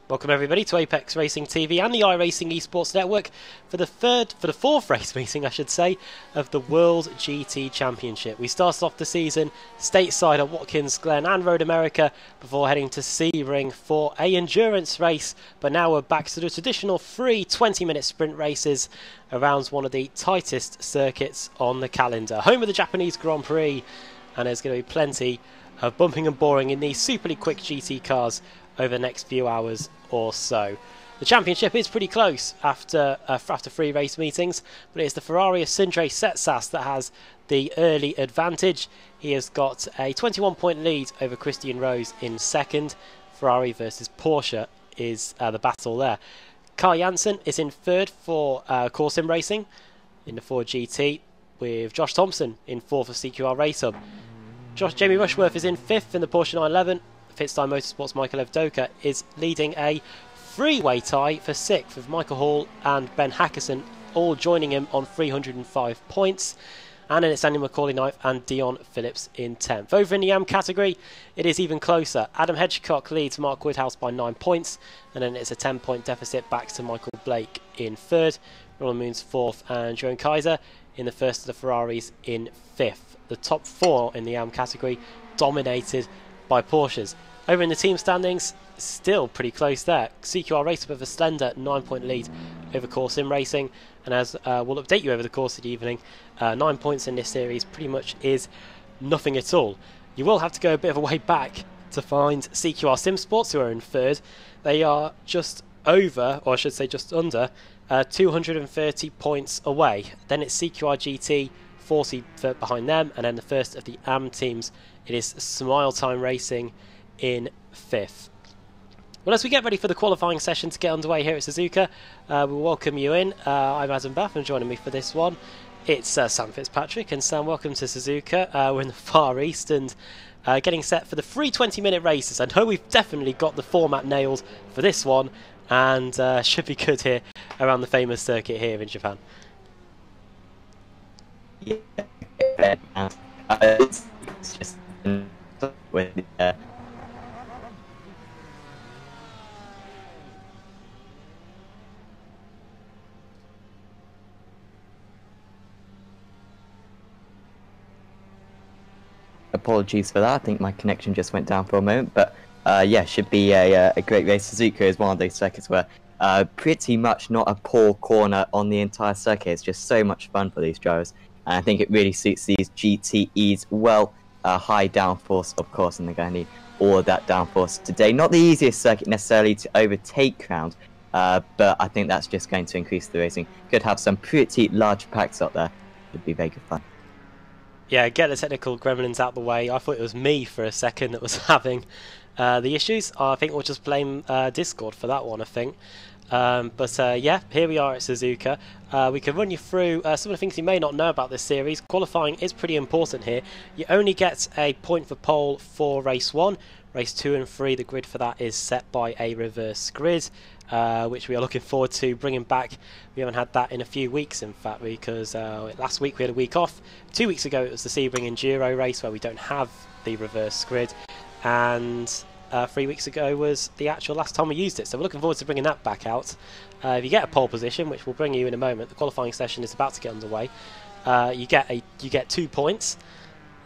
Welcome everybody to Apex Racing TV and the iRacing Esports Network for the fourth race meeting, I should say, of the World GT Championship. We started off the season stateside at Watkins Glen and Road America before heading to Sebring for a endurance race, but now we're back to the traditional free 20-minute sprint races around one of the tightest circuits on the calendar. Home of the Japanese Grand Prix, and there's going to be plenty of bumping and boring in these superly quick GT cars over the next few hours or so. The championship is pretty close after three race meetings, but it is the Ferrari of Sindre Setsas that has the early advantage. He has got a 21-point lead over Christian Rose in second. Ferrari versus Porsche is the battle there. Carl Janssen is in third for Core Sim Racing in the Ford GT, with Josh Thompson in fourth for CQR Race Hub. Jamie Rushworth is in fifth in the Porsche 911. Fitzpatrick Motorsports' Michael Evdoka is leading a three-way tie for sixth, with Michael Hall and Ben Hackerson all joining him on 305 points. And then it's Andy McCauley ninth and Dion Phillips in 10th. Over in the AM category, it is even closer. Adam Hedgecock leads Mark Woodhouse by 9 points, and then it's a 10-point deficit back to Michael Blake in third, Roland Moon's fourth, and Joan Kaiser in the first of the Ferraris in fifth. The top four in the AM category dominated by Porsches. Over in the team standings, still pretty close there. CQR Race with a slender 9-point lead over Core Sim Racing, and as we'll update you over the course of the evening, 9 points in this series pretty much is nothing at all. You will have to go a bit of a way back to find CQR Sim Sports, who are in third. They are just over, or I should say just under, 230 points away. Then it's CQR GT 40 behind them, and then the first of the AM teams, it is Smile Time Racing in fifth. Well, as we get ready for the qualifying session to get underway here at Suzuka, we'll welcome you in. I'm Adam Bath, and joining me for this one, it's Sam Fitzpatrick. And Sam, welcome to Suzuka. We're in the Far East and getting set for the free 20-minute races. I know we've definitely got the format nailed for this one, and should be good here around the famous circuit here in Japan. Yeah, it's just with apologies for that. I think my connection just went down for a moment, but yeah, should be a great race. Suzuka is one of those circuits where pretty much not a poor corner on the entire circuit. It's just so much fun for these drivers, and I think it really suits these GTEs well. High downforce, of course, and they're going to need all of that downforce today. Not the easiest circuit necessarily to overtake round, but I think that's just going to increase the racing. Could have some pretty large packs up there. Would be very good fun. Yeah, get the technical gremlins out the way. I thought it was me for a second that was having the issues. I think we'll just blame Discord for that one, I think. Yeah, here we are at Suzuka. We can run you through some of the things you may not know about this series. Qualifying is pretty important here. You only get a point for pole for race 1. Race 2 and 3, the grid for that is set by a reverse grid, which we are looking forward to bringing back. We haven't had that in a few weeks, in fact, because last week we had a week off. 2 weeks ago it was the Sebring Enduro race where we don't have the reverse grid, and 3 weeks ago was the actual last time we used it, so we're looking forward to bringing that back out. If you get a pole position, which we'll bring you in a moment, the qualifying session is about to get underway. You get 2 points.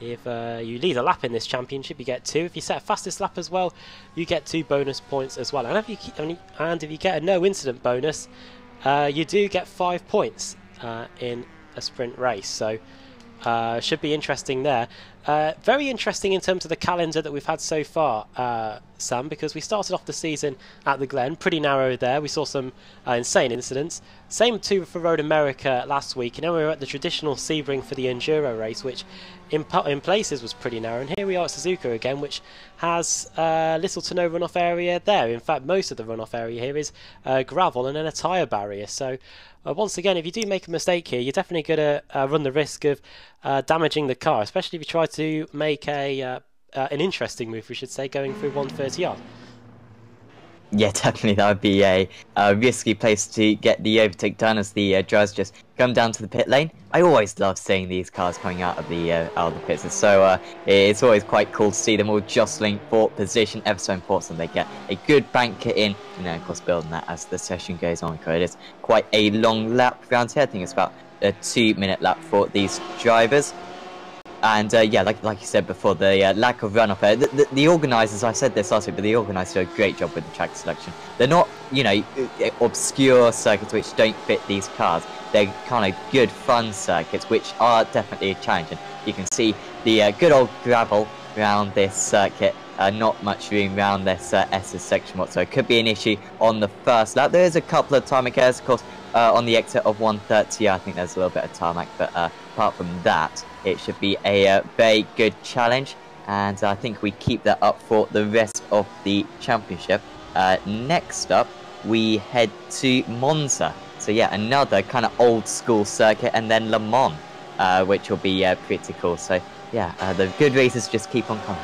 If you lead a lap in this championship, you get 2. If you set a fastest lap as well, you get 2 bonus points as well. And if you get a no incident bonus, you do get 5 points in a sprint race. So should be interesting there. Very interesting in terms of the calendar that we've had so far, Sam, because we started off the season at the Glen, pretty narrow there. We saw some insane incidents. Same too for Road America last week, and then we were at the traditional Sebring for the Enduro race, which in places was pretty narrow. And here we are at Suzuka again, which has little to no runoff area there. In fact, most of the runoff area here is gravel and then a tyre barrier. So once again, if you do make a mistake here, you're definitely going to run the risk of damaging the car, especially if you try to make an interesting move, we should say, going through 130R. Yeah, definitely that would be a risky place to get the overtake done as the drivers just come down to the pit lane. I always love seeing these cars coming out of the pits. It's always quite cool to see them all jostling for position. Ever so important they get a good banker in, and then of course building that as the session goes on. It is quite a long lap round here. I think it's about a 2-minute lap for these drivers. And yeah, like you said before, the lack of runoff there. The organisers, I said this last week, but the organisers do a great job with the track selection. They're not, you know, obscure circuits which don't fit these cars. They're kind of good, fun circuits which are definitely a challenge. And you can see the good old gravel around this circuit. Not much room around this S's section whatsoever. Could be an issue on the first lap. There is a couple of tarmac errors, of course, on the exit of 130. I think there's a little bit of tarmac, but apart from that, it should be a very good challenge, and I think we keep that up for the rest of the championship. Next up, we head to Monza. So yeah, another kind of old school circuit, and then Le Mans, which will be pretty cool. So yeah, the good races just keep on coming.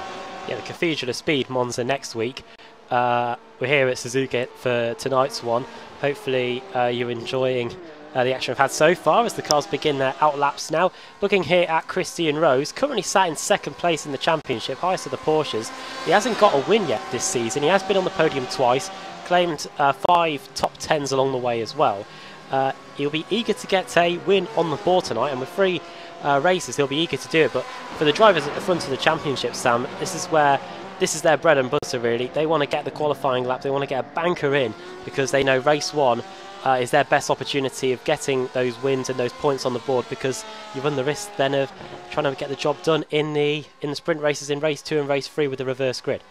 Yeah, the Cathedral of Speed, Monza next week. We're here at Suzuka for tonight's one. Hopefully you're enjoying the action we've had so far as the cars begin their outlaps now. Looking here at Christian Rose, currently sat in second place in the championship, highest of the Porsches. He hasn't got a win yet this season. He has been on the podium twice, claimed 5 top 10s along the way as well. He'll be eager to get a win on the board tonight, and with 3 races he'll be eager to do it. But for the drivers at the front of the championship, Sam, this is their bread and butter really. They want to get the qualifying lap, they want to get a banker in, because they know race 1 is their best opportunity of getting those wins and those points on the board, because you run the risk then of trying to get the job done in the sprint races in race 2 and race 3 with the reverse grid.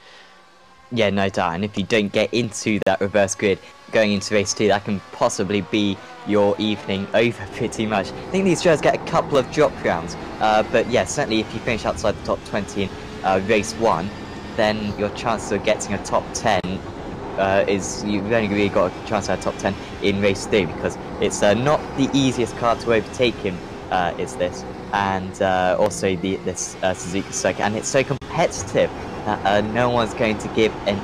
Yeah, no doubt, and if you don't get into that reverse grid going into race 2, that can possibly be your evening over pretty much. I think these drivers get a couple of drop rounds, but yeah, certainly if you finish outside the top 20 in race 1, then your chances of getting a top 10 you've only really got a chance at a top 10 in race 3, because it's not the easiest car to overtake him, is this, and also this Suzuka circuit, and it's so competitive that no one's going to give an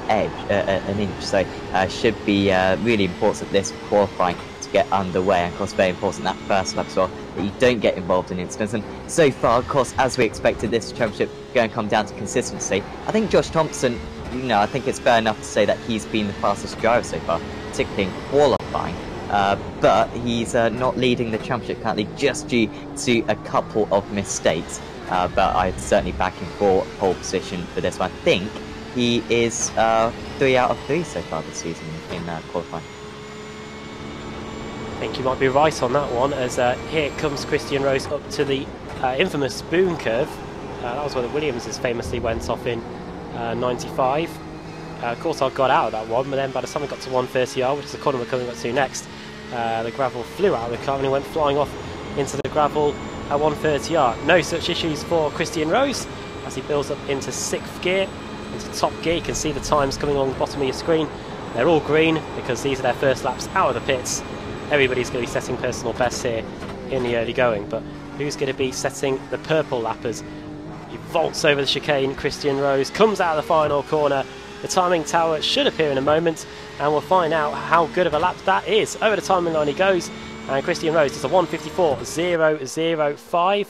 inch, so should be really important this qualifying to get underway, and of course very important that first lap as well, that you don't get involved in incidents. And so far, of course, as we expected, this championship going to come down to consistency. I think Josh Thompson, you know, I think it's fair enough to say that he's been the fastest driver so far, particularly in qualifying, but he's not leading the championship currently just due to a couple of mistakes, but I'd certainly back him for pole position for this one. I think he is 3 out of 3 so far this season in qualifying. I think you might be right on that one, as here comes Christian Rose up to the infamous spoon curve. That was where the Williamses famously went off in 95. Of course I got out of that one, but then by the time we got to 130R, which is the corner we're coming up to next, the gravel flew out of the car and he went flying off into the gravel at 130R. No such issues for Christian Rose as he builds up into 6th gear, into top gear. You can see the times coming along the bottom of your screen. They're all green because these are their first laps out of the pits. Everybody's going to be setting personal bests here in the early going, but who's going to be setting the purple lappers? He vaults over the chicane. Christian Rose comes out of the final corner. The timing tower should appear in a moment, and we'll find out how good of a lap that is. Over the timing line he goes, and Christian Rose does a 1:54.005.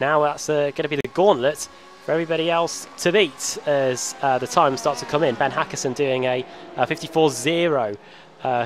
Now that's going to be the gauntlet for everybody else to beat as the times start to come in. Ben Hackerson doing a 54.0.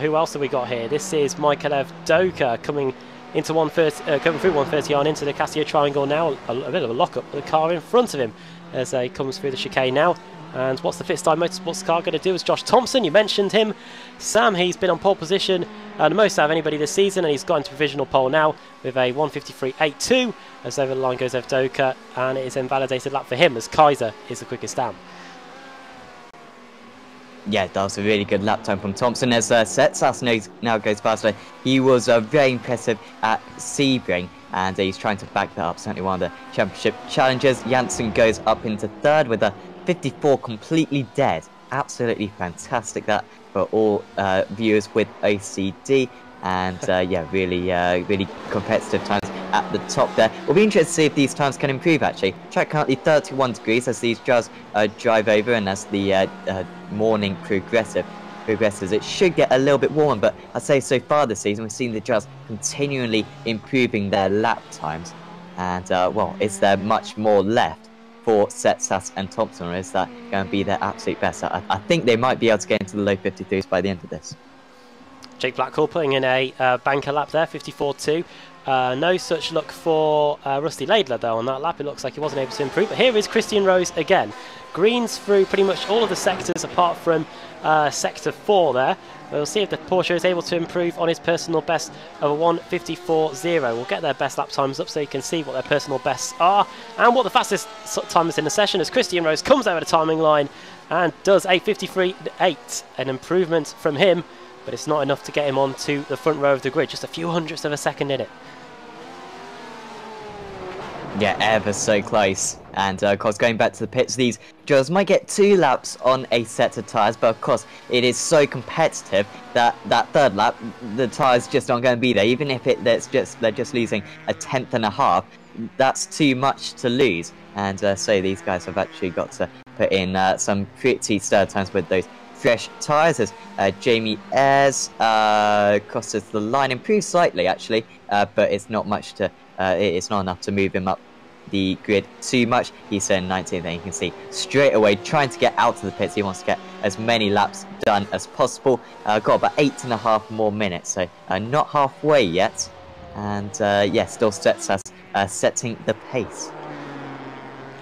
Who else have we got here? This is Michael Doka coming into 130, coming through 130 on into the Casio Triangle now. A bit of a lock-up with the car in front of him as he comes through the chicane now. And what's the Fitzpatrick Motorsports car going to do? Is Josh Thompson, you mentioned him. Sam, he's been on pole position the most out of anybody this season, and he's got into provisional pole now with a 1:53.82 as over the line goes Evdoka, and it is invalidated lap for him as Kaiser is the quickest down. Yeah, that was a really good lap time from Thompson as Setsas now goes faster. He was very impressive at Sebring, and he's trying to back that up. Certainly one of the championship challenges. Janssen goes up into 3rd with a 54 completely dead. Absolutely fantastic that for all viewers with OCD. And yeah, really competitive times at the top there. We'll be interested to see if these times can improve actually. Track currently 31 degrees as these drivers drive over, and as the morning progressive, progresses, it should get a little bit warmer. But I'd say so far this season, we've seen the drivers continually improving their lap times. And, well, is there much more left for Setsas and Thompson, or is that going to be their absolute best? I think they might be able to get into the low 53s by the end of this. Jake Blackwell putting in a banker lap there, 54.2. No such luck for Rusty Laidler though on that lap. It looks like he wasn't able to improve. But here is Christian Rose again. Greens through pretty much all of the sectors apart from sector 4 there. We'll see if the Porsche is able to improve on his personal best of a 1:54.0. We'll get their best lap times up so you can see what their personal bests are and what the fastest time is in the session, as Christian Rose comes over the timing line and does a 53.8, an improvement from him, but it's not enough to get him onto the front row of the grid, just a few hundredths of a second in it. Yeah, ever so close. And of course, going back to the pits, these drivers might get 2 laps on a set of tyres, but of course, it is so competitive that that third lap, the tyres just aren't going to be there. Even if they're just losing a 1/10.5, that's too much to lose. And so these guys have actually got to put in some pretty stir times with those fresh tyres, as Jamie Ayres crosses the line, improves slightly actually, but it's not much to. It's not enough to move him up the grid too much. He's in 19th, and you can see straight away trying to get out of the pits. He wants to get as many laps done as possible. Got about 8.5 more minutes, so not halfway yet. And yeah, still sets us setting the pace.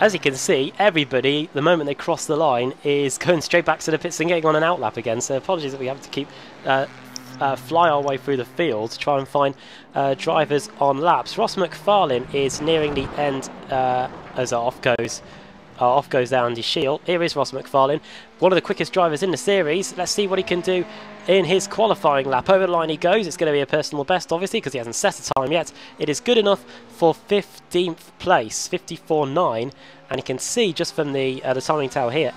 As you can see, everybody, the moment they cross the line, is going straight back to the pits and getting on an outlap again. So apologies that we have to keep fly our way through the field to try and find drivers on laps. Ross McFarlane is nearing the end as off goes there Andy Shield. Here is Ross McFarlane, one of the quickest drivers in the series. Let's see what he can do in his qualifying lap. Over the line he goes. It's going to be a personal best, obviously, because he hasn't set a time yet. It is good enough for 15th place, 54.9, and you can see just from the timing tower here,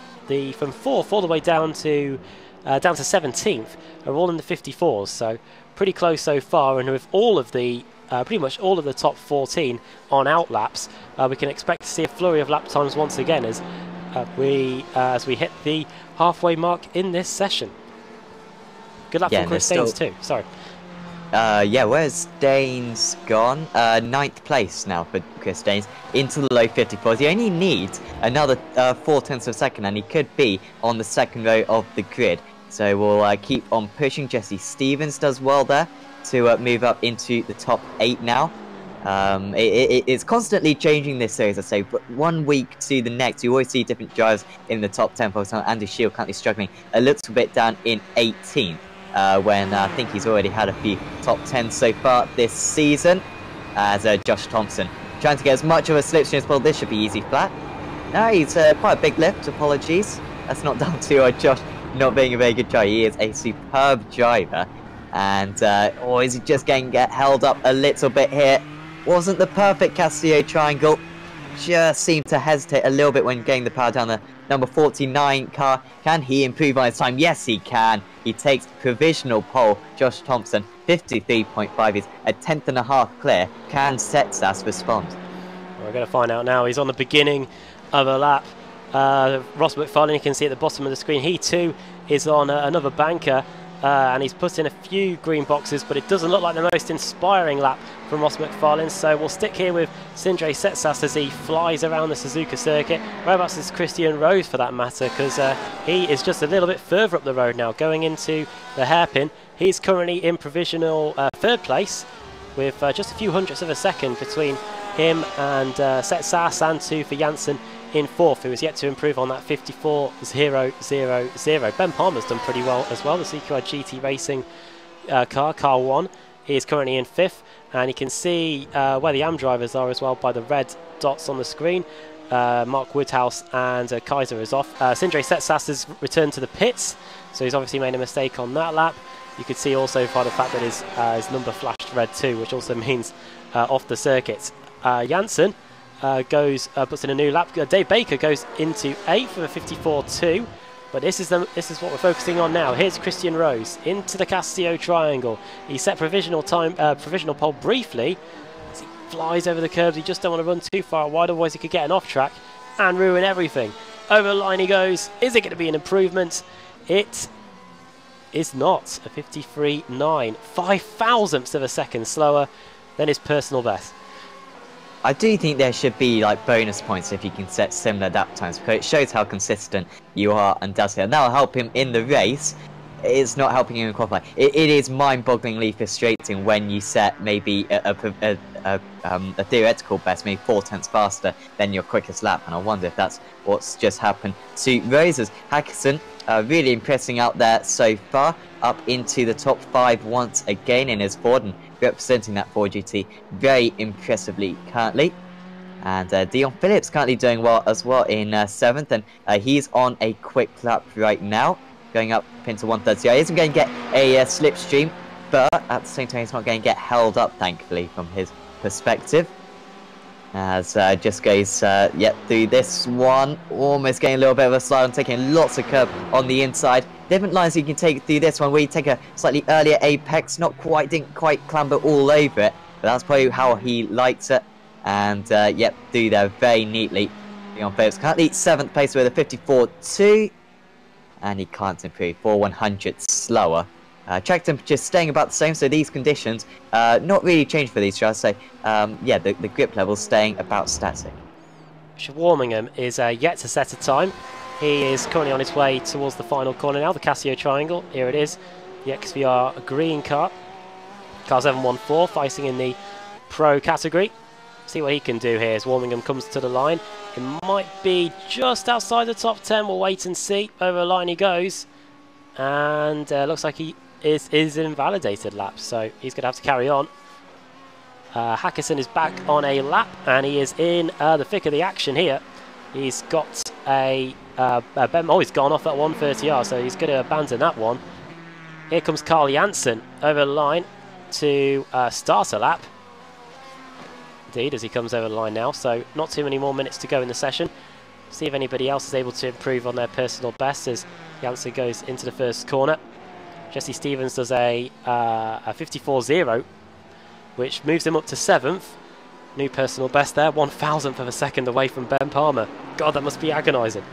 from 4th all the way down to 17th are all in the 54s, so pretty close so far. And with all of the pretty much all of the top 14 on outlaps, we can expect to see a flurry of lap times once again as we hit the halfway mark in this session. Good luck for Chris Daines too. Sorry. Yeah, where's Daines gone? 9th place now for Chris Daines, into the low 54s. He only needs another 0.4 of a second, and he could be on the second row of the grid. So we'll keep on pushing. Jesse Stevens does well there to move up into the top 8 now. It's constantly changing this series, I say, but one week to the next, you always see different drivers in the top 10. For example, Andy Shield currently struggling a little bit down in 18th, when I think he's already had a few top 10s so far this season, as Josh Thompson trying to get as much of a slipstream as possible. This should be easy flat. No, he's quite a big lift, apologies. That's not down to Josh not being a very good driver. He is a superb driver. And, or is he just getting held up a little bit here? Wasn't the perfect Castillo triangle. Just seemed to hesitate a little bit when getting the power down the number 49 car. Can he improve on his time? Yes, he can. He takes provisional pole. Josh Thompson, 53.5 is a 1/10.5 clear. Can Setsas respond? We're going to find out now. He's on the beginning of a lap. Ross McFarlane, you can see at the bottom of the screen, he too is on another banker, and he's put in a few green boxes, but it doesn't look like the most inspiring lap from Ross McFarlane. So we'll stick here with Sindre Setsas as he flies around the Suzuka circuit. Whereabouts is Christian Rose for that matter, because he is just a little bit further up the road now, going into the hairpin. He's currently in provisional 3rd place, with just a few hundredths of a second between him and Setsas, and 2 for Janssen in 4th, who has yet to improve on that 54.000. Ben Palmer's done pretty well as well. The CQI GT Racing car 1 is currently in 5th, and you can see where the AM drivers are as well by the red dots on the screen. Mark Woodhouse and Kaiser is off. Sindre Setsas has returned to the pits, so he's obviously made a mistake on that lap. You could see also by the fact that his number flashed red too, which also means off the circuit. Janssen puts in a new lap. Dave Baker goes into 8th with a 54.2, but this is what we're focusing on now. Here's Christian Rose into the Castillo triangle. He set provisional pole briefly as he flies over the curbs. He just don't want to run too far wide, otherwise he could get an off track and ruin everything. Over the line he goes. Is it going to be an improvement? It is not a 53.9, 5 thousandths of a second slower than his personal best. I do think there should be like bonus points if you can set similar lap times, because it shows how consistent you are and does it. And that'll help him in the race. It's not helping him in qualifying. It is mind-bogglingly frustrating when you set maybe a theoretical best, maybe 4 tenths faster than your quickest lap. And I wonder if that's what's just happened to Rose's. Hackerson really impressing out there so far, up into the top 5 once again in his Ford, and representing that Ford GT very impressively currently. And Dion Phillips currently doing well as well in 7th, and he's on a quick lap right now, going up into 130. He isn't going to get a slipstream, but at the same time he's not going to get held up, thankfully, from his perspective. As just goes through this one, almost getting a little bit of a slide and taking lots of curb on the inside. Different lines you can take through this one, where you take a slightly earlier apex, didn't quite clamber all over it, but that's probably how he likes it. And through there very neatly. Leon Phillips currently 7th place with a 54.2, and he can't improve, 4/100ths slower. Track temperature staying about the same, so these conditions not really changed for these, shall I say. The grip level staying about static. Warmingham is yet to set a time. He is currently on his way towards the final corner now, the Casio Triangle. Here it is, the XVR green car. Car 714 fighting in the Pro category. See what he can do here as Warmingham comes to the line. It might be just outside the top 10. We'll wait and see. Over the line he goes. And looks like he is invalidated lap, so he's going to have to carry on. Hackerson is back on a lap, and he is in the thick of the action here. He's got he's gone off at 130R, so he's going to abandon that one. Here comes Carl Janssen over the line to start a lap. Indeed, as he comes over the line now, so not too many more minutes to go in the session. See if anybody else is able to improve on their personal best as Janssen goes into the first corner. Jesse Stevens does a 54.0, which moves him up to 7th. New personal best there, 1,000th of a second away from Ben Palmer. God, that must be agonising.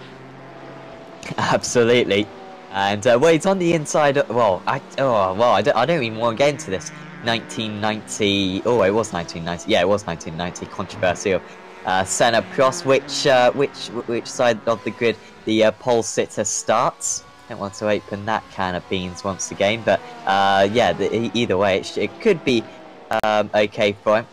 Absolutely. And it's on the inside. I don't even want to get into this 1990. Oh, it was 1990. Yeah, it was 1990. Controversial Senna Prost. Which side of the grid the pole sitter starts? Don't want to open that can of beans once again, but either way, it could be okay for him.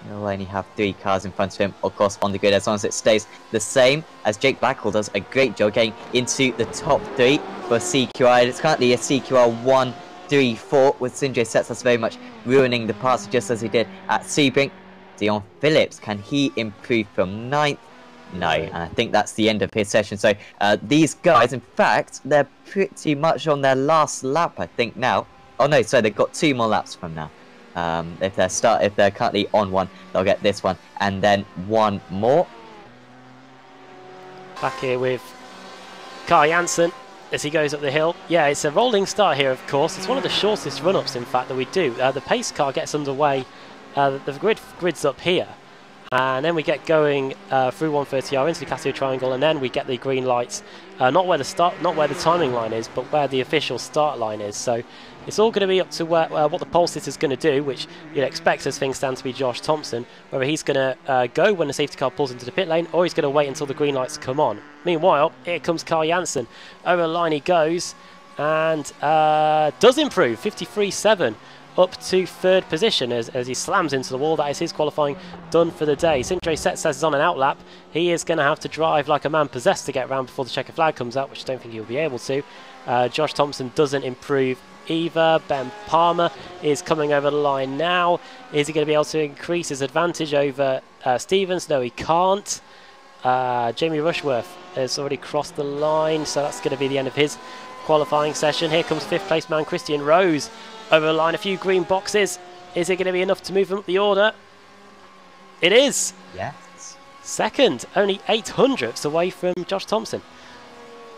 He'll only have 3 cars in front of him, of course, on the grid, as long as it stays the same. As Jake Blackwell does a great job getting into the top 3 for CQI. It's currently a CQR 134 with Sinjay Sets. That's very much ruining the parts, just as he did at Sebring. Dion Phillips, can he improve from 9th? No, and I think that's the end of his session. So these guys, in fact, they're pretty much on their last lap, I think, now. Oh no, so they've got 2 more laps from now. If they're currently on one, they'll get this one and then one more. Back here with Carl Janssen as he goes up the hill. Yeah, it's a rolling start here, of course. It's one of the shortest run-ups, in fact, that we do. The pace car gets underway. The grid's up here. And then we get going through 130R into the Casio Triangle, and then we get the green lights, not where the timing line is, but where the official start line is. So it's all going to be up to what the pole sitter's going to do, which you'd expect as things stand to be Josh Thompson, whether he's going to go when the safety car pulls into the pit lane, or he's going to wait until the green lights come on. Meanwhile, here comes Carl Janssen. Over the line he goes, and does improve, 53.7. Up to 3rd position as he slams into the wall. That is his qualifying done for the day. Sindre Set says he's on an outlap. He is going to have to drive like a man possessed to get round before the checker flag comes out, which I don't think he'll be able to. Josh Thompson doesn't improve either. Ben Palmer is coming over the line now. Is he going to be able to increase his advantage over Stevens? No, he can't. Jamie Rushworth has already crossed the line, so that's going to be the end of his qualifying session. Here comes 5th place man Christian Rose. Over the line, a few green boxes. Is it going to be enough to move him up the order? It is. Yes. 2nd, only 800ths away from Josh Thompson.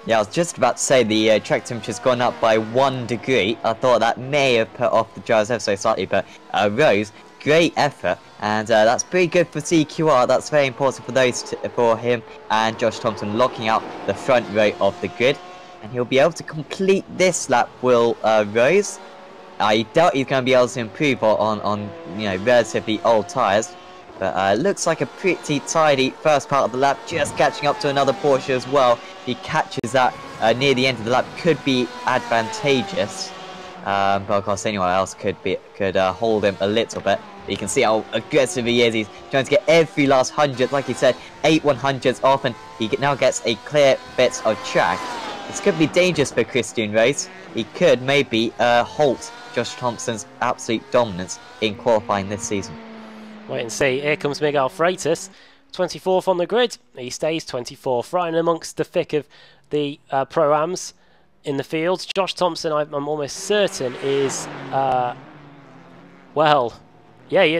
Yeah, I was just about to say the track temperature's gone up by 1 degree. I thought that may have put off the drivers ever so slightly, but Rose, great effort, and that's pretty good for CQR. That's very important for for him and Josh Thompson locking out the front row of the grid. And he'll be able to complete this lap, Will Rose. I doubt he's going to be able to improve on relatively old tyres. But looks like a pretty tidy first part of the lap, just catching up to another Porsche as well. He catches that near the end of the lap, could be advantageous. But of course anyone else could hold him a little bit. But you can see how aggressive he is. He's trying to get every last 100, like he said, 8 100s off, and he now gets a clear bit of track. This could be dangerous for Christian Rose. He could maybe halt Josh Thompson's absolute dominance in qualifying this season. Wait and see. Here comes Miguel Freitas, 24th on the grid. He stays 24th, right in amongst the thick of the Pro-Ams in the field. Josh Thompson, I'm almost certain, is, yeah,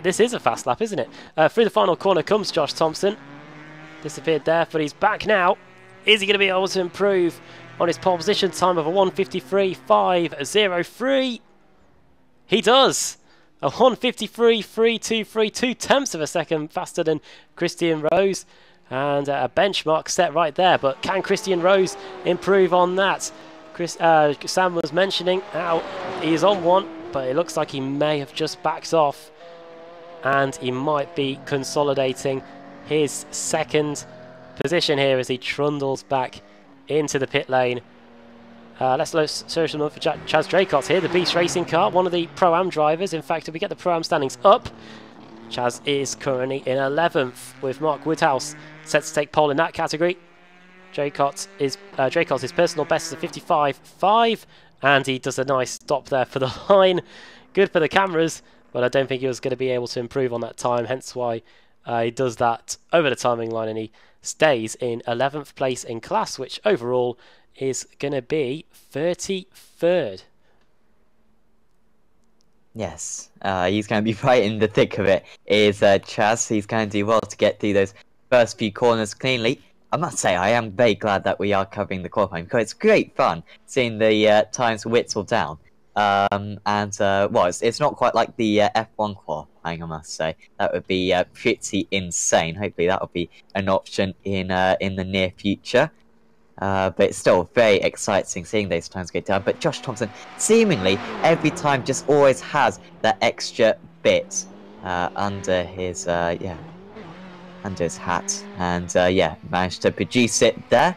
this is a fast lap, isn't it? Through the final corner comes Josh Thompson. Disappeared there, but he's back now. Is he going to be able to improve on his pole position time of a 1:53.503? He does! A 1:53.323, 2/10 of a second faster than Christian Rose. And a benchmark set right there. But can Christian Rose improve on that? Sam was mentioning how he is on one, but it looks like he may have just backed off. And he might be consolidating his second position here as he trundles back into the pit lane. Let's search them up for Chaz Draycott here, the Beast Racing car, one of the Pro-Am drivers. In fact, if we get the Pro-Am standings up, Chaz is currently in 11th with Mark Woodhouse set to take pole in that category. Draycott's his personal best is a 55.5, and he does a nice stop there for the line. Good for the cameras, but I don't think he was going to be able to improve on that time, hence why he does that over the timing line, and he stays in 11th place in class, which overall is going to be 33rd. Yes, he's going to be right in the thick of it, is Chaz. He's going to do well to get through those first few corners cleanly. I must say, I am very glad that we are covering the qualifying, because it's great fun seeing the times whittle down. It's not quite like the F1 qualifying, I must say. That would be pretty insane. Hopefully that will be an option in the near future. But it's still very exciting seeing those times go down. But Josh Thompson, seemingly, every time just always has that extra bit under his hat. And managed to produce it there.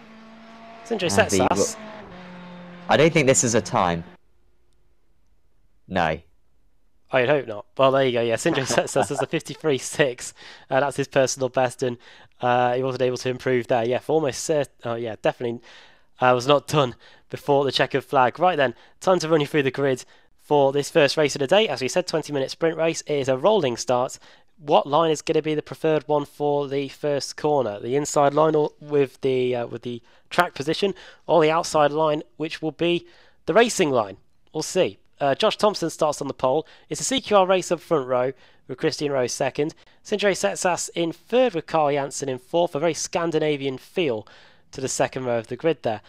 Sindre Setsas. I don't think this is a time. No. I'd hope not. Well, there you go. Yeah, Sindre Setsas is a 53.6. That's his personal best, and he wasn't able to improve there. Yeah, for almost definitely was not done before the checkered flag. Right then, time to run you through the grid for this first race of the day. As we said, 20-minute sprint race. It is a rolling start. What line is going to be the preferred one for the first corner? The inside line or with the track position, or the outside line, which will be the racing line? We'll see. Josh Thompson starts on the pole. It's a CQR race up front row with Christian Rose second. Sindre Setsas in third with Carl Janssen in fourth. A very Scandinavian feel to the second row of the grid there.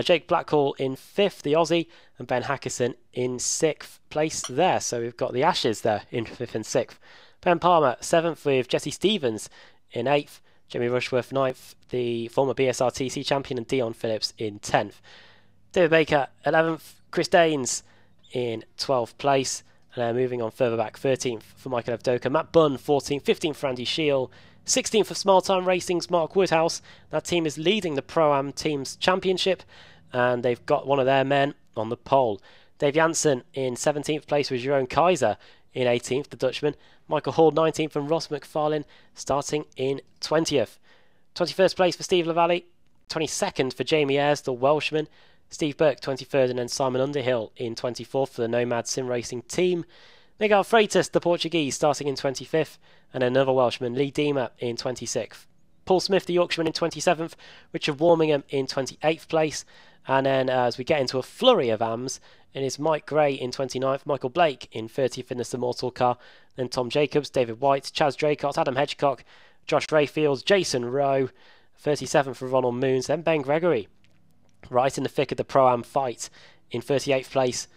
Jake Blackhall in fifth, the Aussie, and Ben Hackerson in sixth place there. So we've got the Ashes there in fifth and sixth. Ben Palmer seventh with Jesse Stevens in eighth. Jamie Rushworth ninth, the former BSRTC champion, and Dion Phillips in 10th. David Baker 11th. Chris Daines in 12th place, and then moving on further back, 13th for Michael Evdoka, Matt Bunn 14th, 15th for Andy Shield, 16th for Small Time Racing's Mark Woodhouse. That team is leading the Pro-Am Teams Championship, and they've got one of their men on the pole. Dave Janssen in 17th place with Jeroen Keizer in 18th, the Dutchman. Michael Hall 19th, and Ross McFarlane starting in 20th. 21st place for Steve Lavalley, 22nd for Jamie Ayres, the Welshman. Steve Burke 23rd, and then Simon Underhill in 24th for the Nomad Sim Racing team. Miguel Freitas, the Portuguese, starting in 25th, and another Welshman, Lee Deemer, in 26th. Paul Smith, the Yorkshireman, in 27th, Richard Warmingham in 28th place, and then as we get into a flurry of AMs, it is Mike Gray in 29th, Michael Blake in 30th in the Simmortal car, then Tom Jacobs, David White, Chaz Draycott, Adam Hedgecock, Josh Rayfield, Jason Rowe, 37th for Ronald Moons, then Ben Gregory, right in the thick of the Pro-Am fight in 38th place,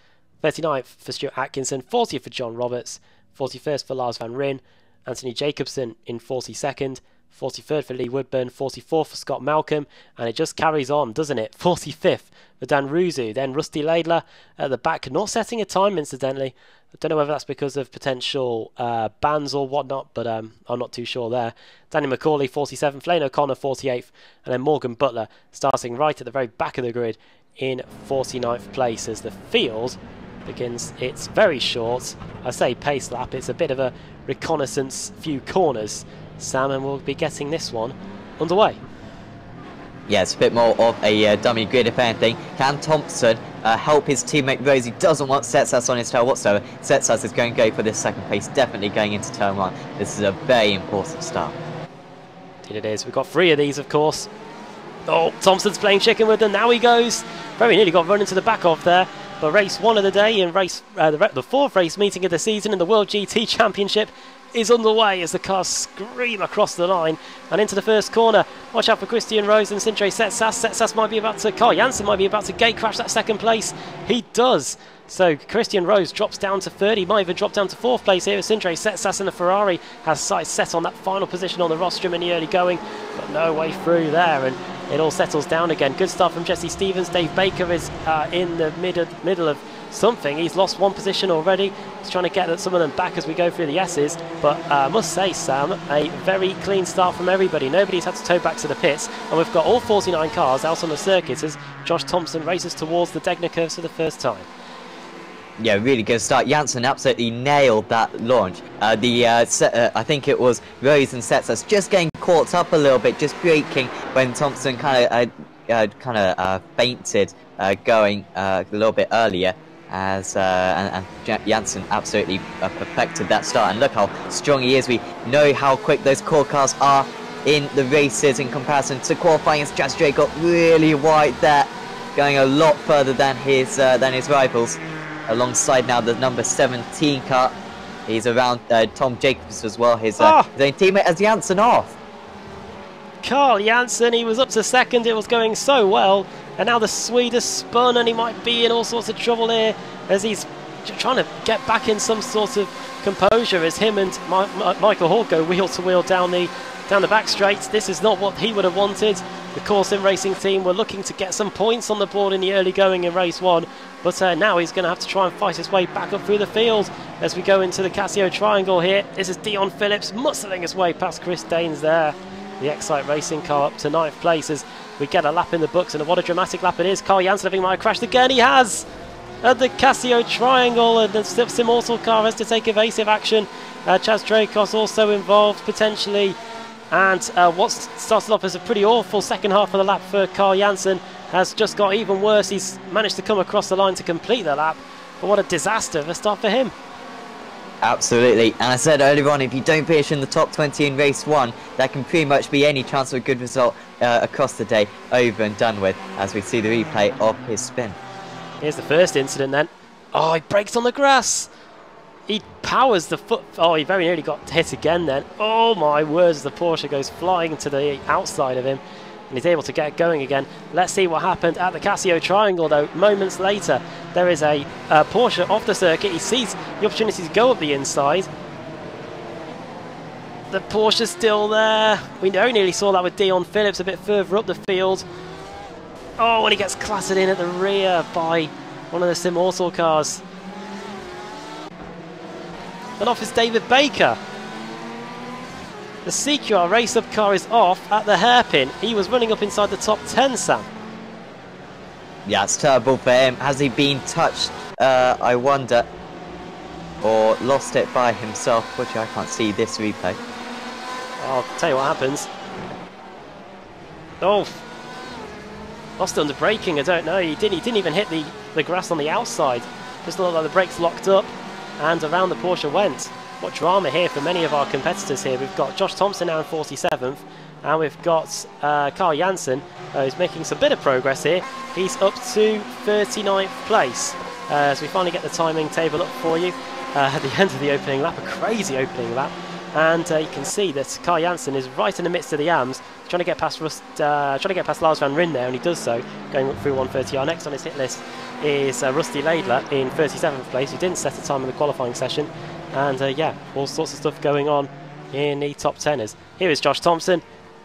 39th for Stuart Atkinson, 40th for John Roberts, 41st for Lars Van Ryn, Anthony Jacobson in 42nd, 43rd for Lee Woodburn, 44th for Scott Malcolm, and it just carries on, doesn't it? 45th for Dan Ruzu, then Rusty Laidler at the back, not setting a time incidentally. I don't know whether that's because of potential bans or whatnot, but I'm not too sure there. Danny McCauley, 47th, Lane O'Connor, 48th, and then Morgan Butler starting right at the very back of the grid in 49th place as the field begins its very short, I say pace lap, it's a bit of a reconnaissance few corners, Sam, and we'll be getting this one underway. Yeah, it's a bit more of a dummy grid if anything. Can Thompson help his teammate Rose? He doesn't want Setsas on his tail whatsoever. Setsas is going to go for this second place, definitely going into turn 1. This is a very important start. Indeed it is. We've got 3 of these, of course. Oh, Thompson's playing chicken with them. Now he goes. Very nearly got run into the back of there. But race 1 of the day and race the 4th race meeting of the season in the World GT Championship is underway as the cars scream across the line and into the first corner. Watch out for Christian Rose and Sindre Setsas. Setsas might be about to, Carl Janssen might be about to gate crash that second place. He does. So Christian Rose drops down to 3rd. He might even drop down to 4th place here. Sindre Setsas in the Ferrari has sights set on that final position on the rostrum in the early going, but no way through there, and it all settles down again. Good start from Jesse Stevens. Dave Baker is in the middle of something. He's lost 1 position already. He's trying to get some of them back as we go through the S's, but I must say, Sam, a very clean start from everybody. Nobody's had to tow back to the pits, and we've got all 49 cars out on the circuit as Josh Thompson races towards the Degner curves for the first time. Yeah, really good start. Janssen absolutely nailed that launch. I think it was Rose and Setsas just getting caught up a little bit, just braking when Thompson kind of fainted going a little bit earlier. And Janssen absolutely perfected that start, and look how strong he is. We know how quick those core cars are in the races in comparison to qualifying, as Jazz Drake got really wide there, going a lot further than his rivals. Alongside now the number 17 car, he's around Tom Jacobs as well, his own teammate as Janssen off. Carl Janssen, he was up to 2nd, it was going so well, and now the Swede has spun and he might be in all sorts of trouble here as he's trying to get back in some sort of composure as him and Michael Hall go wheel to wheel down the back straight. This is not what he would have wanted. The Corsim Racing team were looking to get some points on the board in the early going in race 1, but now he's going to have to try and fight his way back up through the field as we go into the Casio Triangle here. This is Dion Phillips muscling his way past Chris Daines there. The Excite Racing car up to 9th place as we get a lap in the books, and what a dramatic lap it is. Carl Janssen, I think, might have crashed again. He has! At the Casio Triangle, and the Simmortal car has to take evasive action. Chaz Dracos also involved potentially, and what started off as a pretty awful second half of the lap for Carl Janssen has just got even worse. He's managed to come across the line to complete the lap, but what a disaster of a start for him. Absolutely, and I said earlier on, if you don't finish in the top 20 in race 1, that can pretty much be any chance of a good result across the day over and done with, as we see the replay of his spin. Here's the first incident then. Oh, he brakes on the grass. He powers the foot. Oh, he very nearly got hit again then. Oh my words, the Porsche goes flying to the outside of him, and he's able to get going again. Let's see what happened at the Casio Triangle though. Moments later, there is a Porsche off the circuit. He sees the opportunity to go up the inside. The Porsche's still there. We very nearly saw that with Dion Phillips a bit further up the field. Oh, and he gets clattered in at the rear by one of the Simmortal cars. And off is David Baker. The CQR race-up car is off at the hairpin. He was running up inside the top 10, Sam. Yeah, it's terrible for him. Has he been touched, I wonder, or lost it by himself? Which I can't see this replay. I'll tell you what happens. Oh, lost it under braking, I don't know. He didn't even hit the grass on the outside. Just looked like the brakes locked up, and around the Porsche went. What drama here for many of our competitors here. We've got Josh Thompson now in 47th, and we've got Carl Janssen, who's making some bit of progress here. He's up to 39th place. As we finally get the timing table up for you at the end of the opening lap, a crazy opening lap. And you can see that Carl Janssen is right in the midst of the AMs, trying to get past Lars van Ryn there, and he does so, going through 130. Our next on his hit list is Rusty Laidler in 37th place, who didn't set a time in the qualifying session. And yeah, all sorts of stuff going on in the top 10ers. Here is Josh Thompson.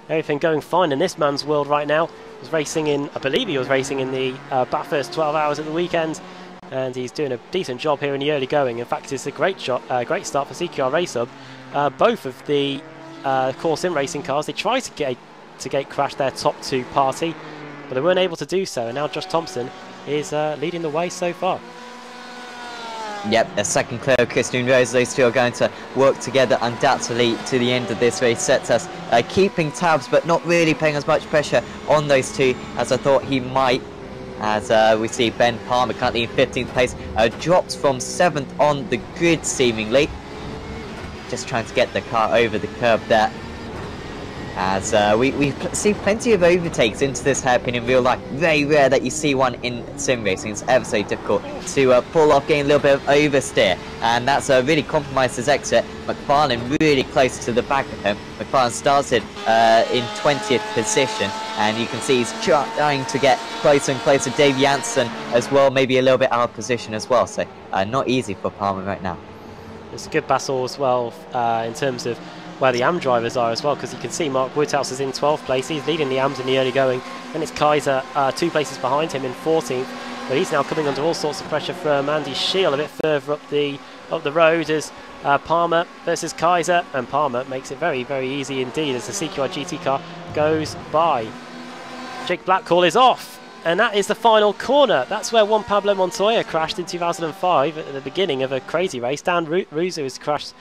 Everything going fine in this man's world right now. He was racing in, I believe he was racing in the Bathurst 12 hours at the weekend, and he's doing a decent job here in the early going. In fact, it's a great start for CQR Race Hub. Both of the course sim racing cars, they tried to gate crash their top 2 party, but they weren't able to do so, and now Josh Thompson is leading the way so far. Yep, a second clear of Christian Rose. Those two are going to work together undoubtedly to the end of this race. Sets us keeping tabs, but not really putting as much pressure on those two as I thought he might. As we see Ben Palmer currently in 15th place, drops from 7th on the grid seemingly. Just trying to get the car over the curb there. As we see plenty of overtakes into this hairpin in real life. Very rare that you see one in sim racing. It's ever so difficult to pull off, getting a little bit of oversteer, and that's really compromised his exit. McFarlane really close to the back of him. McFarlane started in 20th position, and you can see he's trying to get closer and closer. Dave Janssen as well, maybe a little bit out of position as well, so not easy for Palmer right now. It's a good battle as well in terms of where the AM drivers are as well, because you can see Mark Woodhouse is in 12th place. He's leading the AMs in the early going, and it's Kaiser 2 places behind him in 14th, but he's now coming under all sorts of pressure from Andy Shield a bit further up the road as Palmer versus Kaiser, and Palmer makes it very, very easy indeed as the CQR GT car goes by. Jake Blackall is off, and that is the final corner. That's where Juan Pablo Montoya crashed in 2005 at the beginning of a crazy race. Dan Russo has crashed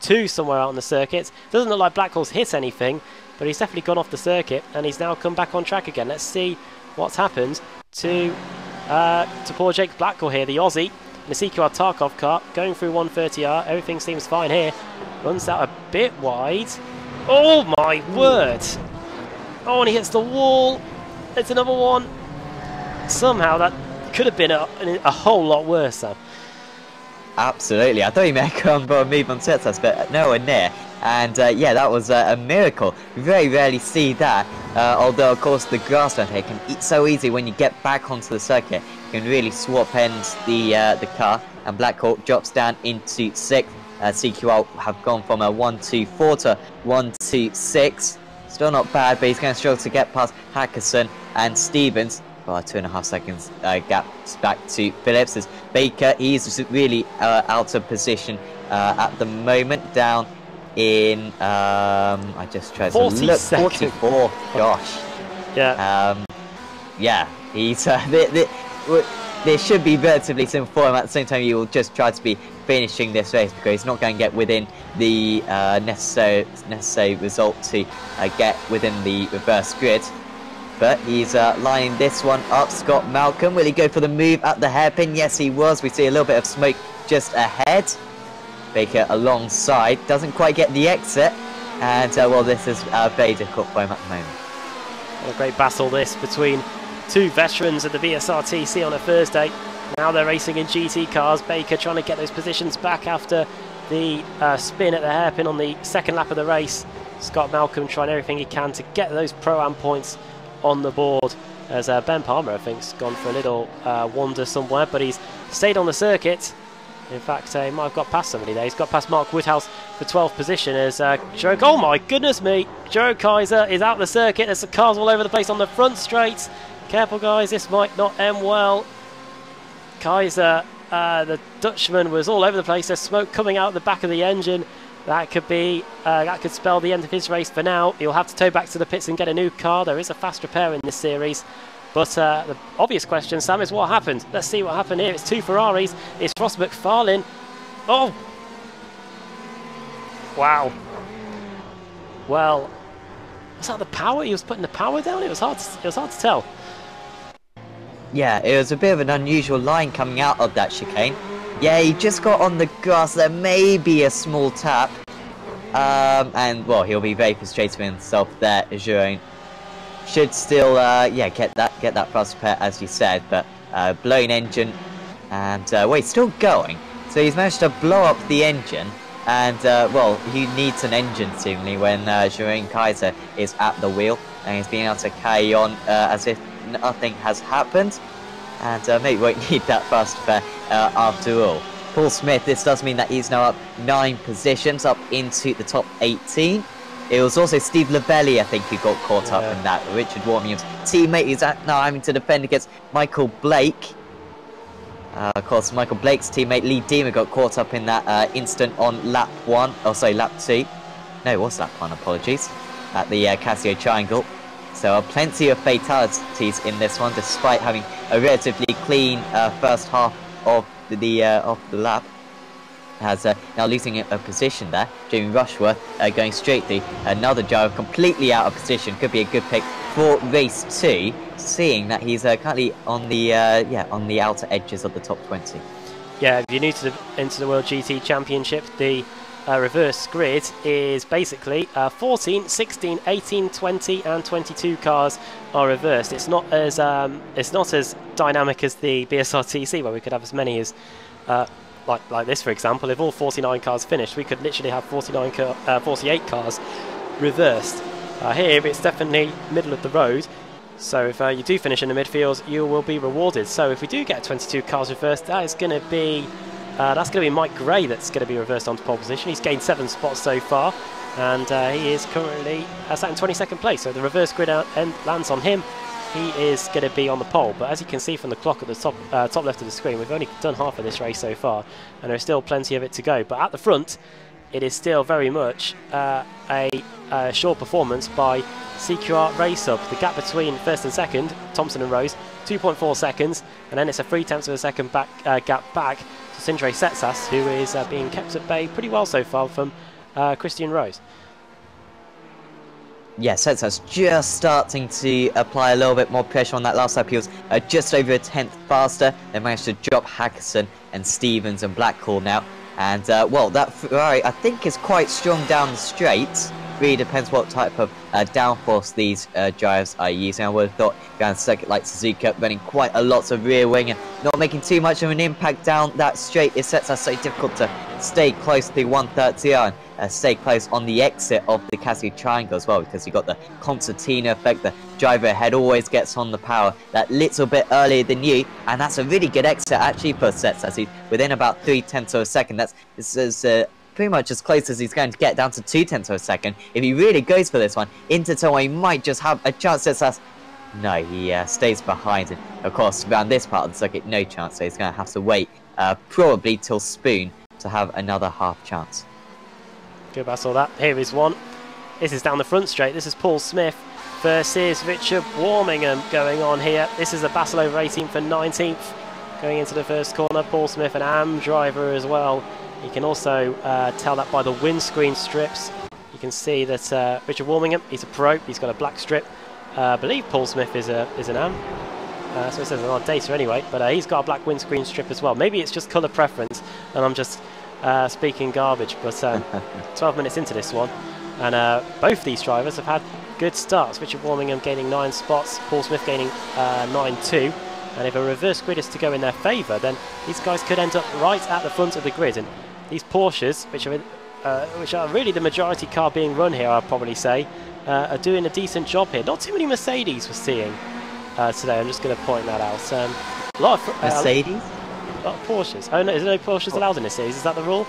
2 somewhere out on the circuit. Doesn't look like Blackall's hit anything, but he's definitely gone off the circuit, and he's now come back on track again. Let's see what's happened to poor Jake Blackall here, the Aussie, in the CQR Tarkov car, going through 130R. Everything seems fine here. Runs out a bit wide. Oh my word! Oh, and he hits the wall. It's another one. Somehow that could have been a whole lot worse, Sam. Absolutely, I thought he may have gone for a move on Setsas, but nowhere near. And yeah, that was a miracle. We very rarely see that. Although, of course, the grass down here can eat so easy when you get back onto the circuit. You can really swap ends the car, and Blackhawk drops down into 6th. CQR have gone from a 1-2-4 to 1-2-6. Still not bad, but he's going to struggle to get past Hackerson and Stevens. 2.5 seconds gaps back to Phillips. As Baker, he's really out of position at the moment, down in I just tried to look, 44. Gosh, yeah, yeah, he's there should be relatively simple for him. At the same time, he will just try to be finishing this race because he's not going to get within the necessary result to get within the reverse grid. But he's lining this one up. Scott Malcolm, will he go for the move at the hairpin? Yes, he was. We see a little bit of smoke just ahead. Baker alongside, doesn't quite get the exit. And, well, this is very difficult for him at the moment. What a great battle this between 2 veterans at the BSRTC on a Thursday. Now they're racing in GT cars. Baker trying to get those positions back after the spin at the hairpin on the 2nd lap of the race. Scott Malcolm trying everything he can to get those Pro-Am points on the board, as Ben Palmer, I think, has gone for a little wander somewhere, but he's stayed on the circuit. In fact, he might have got past somebody there. He's got past Mark Woodhouse for 12th position as Joe, oh my goodness me, Joe Kaiser is out the circuit. There's the cars all over the place on the front straight. Careful, guys, this might not end well. Kaiser, the Dutchman, was all over the place. There's smoke coming out the back of the engine. That could spell the end of his race for now. He'll have to tow back to the pits and get a new car. There is a fast repair in this series. But the obvious question, Sam, is what happened? Let's see what happened here. It's 2 Ferraris. It's Ross McFarlane. Oh! Wow. Well, was that the power? He was putting the power down? It was hard to tell. Yeah, it was a bit of an unusual line coming out of that chicane. Yeah, he just got on the grass. There may be a small tap. And, well, he'll be very frustrated with himself there. Jeroen should still, yeah, get that fast repair, as you said. But blown engine. And, well, he's still going. So he's managed to blow up the engine. And, well, he needs an engine, seemingly, when Jeroen Kaiser is at the wheel. And he's being able to carry on as if nothing has happened. And maybe won't need that fast repair after all. Paul Smith. This does mean that he's now up 9 positions, up into the top 18. It was also Steve Lavelli, I think, who got caught up in that. Richard Warmingham's teammate is now having to defend against Michael Blake. Of course, Michael Blake's teammate Lee Deemer got caught up in that incident on lap 1. Oh, sorry, lap 2. No, it was lap 1, apologies. At the Casio Triangle. So plenty of fatalities in this one, despite having a relatively clean first half of the lap. Has now losing a position there. Jamie Rushworth going straight through. Another driver completely out of position. Could be a good pick for race 2, seeing that he's currently on the on the outer edges of the top 20. Yeah, if you're new to into the World GT Championship, the reverse grid is basically 14, 16, 18, 20 and 22 cars are reversed. It's not as dynamic as the BSRTC, where we could have as many as like this, for example. If all 49 cars finished, we could literally have 48 cars reversed. Here it's definitely middle of the road, so if you do finish in the midfield, you will be rewarded. So if we do get 22 cars reversed, that is going to be Mike Gray that's going to be reversed onto pole position. He's gained 7 spots so far, and he is currently sat in 22nd place. So the reverse grid lands on him. He is going to be on the pole, but as you can see from the clock at the top left of the screen, we've only done half of this race so far, and there's still plenty of it to go. But at the front, it is still very much a short performance by CQR Race Up. The gap between first and second, Thompson and Rose, 2.4 seconds, and then it's a 0.3 of a second gap back to Sindre Setsas, who is being kept at bay pretty well so far from Christian Rose. Yeah, Setsas just starting to apply a little bit more pressure on that last lap. He was just over a 10th faster. They managed to drop Hackerson and Stevens and Blackhall now. And, well, that Ferrari, I think, is quite strong down the straight. Really depends what type of downforce these drivers are using. I would have thought down a circuit like Suzuka, running quite a lot of rear wing and not making too much of an impact down that straight. It sets us so difficult to stay close to 130 and stay close on the exit of the Casio Triangle as well, because you've got the concertina effect. The driver ahead always gets on the power that little bit earlier than you, and that's a really good exit actually for Setsas. He's within about 0.3 of a second. This is pretty much as close as he's going to get, down to 0.2 of a second. If he really goes for this one into turn, he might just have a chance. Setsas, no, he stays behind, and of course around this part of the circuit, no chance. So he's going to have to wait probably till Spoon to have another half chance. Good battle that. Here is one. This is down the front straight. This is Paul Smith versus Richard Warmingham going on here. This is a battle over 18th and 19th. Going into the first corner, Paul Smith, an AM driver as well. You can also tell that by the windscreen strips. You can see that Richard Warmingham, he's a pro. He's got a black strip. I believe Paul Smith is an AM. So it says on our data anyway. But he's got a black windscreen strip as well. Maybe it's just colour preference, and I'm just speaking garbage, but 12 minutes into this one, and both these drivers have had good starts. Richard Warmingham gaining 9 spots, Paul Smith gaining 9 too, and if a reverse grid is to go in their favour, then these guys could end up right at the front of the grid. And these Porsches, which are really the majority car being run here, I'll probably say, are doing a decent job here. Not too many Mercedes we're seeing today, I'm just going to point that out. A lot of Mercedes? A lot of Porsches. Oh no, is there no Porsches allowed in this series? Is that the rule?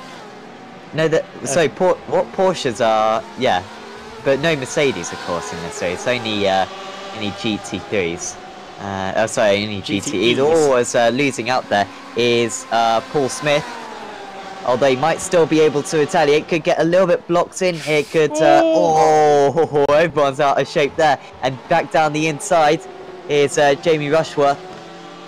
No, so what Porsches are, yeah, but no Mercedes, of course, in this series. It's only GT3s. Only GTEs. Always losing out there is Paul Smith. Although he might still be able to retaliate, could get a little bit blocked in here. Could everyone's out of shape there, and back down the inside is Jamie Rushworth.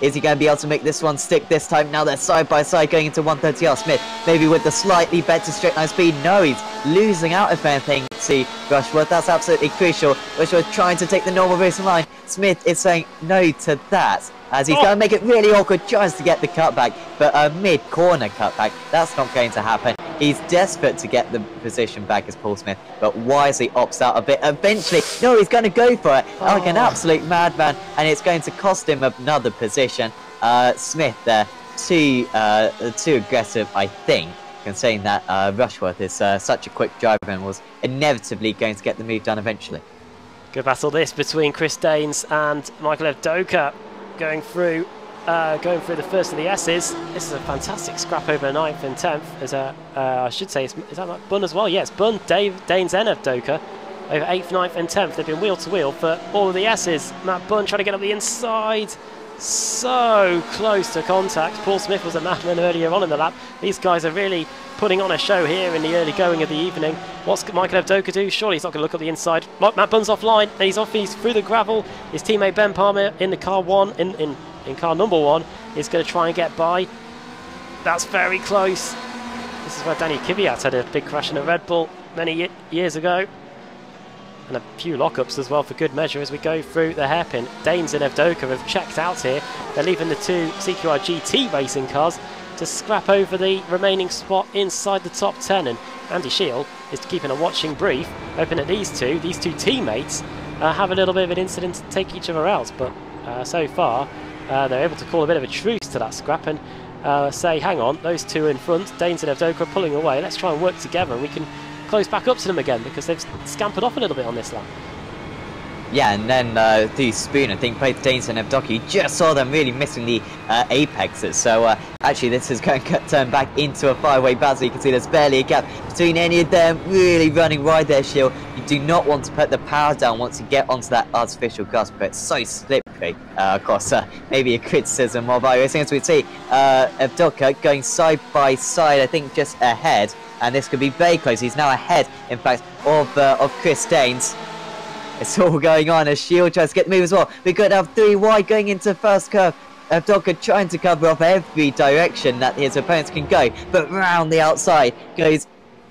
Is he going to be able to make this one stick this time? Now they're side by side going into 130R. Smith, maybe with the slightly better straight line speed. No, he's losing out, if anything, to Rushworth. That's absolutely crucial. Rushworth trying to take the normal racing line. Smith is saying no to that, as he's going to make it really awkward, tries to get the cutback, but a mid-corner cutback, that's not going to happen. He's desperate to get the position back as Paul Smith, but wisely opts out a bit. Eventually, no, he's going to go for it like an absolute madman, and it's going to cost him another position. Smith there, too aggressive, I think, considering that Rushworth is such a quick driver and was inevitably going to get the move done eventually. Good battle this between Chris Daines and Michael Evdoka, going through going through the first of the S's. This is a fantastic scrap over 9th and 10th. As I should say, is that Matt Bunn as well? Yes, Bunn, Danes and Evdoka over 8th, 9th and 10th. They've been wheel to wheel for all of the S's. Matt Bunn trying to get up the inside. So close to contact. Paul Smith was a madman earlier on in the lap. These guys are really putting on a show here in the early going of the evening. What's Michael Evdoka do? Surely he's not going to look up the inside. Matt Bunn's offline. He's off. He's through the gravel. His teammate Ben Palmer in the car one, in car number 1, is going to try and get by. That's very close. This is where Danny Kvyat had a big crash in a Red Bull many years ago. And a few lockups as well for good measure as we go through the hairpin. Danes and Evdoka have checked out here. They're leaving the 2 CQR GT racing cars to scrap over the remaining spot inside the top 10. And Andy Shield is keeping a watching brief, hoping that these two teammates have a little bit of an incident to take each other out. But so far, they're able to call a bit of a truce to that scrap and say, hang on, those 2 in front, Danes and Evdoka are pulling away. Let's try and work together and we can close back up to them again, because they've scampered off a little bit on this lap. Yeah, and then the spoon, I think both Danes and Evdoka, you just saw them really missing the apexes. So actually this is going to turn back into a 5-way battle. You can see there's barely a gap between any of them, really running wide there, Shield. You do not want to put the power down once you get onto that artificial grass, but it's so slippery. Of course, maybe a criticism of iRacing, as we see Evdoka going side by side, I think just ahead, and this could be very close. He's now ahead, in fact, of Chris Danes. It's all going on as Shield tries to get the move as well. We're going to have 3 wide going into the first curve. Evdoka trying to cover off every direction that his opponents can go, but round the outside goes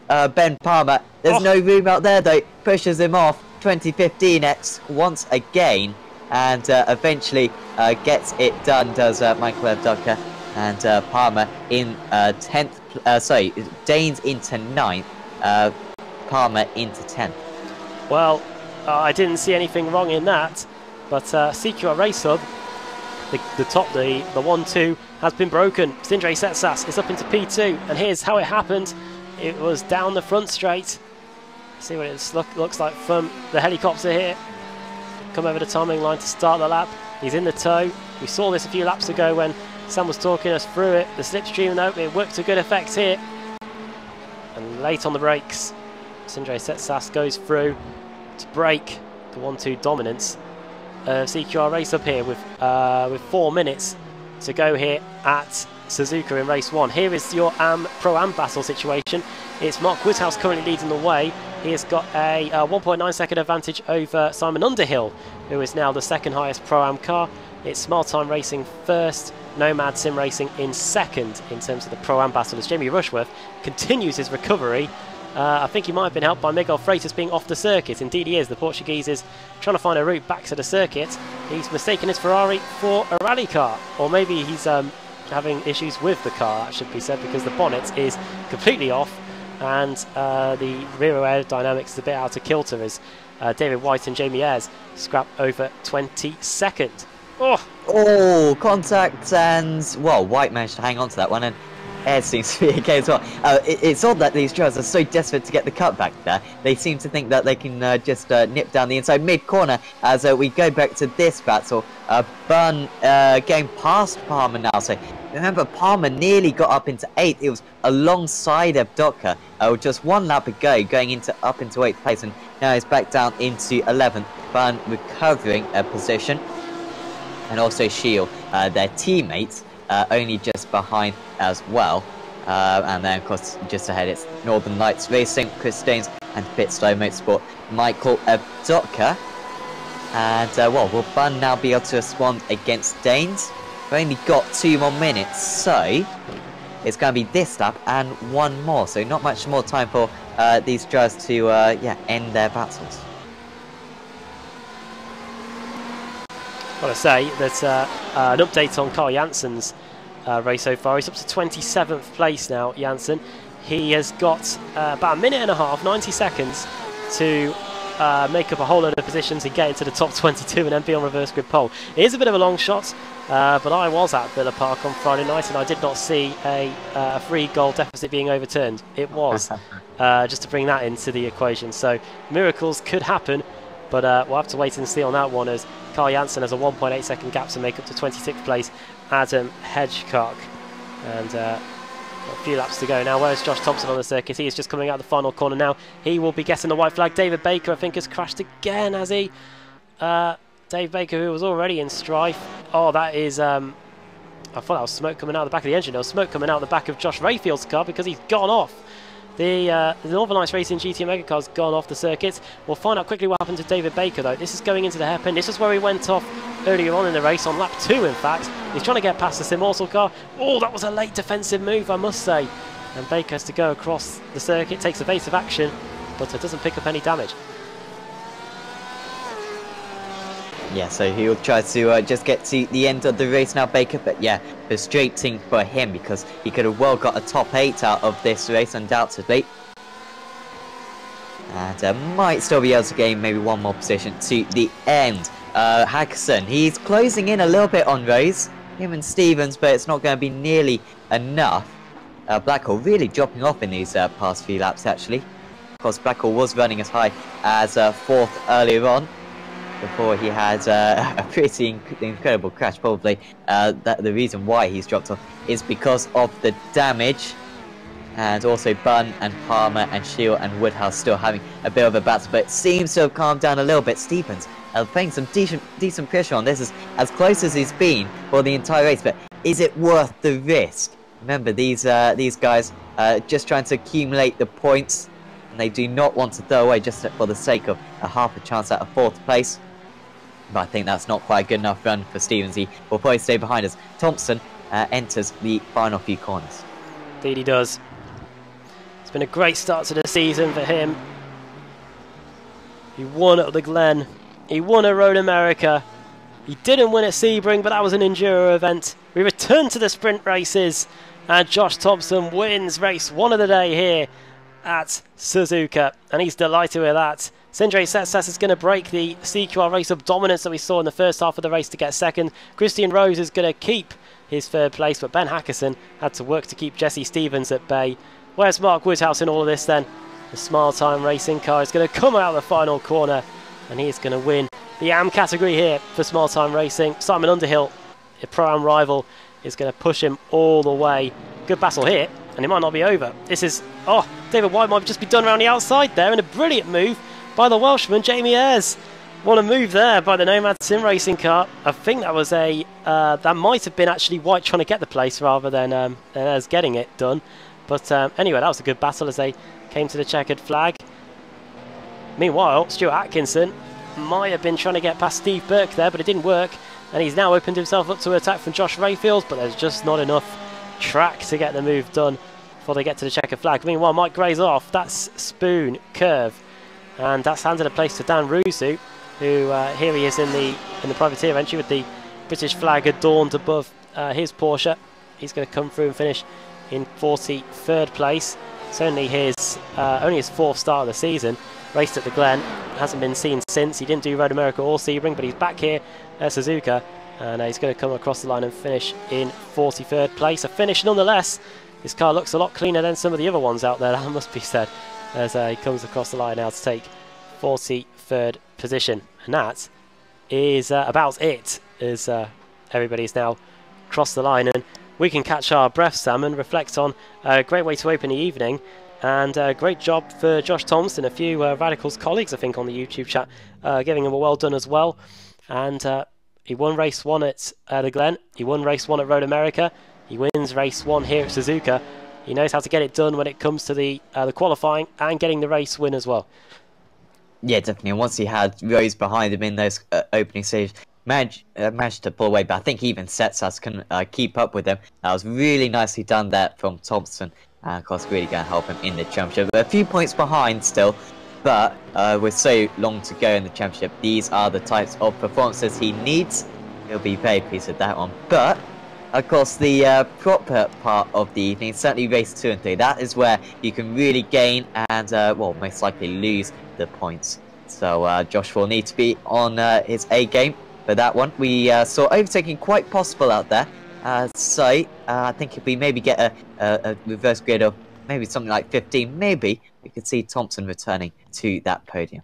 Ben Palmer. There's no room out there though, pushes him off. 2015X once again, and eventually gets it done, does Michael Evdoka. And Palmer in 10th, sorry, Danes into 9th, Palmer into 10th. Well, I didn't see anything wrong in that, but CQR Race Hub, the 1-2 has been broken. Sindre Setsas is up into P2, and here's how it happened. It was down the front straight. See what it looks like from the helicopter here. Come over the timing line to start the lap. He's in the tow. We saw this a few laps ago when Sam was talking us through it. The slipstream, though, it worked to good effect here. And late on the brakes, Sindre Setsas goes through to break the 1-2 dominance of CQR Race Up here with 4 minutes to go here at Suzuka in race 1. Here is your Pro-Am battle situation. It's Mark Woodhouse currently leading the way. He has got a 1.9 second advantage over Simon Underhill, who is now the 2nd highest Pro-Am car. It's Small Time Racing first, Nomad Sim Racing in 2nd in terms of the Pro-Am battle, as Jamie Rushworth continues his recovery. I think he might have been helped by Miguel Freitas being off the circuit. Indeed he is. The Portuguese is trying to find a route back to the circuit. He's mistaken his Ferrari for a rally car, or maybe he's having issues with the car, that should be said, because the bonnet is completely off and the rear aerodynamics is a bit out of kilter as David White and Jamie Ayres scrap over 22nd. Oh, contact, and well, White managed to hang on to that one, and Ayres seems to be okay as well. It's odd that these drivers are so desperate to get the cut back there. They seem to think that they can just nip down the inside mid-corner as we go back to this battle. Bunn going past Palmer now. So remember, Palmer nearly got up into 8th. It was alongside Evdoka with just 1 lap ago, going up into 8th place, and now he's back down into 11th. Bunn recovering a position, and also Shield, their teammates, only just behind as well. And then of course just ahead it's Northern Lights Racing, Chris Danes, and Pitstone Motorsport, Michael Evdoka. And well, will Bunn now be able to respond against Danes? We've only got 2 more minutes, so it's going to be this lap and 1 more, so not much more time for these drivers to yeah, end their battles. Got to say that an update on Carl Jansen's race so far. He's up to 27th place now, Jansen. He has got about 1.5 minutes, 90 seconds to make up a whole load of positions and get into the top 22 and then be on reverse grid pole. It is a bit of a long shot, but I was at Villa Park on Friday night and I did not see a 3-goal deficit being overturned. It was, just to bring that into the equation. So miracles could happen But we'll have to wait and see on that one, as Carl Janssen has a 1.8 second gap to make up to 26th place Adam Hedgecock. And a few laps to go now. Where's Josh Thompson on the circuit? He is just coming out the final corner now. He will be getting the white flag. David Baker, I think, has crashed again, has he? Dave Baker, who was already in strife. Oh, that is... I thought that was smoke coming out of the back of the engine. There was smoke coming out of the back of Josh Rayfield's car because he's gone off. The Northern Lights Racing GT Omega car's gone off the circuit. We'll find out quickly what happened to David Baker, though. This is going into the hairpin. This is where he went off earlier on in the race, on lap 2, in fact. He's trying to get past the Simmortal car. Oh, that was a late defensive move, I must say. And Baker has to go across the circuit, takes evasive action, but it doesn't pick up any damage. Yeah, so he will try to just get to the end of the race now, Baker. But yeah, frustrating for him because he could have well got a top 8 out of this race, undoubtedly. And might still be able to gain maybe one more position to the end. Hackerson, he's closing in a little bit on Rose, him and Stevens, but it's not going to be nearly enough. Blackhall really dropping off in these past few laps, actually. Of course, Blackhall was running as high as 4th earlier on, before he had a pretty incredible crash. Probably the reason why he's dropped off is because of the damage, and also Bunn and Palmer and Shield and Woodhouse still having a bit of a battle, but it seems to have calmed down a little bit. Stevens playing some decent pressure on this, is as close as he's been for the entire race, but is it worth the risk? Remember, these guys just trying to accumulate the points, and they do not want to throw away just for the sake of a half a chance at a 4th place. But I think that's not quite a good enough run for Stevens. He will probably stay behind us. Thompson enters the final few corners. Indeed he does. It's been a great start to the season for him. He won at the Glen. He won at Road America. He didn't win at Sebring, but that was an enduro event. We return to the sprint races, and Josh Thompson wins race 1 of the day here at Suzuka, and he's delighted with that. Sindre Setsas is going to break the CQR race of dominance that we saw in the first half of the race to get 2nd. Christian Rose is going to keep his 3rd place, but Ben Hackerson had to work to keep Jesse Stevens at bay. Where's Mark Woodhouse in all of this then? The Smile Time Racing car is going to come out of the final corner, and he is going to win the AM category here for Smile Time Racing. Simon Underhill, a Pro-Am rival, is going to push him all the way. Good battle here, and it might not be over. This is... Oh, David White might just be done around the outside there, and a brilliant move by the Welshman, Jamie Ayres. What a move there by the Nomad Sim Racing car. I think that was a... that might have been actually White trying to get the place rather than Ayres getting it done. But anyway, that was a good battle as they came to the checkered flag. Meanwhile, Stuart Atkinson might have been trying to get past Steve Burke there, but it didn't work. And he's now opened himself up to an attack from Josh Rayfield, but there's just not enough track to get the move done before they get to the checkered flag. Meanwhile, Mike Gray's off. That's Spoon, Curve. And that's handed a place to Dan Rusu, who here he is in the privateer entry with the British flag adorned above his Porsche. He's going to come through and finish in 43rd place. It's only his 4th start of the season. Raced at the Glen, hasn't been seen since. He didn't do Road America or Sebring, but he's back here at Suzuka, and he's going to come across the line and finish in 43rd place. A finish nonetheless. His car looks a lot cleaner than some of the other ones out there, that must be said, as he comes across the line now to take 43rd position. And that is about it, as everybody's now crossed the line, and we can catch our breath, Sam, and reflect on a great way to open the evening. And great job for Josh Thompson. A few Radicals colleagues, I think, on the YouTube chat giving him a well done as well. And he won race 1 at the Glen. He won race 1 at Road America. He wins race 1 here at Suzuka. He knows how to get it done when it comes to the qualifying and getting the race win as well. Yeah, definitely. And once he had Rose behind him in those opening stages, managed to pull away. But I think even Setsas can keep up with him. That was really nicely done there from Thompson. Of course, really going to help him in the championship. A few points behind still, but with so long to go in the championship, these are the types of performances he needs. He'll be very pleased with that one. But, of course, the proper part of the evening, certainly race 2 and 3, that is where you can really gain and, well, most likely lose the points. So Josh will need to be on his A game for that one. We saw overtaking quite possible out there. So I think if we maybe get a reverse grid of maybe something like 15, maybe we could see Thompson returning to that podium.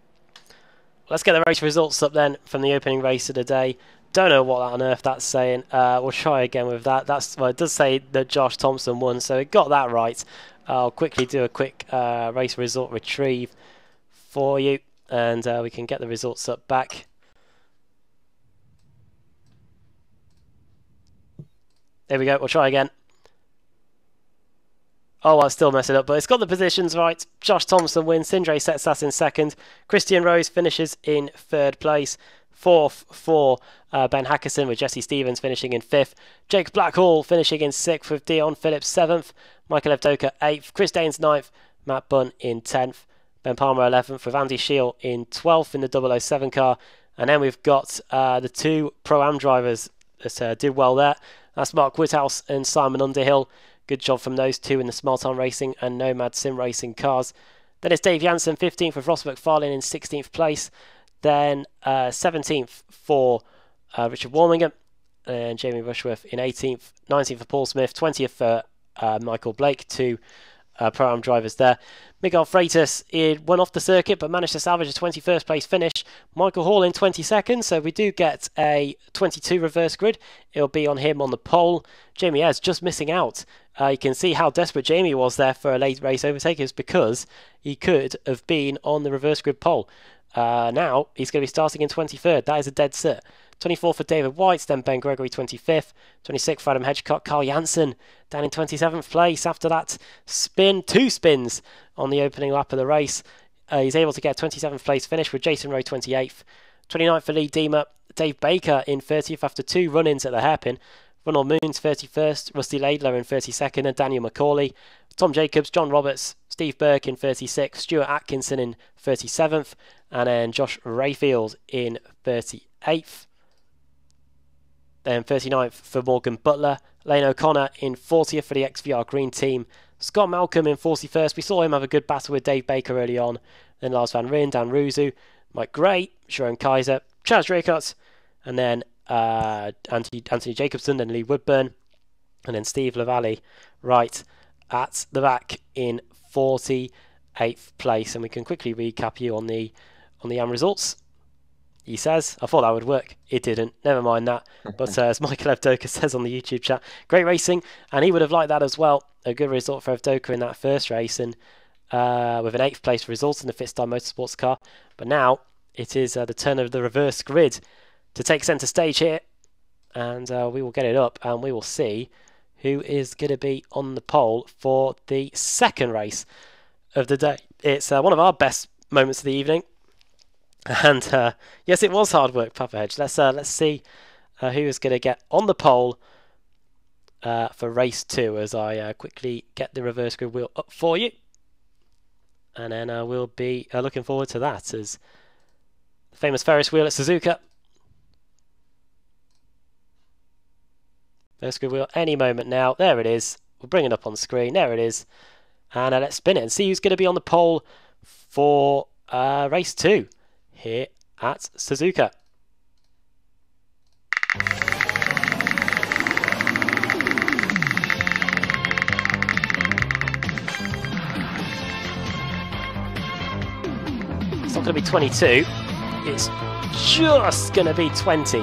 let's get the race results up then from the opening race of the day. Don't know what on earth that's saying. We'll try again with that. Well, it does say that Josh Thompson won, so it got that right. I'll quickly do a quick race result retrieve for you, and we can get the results up back. There we go. We'll try again. Oh, I'll still mess it up, but it's got the positions right. Josh Thompson wins. Sindre Setsas in second. Christian Rose finishes in third place. Fourth for Ben Hackerson, with Jesse Stevens finishing in fifth. Jake Blackhall finishing in sixth, with Dion Phillips seventh. Michael Evdoka eighth. Chris Daines ninth. Matt Bunn in 10th. Ben Palmer 11th, with Andy Shield in 12th in the 007 car. And then we've got the two Pro-Am drivers that did well there. That's Mark Woodhouse and Simon Underhill. Good job from those two in the Simmortal Racing and Nomad Sim Racing cars. Then it's Dave Jansen 15th, with Ross McFarlane in 16th place. Then 17th for Richard Warmingham and Jamie Rushworth in 18th. 19th for Paul Smith. 20th for Michael Blake. Two Pro-Am drivers there. Miguel Freitas went off the circuit but managed to salvage a 21st place finish. Michael Hall in 22nd, so we do get a 22 reverse grid. It'll be on him on the pole. Jamie Ayres just missing out. You can see how desperate Jamie was there for a late race overtake. It's because he could have been on the reverse grid pole. Now he's going to be starting in 23rd. That is a dead cert. 24th for David White, then Ben Gregory 25th. 26th for Adam Hedgecock. Carl Janssen down in 27th place after that spin, two spins on the opening lap of the race. He's able to get a 27th place finish, with Jason Rowe 28th. 29th for Lee Deemer. Dave Baker in 30th after two run-ins at the hairpin. Ronald Moons 31st. Rusty Laidler in 32nd, and Daniel McCauley. Tom Jacobs, John Roberts, Steve Burke in 36th. Stuart Atkinson in 37th. And then Josh Rayfield in 38th. Then 39th for Morgan Butler. Lane O'Connor in 40th for the XVR Green Team. Scott Malcolm in 41st. We saw him have a good battle with Dave Baker early on. Then Lars Van Ryn, Dan Ruzu, Mike Gray, Sharon Kaiser, Chaz Draycott, and then Anthony Jacobson, then Lee Woodburn, and then Steve Lavalley right at the back in 48th place. And we can quickly recap you on the AM results. He says, I thought that would work. It didn't. Never mind that. But as Michael Evdoka says on the YouTube chat, great racing, and he would have liked that as well. A good result for Evdoka in that first race, and with an 8th place result in the Fitstar Motorsports car. But now it is the turn of the reverse grid to take centre stage here, and we will get it up, and we will see who is going to be on the pole for the second race of the day. It's one of our best moments of the evening. And yes, it was hard work, Papa Hedge. Let's see who is going to get on the pole for race 2 as I quickly get the reverse grid wheel up for you. And then we'll be looking forward to that as the famous Ferris wheel at Suzuka. Reverse grid wheel any moment now. There it is. We'll bring it up on screen. There it is. And let's spin it and see who's going to be on the pole for race 2. Here at Suzuka. It's not going to be 22, it's just going to be 20.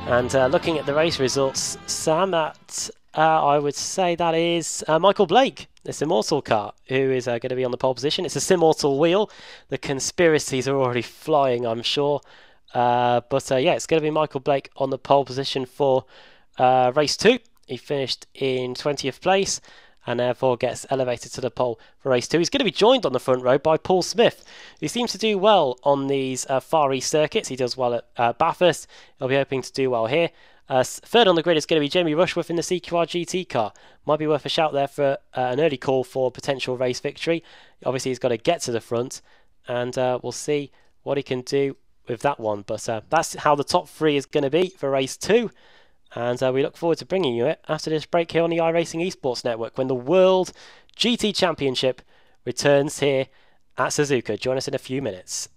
And looking at the race results, Sam, that I would say that is Michael Blake, the Simmortal car, who is going to be on the pole position. It's a Simmortal wheel. The conspiracies are already flying, I'm sure. But yeah, it's going to be Michael Blake on the pole position for race 2. He finished in 20th place and therefore gets elevated to the pole for race 2. He's going to be joined on the front row by Paul Smith, who seems to do well on these Far East circuits. He does well at Bathurst. He'll be hoping to do well here. Third on the grid is going to be Jamie Rushworth in the CQR GT car. Might be worth a shout there for an early call for potential race victory. Obviously, he's got to get to the front, and we'll see what he can do with that one. But that's how the top 3 is going to be for race 2. And we look forward to bringing you it after this break here on the iRacing Esports Network when the World GT Championship returns here at Suzuka. Join us in a few minutes.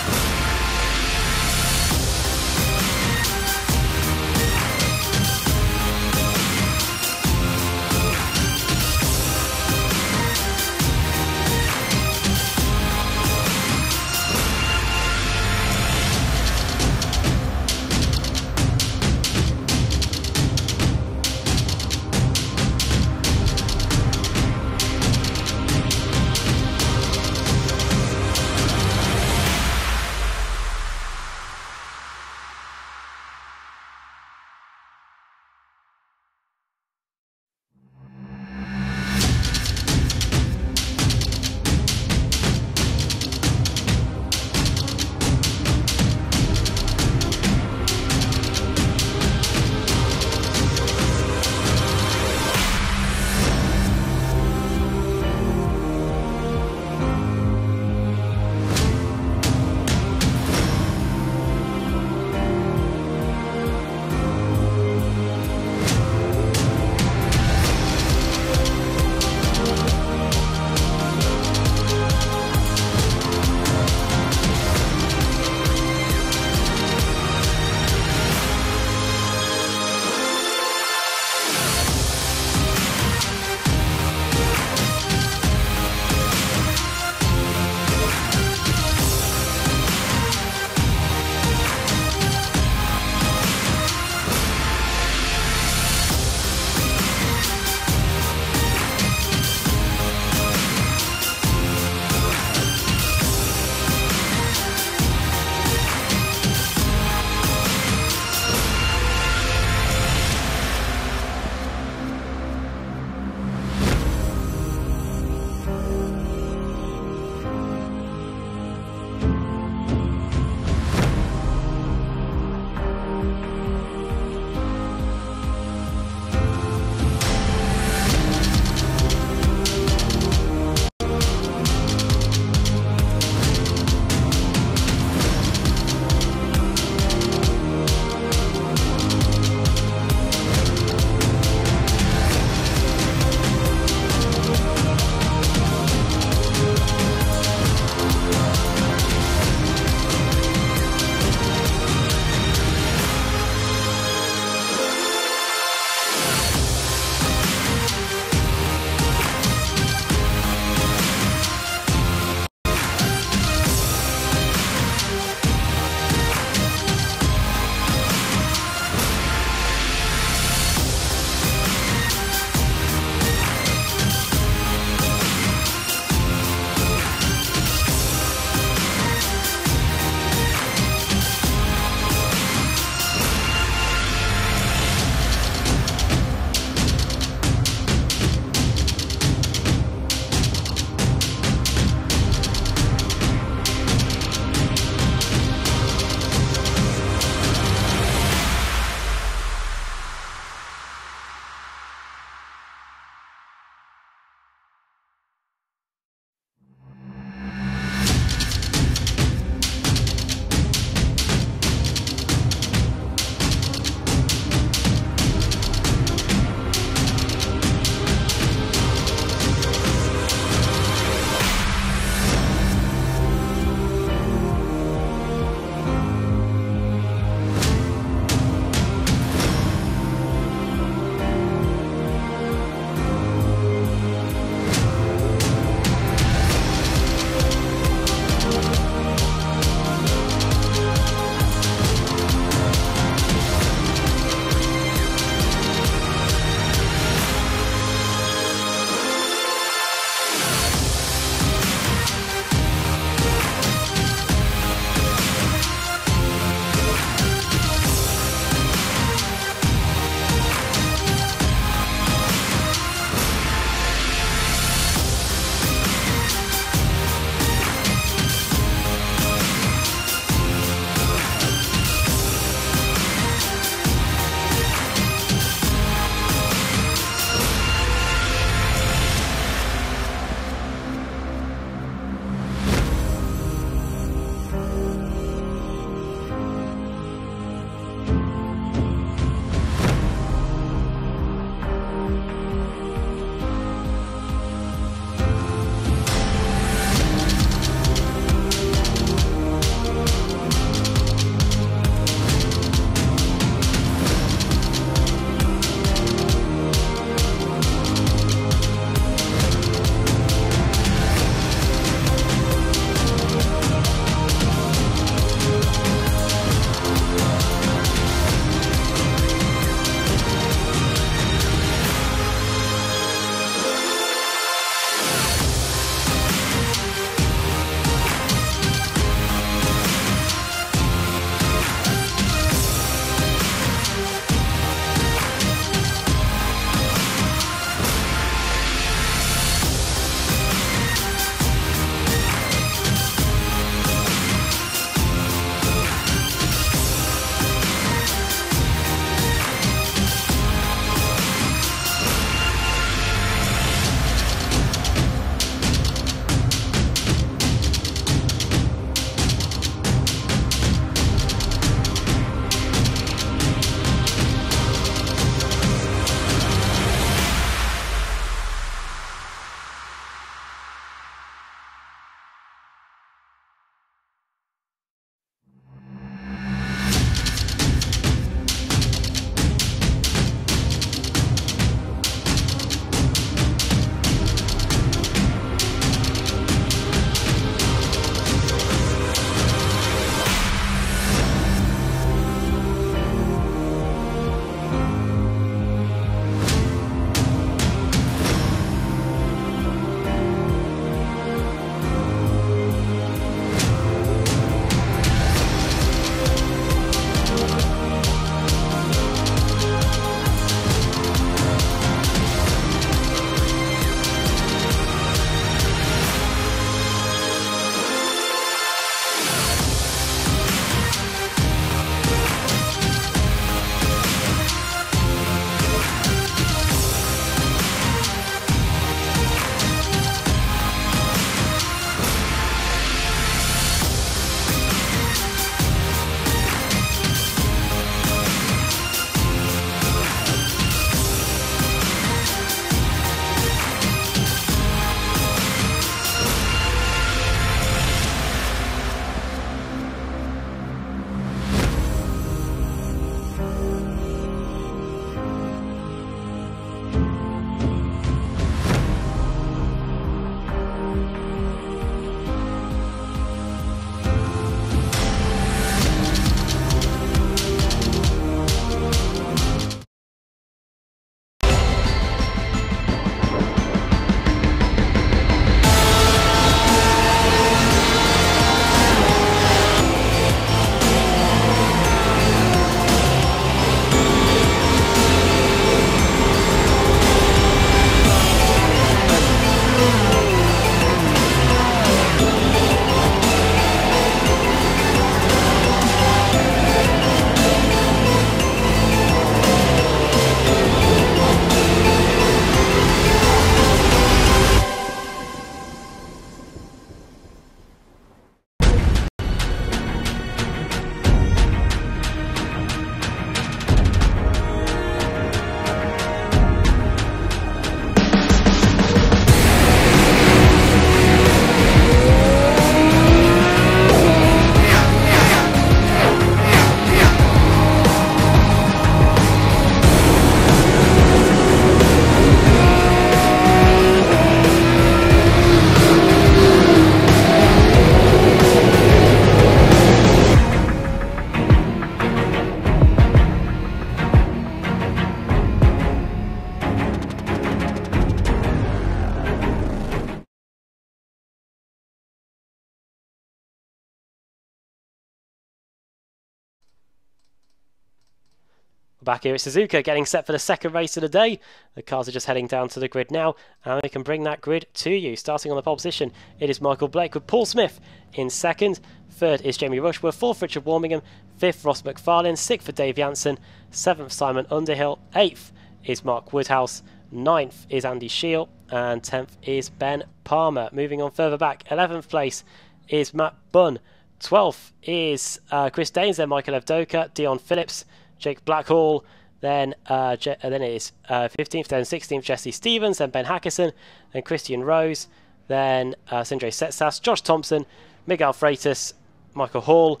Back here at Suzuka, getting set for the second race of the day. The cars are just heading down to the grid now, and we can bring that grid to you. Starting on the pole position, it is Michael Blake with Paul Smith in second. Third is Jamie Rushworth. Fourth, Richard Warmingham. Fifth, Ross McFarlane. Sixth for Dave Jansen. Seventh, Simon Underhill. Eighth is Mark Woodhouse. Ninth is Andy Shield. And 10th is Ben Palmer. Moving on further back, 11th place is Matt Bunn. 12th is Chris Daines, then Michael Evdoka, Dion Phillips, Jake Blackhall, then it is 15th, then 16th Jesse Stevens, then Ben Hackerson, then Christian Rose, then Sindre Setsas, Josh Thompson, Miguel Freitas, Michael Hall,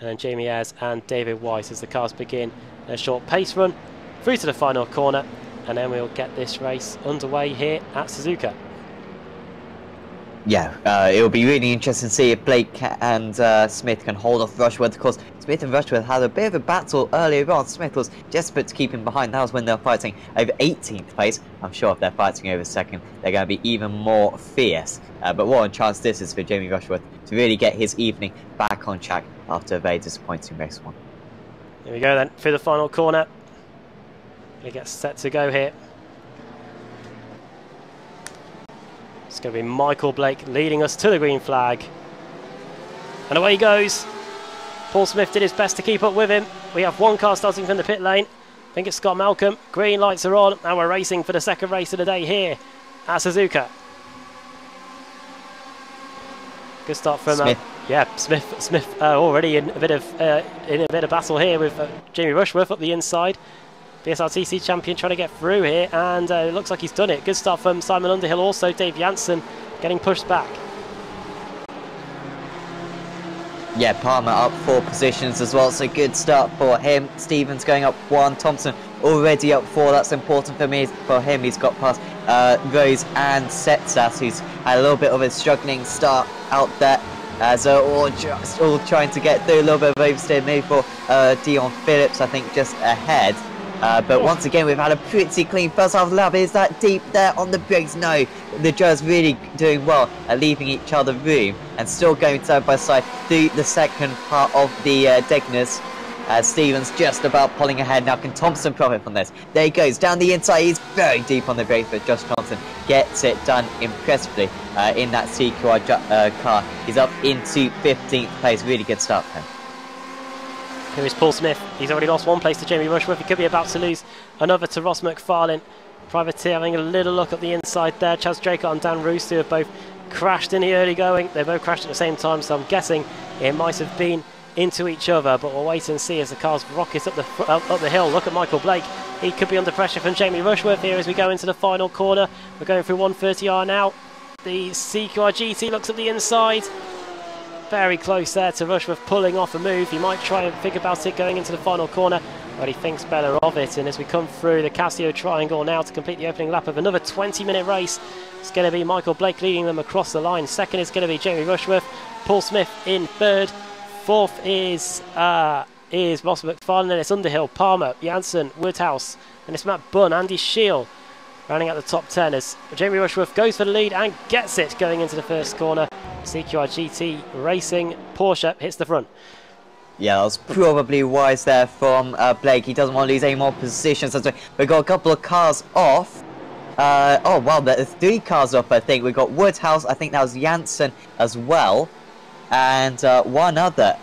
and Jamie Ayres and David Weiss as the cars begin a short pace run through to the final corner, and then we'll get this race underway here at Suzuka. Yeah, it'll be really interesting to see if Blake and Smith can hold off Rushworth. Of course, Smith and Rushworth had a bit of a battle earlier on. Smith was desperate to keep him behind. That was when they were fighting over 18th place. I'm sure if they're fighting over second, they're going to be even more fierce. But what a chance this is for Jamie Rushworth to really get his evening back on track after a very disappointing race one. Here we go then, through the final corner. It gets set to go here. It's going to be Michael Blake leading us to the green flag. And away he goes. Paul Smith did his best to keep up with him. We have one car starting from the pit lane. I think it's Scott Malcolm. Green lights are on, and we're racing for the second race of the day here at Suzuka. Good start from Smith already in a bit of battle here with Jamie Rushworth up the inside. BSRTC champion trying to get through here, and it looks like he's done it. Good start from Simon Underhill, also Dave Jansen getting pushed back. Yeah, Palmer up 4 positions as well, so good start for him. Stevens going up 1, Thompson already up 4, that's important for him. He's got past Rose and Setsas, who's had a little bit of a struggling start out there. So all trying to get through, a little bit of oversteer maybe for Dion Phillips, I think just ahead. But once again, we've had a pretty clean first half lap. Is that deep there on the brakes? No, the drivers really doing well at leaving each other room and still going side by side through the second part of the Degners. Stevens just about pulling ahead now. Can Thompson profit from this? There he goes down the inside. He's very deep on the brakes, but Josh Thompson gets it done impressively in that CQR car. He's up into 15th place. Really good start for him. Here is Paul Smith. He's already lost 1 place to Jamie Rushworth. He could be about to lose another to Ross McFarlane. Privateer having a little look at the inside there. Chaz Draker and Dan Roos, who have both crashed in the early going. They both crashed at the same time, so I'm guessing it might have been into each other, but we'll wait and see as the cars rocket up the hill. Look at Michael Blake. He could be under pressure from Jamie Rushworth here as we go into the final corner. We're going through 130R now. The CQR GT looks at the inside. Very close there to Rushworth pulling off a move. He might try and think about it going into the final corner, but he thinks better of it. And as we come through the Casio Triangle now to complete the opening lap of another 20-minute race, it's going to be Michael Blake leading them across the line. Second is going to be Jamie Rushworth. Paul Smith in third. Fourth is Ross McFarlane. Then it's Underhill, Palmer, Jansen, Woodhouse, and it's Matt Bunn, Andy Shield rounding out the top 10 as Jamie Rushworth goes for the lead and gets it going into the first corner. CQR GT Racing Porsche hits the front. Yeah, that was probably wise there from Blake. He doesn't want to lose any more positions. We've got a couple of cars off. Oh, wow, there's 3 cars off, I think. We've got Woodhouse, I think that was Jansen as well. And one other,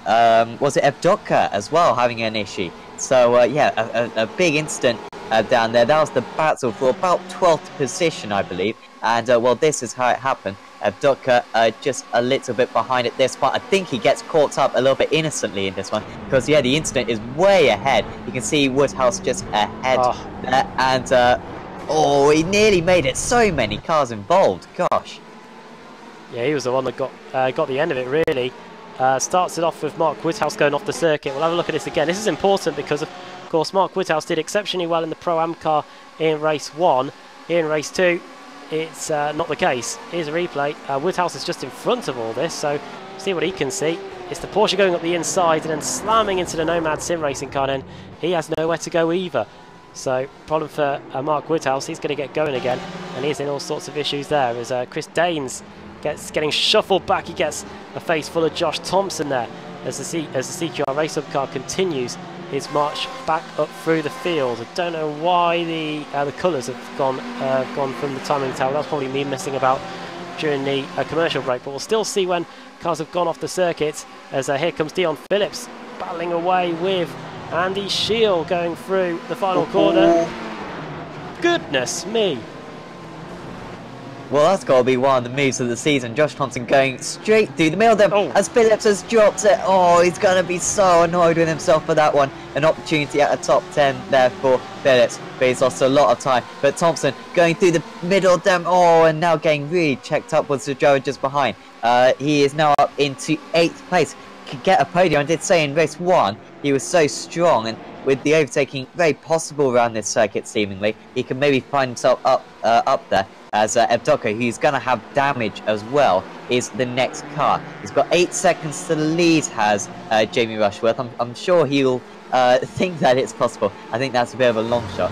was it Evdoka as well, having an issue. So, yeah, a big incident down there. That was the battle for about 12th position, I believe. And, well, this is how it happened. Evdoka just a little bit behind at this point. I think he gets caught up a little bit innocently in this one. Because, yeah, the incident is way ahead. You can see Woodhouse just ahead there. And, oh, he nearly made it. So many cars involved. Gosh. Yeah, he was the one that got the end of it, really. Starts it off with Mark Woodhouse going off the circuit. We'll have a look at this again. This is important because, of course, Mark Woodhouse did exceptionally well in the Pro-Am car in race 1. Here in race 2, it's not the case. Here's a replay. Woodhouse is just in front of all this, so see what he can see. It's the Porsche going up the inside and then slamming into the Nomad Sim Racing car, and he has nowhere to go either. So, problem for Mark Woodhouse. He's going to get going again, and he's in all sorts of issues there. As Chris Daines getting shuffled back, he gets a face full of Josh Thompson there as the CQR race-up car continues his march back up through the field. I don't know why the colours have gone from the timing tower. That's probably me messing about during the commercial break, but we'll still see when cars have gone off the circuit, as here comes Dion Phillips battling away with Andy Shield going through the final corner. Goodness me. Well, that's got to be one of the moves of the season. Josh Thompson going straight through the middle of them as Phillips has dropped it. Oh, he's going to be so annoyed with himself for that one. An opportunity at a top 10 there for Phillips, but he's lost a lot of time. But Thompson going through the middle of them. Oh, and now getting really checked upwards to Joe just behind. He is now up into 8th place. Could get a podium. I did say in race 1 he was so strong, and with the overtaking very possible around this circuit seemingly, he can maybe find himself up there. As Evdoka, who's going to have damage as well, is the next car. He's got 8 seconds to the lead, has Jamie Rushworth. I'm sure he'll think that it's possible. I think that's a bit of a long shot.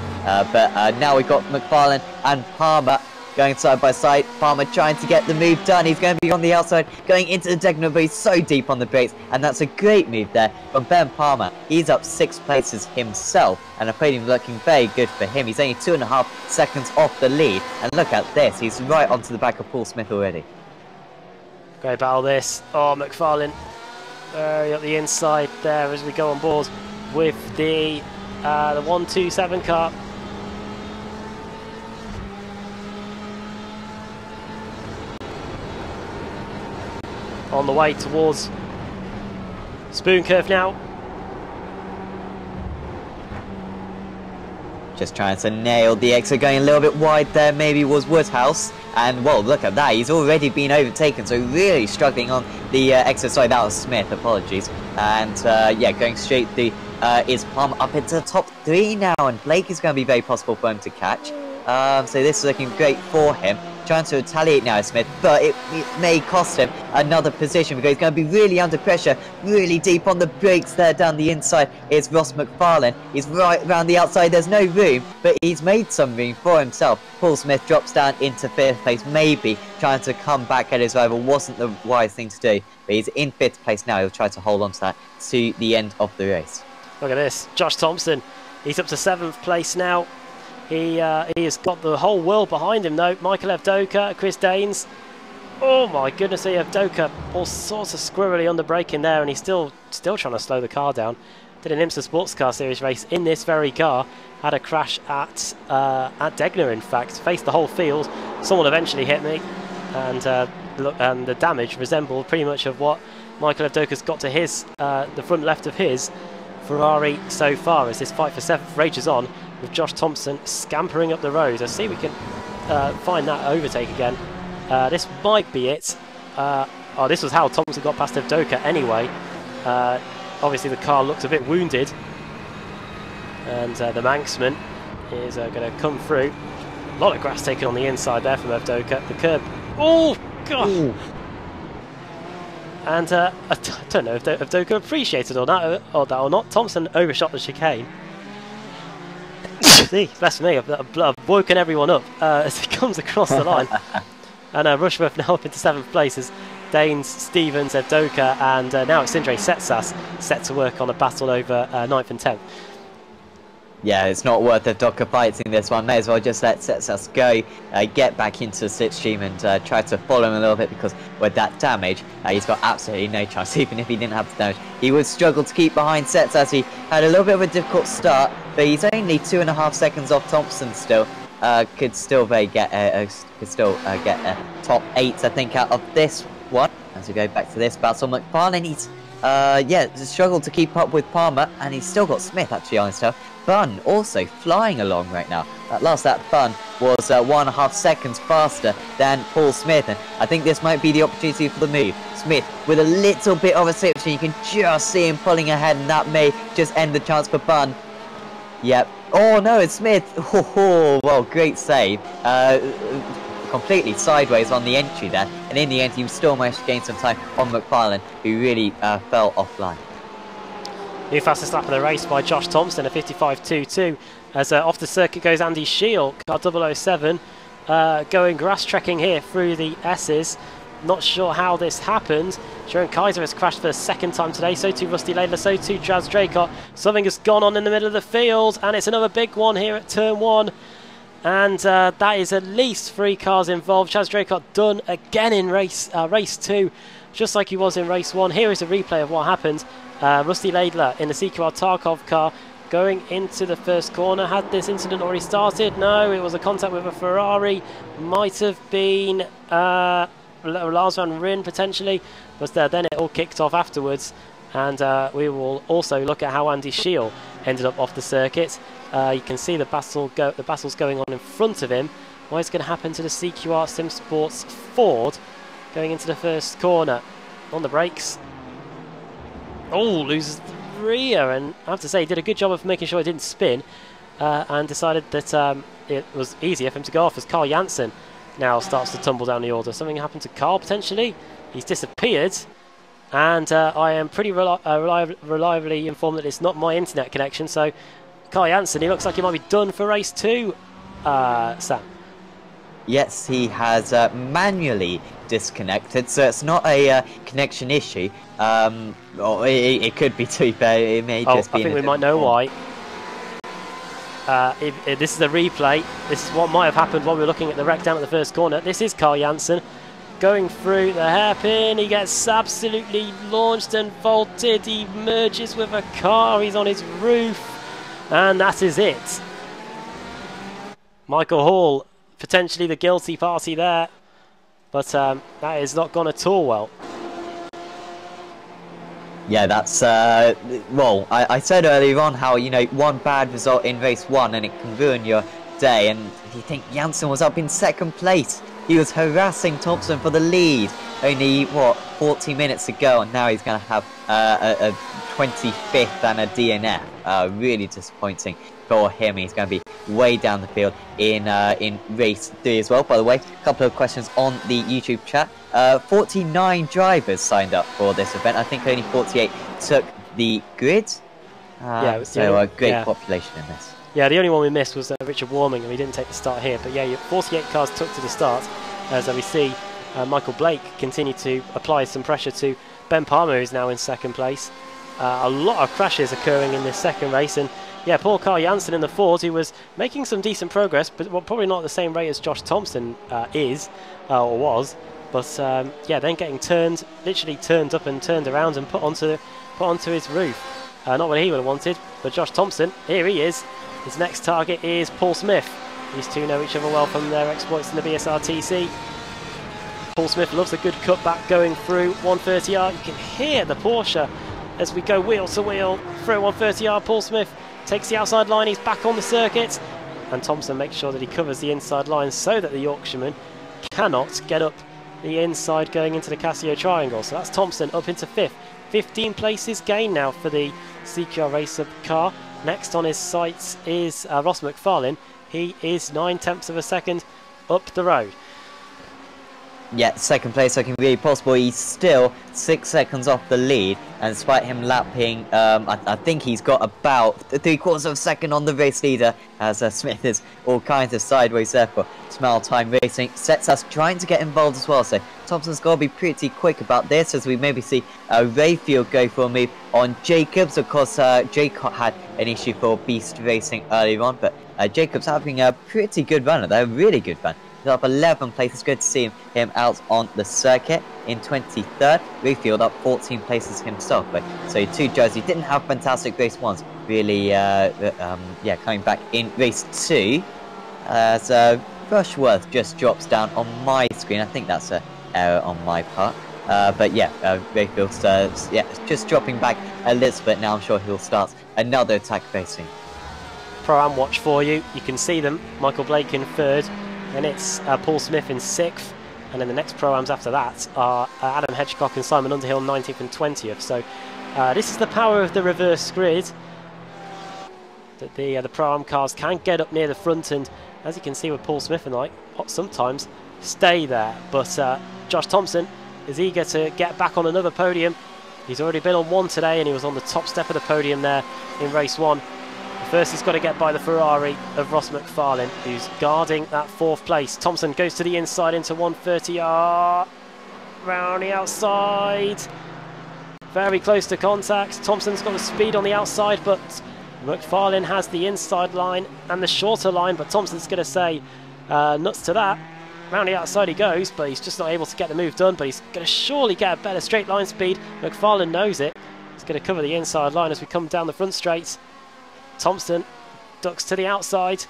But now we've got McFarlane and Palmer going side by side. Palmer trying to get the move done. He's going to be on the outside, going into the Degner, but he's so deep on the brakes, and that's a great move there from Ben Palmer. He's up 6 places himself, and a podium looking very good for him. He's only 2.5 seconds off the lead, and look at this. He's right onto the back of Paul Smith already. Great battle this. Oh, McFarlane up the inside there as we go on board with the 127 car. On the way towards Spoon Curve now. Just trying to nail the exit, going a little bit wide there, maybe was Woodhouse. And, well, look at that, he's already been overtaken, so really struggling on the exit. Sorry, that was Smith, apologies. And, yeah, going straight through is Palmer up into the top 3 now, and Blake is going to be very possible for him to catch. So this is looking great for him. Trying to retaliate now, Smith, but it may cost him another position because he's going to be really under pressure, really deep on the brakes there down the inside is Ross McFarlane. He's right around the outside, there's no room, but he's made some room for himself. Paul Smith drops down into 5th place, maybe trying to come back at his rival. Wasn't the wise thing to do, but he's in 5th place now. He'll try to hold on to that to the end of the race. Look at this, Josh Thompson, he's up to 7th place now. He has got the whole world behind him though. Michael Evdoka, Chris Daines. Oh my goodness, Evdoka all sorts of squirrely under braking there, and he's still trying to slow the car down. Did an IMSA Sports Car Series race in this very car. Had a crash at Degner, in fact. Faced the whole field. Someone eventually hit me, and the damage resembled pretty much of what Michael Evdoka's got to his the front left of his Ferrari so far, as this fight for 7th rages on, with Josh Thompson scampering up the road. I see we can find that overtake again. This might be it. Oh, this was how Thompson got past Evdoka anyway. Obviously the car looks a bit wounded, and the Manxman is going to come through. A lot of grass taken on the inside there from Evdoka. The curb. Oh god! Ooh. And I don't know if Evdoka appreciated or not. Thompson overshot the chicane. See, bless me, I've woken everyone up as he comes across the line. And Rushworth now up into 7th place as Daines, Stevens, Evdoka, and now it's Sindre Setsas set to work on a battle over 9th and 10th. Yeah, it's not worth Evdoka fighting this one. May as well just let Setsas go, get back into the slipstream and try to follow him a little bit, because with that damage, he's got absolutely no chance. Even if he didn't have the damage, he would struggle to keep behind Setsas. He had a little bit of a difficult start, but he's only 2.5 seconds off Thompson still. Could still get a top 8, I think, out of this one. As we go back to this battle, McFarlane, he's struggled to keep up with Palmer, and he's still got Smith actually on his tail. Bunn also flying along right now. At last, that Bunn was 1.5 seconds faster than Paul Smith, and I think this might be the opportunity for the move. Smith with a little bit of a slipstream, you can just see him pulling ahead, and that may just end the chance for Bunn. Yep. Oh no, it's Smith. Oh, well, great save. Completely sideways on the entry there, and in the end he still managed to gain some time on McFarlane, who really fell offline. New fastest lap of the race by Josh Thompson, a 55.22. As off the circuit goes Andy Shield, car 007, going grass trekking here through the S's. Not sure how this happened. Sharon Kaiser has crashed for the second time today, so too Rusty Laidler, so too Jazz Draycott. Something has gone on in the middle of the field, and it's another big one here at turn 1. And that is at least 3 cars involved. Jazz Draycott done again in race 2, just like he was in race 1. Here is a replay of what happened. Rusty Laidler in the CQR Tarkov car going into the first corner. Had this incident already started? No, it was a contact with a Ferrari. Might have been Lars van Rijn potentially, but then it all kicked off afterwards. And we will also look at how Andy Scheel ended up off the circuit. You can see the battle's going on in front of him. What is going to happen to the CQR Sim Sports Ford going into the first corner? On the brakes. Oh, loses the rear, and I have to say he did a good job of making sure it didn't spin, and decided that it was easier for him to go off as Carl Janssen now starts to tumble down the order. Something happened to Carl potentially. He's disappeared, and I am pretty reliably informed that it's not my internet connection. So Carl Janssen, he looks like he might be done for race 2. Sam. Yes, he has manually disconnected, so it's not a connection issue. Or it could be too bad. It may just be. I think we might know why. This is a replay. This is what might have happened while we were looking at the wreck down at the first corner. This is Carl Janssen going through the hairpin. He gets absolutely launched and vaulted. He merges with a car. He's on his roof, and that is it. Michael Hall, potentially the guilty party there, but that has not gone at all well. Yeah, that's, well, I said earlier on how, you know, one bad result in race 1 and it can ruin your day, and you think Janssen was up in 2nd place. He was harassing Thompson for the lead only, what, 40 minutes ago, and now he's going to have a 25th and a DNF. Really disappointing for him. He's going to be way down the field in race 3 as well. By the way, a couple of questions on the YouTube chat. 49 drivers signed up for this event. I think only 48 took the grid. Yeah, so a great population in this. Yeah, the only one we missed was Richard Warming, and he didn't take the start here. But yeah, 48 cars took to the start, as we see Michael Blake continue to apply some pressure to Ben Palmer, who's now in 2nd place. A lot of crashes occurring in this 2nd race, and yeah, poor Carl Janssen in the Ford, who was making some decent progress, but probably not at the same rate as Josh Thompson is, or was. But yeah, then getting literally turned up and turned around and put onto his roof. Not what he would have wanted, but Josh Thompson, here he is. His next target is Paul Smith. These two know each other well from their exploits in the BSRTC. Paul Smith loves a good cutback going through 130R. You can hear the Porsche as we go wheel to wheel through 130R. Paul Smith takes the outside line, he's back on the circuit, and Thompson makes sure that he covers the inside line so that the Yorkshireman cannot get up the inside going into the Casio Triangle. So that's Thompson up into 5th. 15 places gain now for the CQR Racer car. Next on his sights is Ross McFarlane. He is 9/10 of a second up the road. Yeah, 2nd place looking really possible. He's still 6 seconds off the lead, and despite him lapping, I think he's got about 3/4 of a second on the race leader, as Smith is all kinds of sideways there for Smile Time Racing. Sets us trying to get involved as well, so Thompson's got to be pretty quick about this, as we maybe see Rayfield go for a move on Jacobs. Of course, Jacob had an issue for Beast Racing earlier on, but Jacobs having a pretty good run, a really good run. He's up 11 places. Good to see him out on the circuit in 23rd. Rayfield up 14 places himself. But so 2 drivers, he didn't have fantastic race 1s. Really, yeah, coming back in race 2. As Rushworth just drops down on my screen. I think that's an error on my part. But yeah, Rayfield's yeah, just dropping back a little bit now. I'm sure he'll start another attack racing. Pro-Am watch for you. You can see them. Michael Blake in 3rd. And it's Paul Smith in 6th, and then the next Pro-Ams after that are Adam Hedgecock and Simon Underhill 19th and 20th. So this is the power of the reverse grid, that the Pro-Am cars can get up near the front, and as you can see with Paul Smith and sometimes stay there. But Josh Thompson is eager to get back on another podium. He's already been on 1 today, and he was on the top step of the podium there in race 1. First, he's got to get by the Ferrari of Ross McFarlane, who's guarding that 4th place. Thompson goes to the inside into 130R. round the outside. Very close to contact. Thompson's got the speed on the outside, but McFarlane has the inside line and the shorter line, but Thompson's going to say nuts to that. Round the outside he goes, but he's just not able to get the move done, but he's going to surely get a better straight line speed. McFarlane knows it. He's going to cover the inside line as we come down the front straight. Thompson ducks to the outside,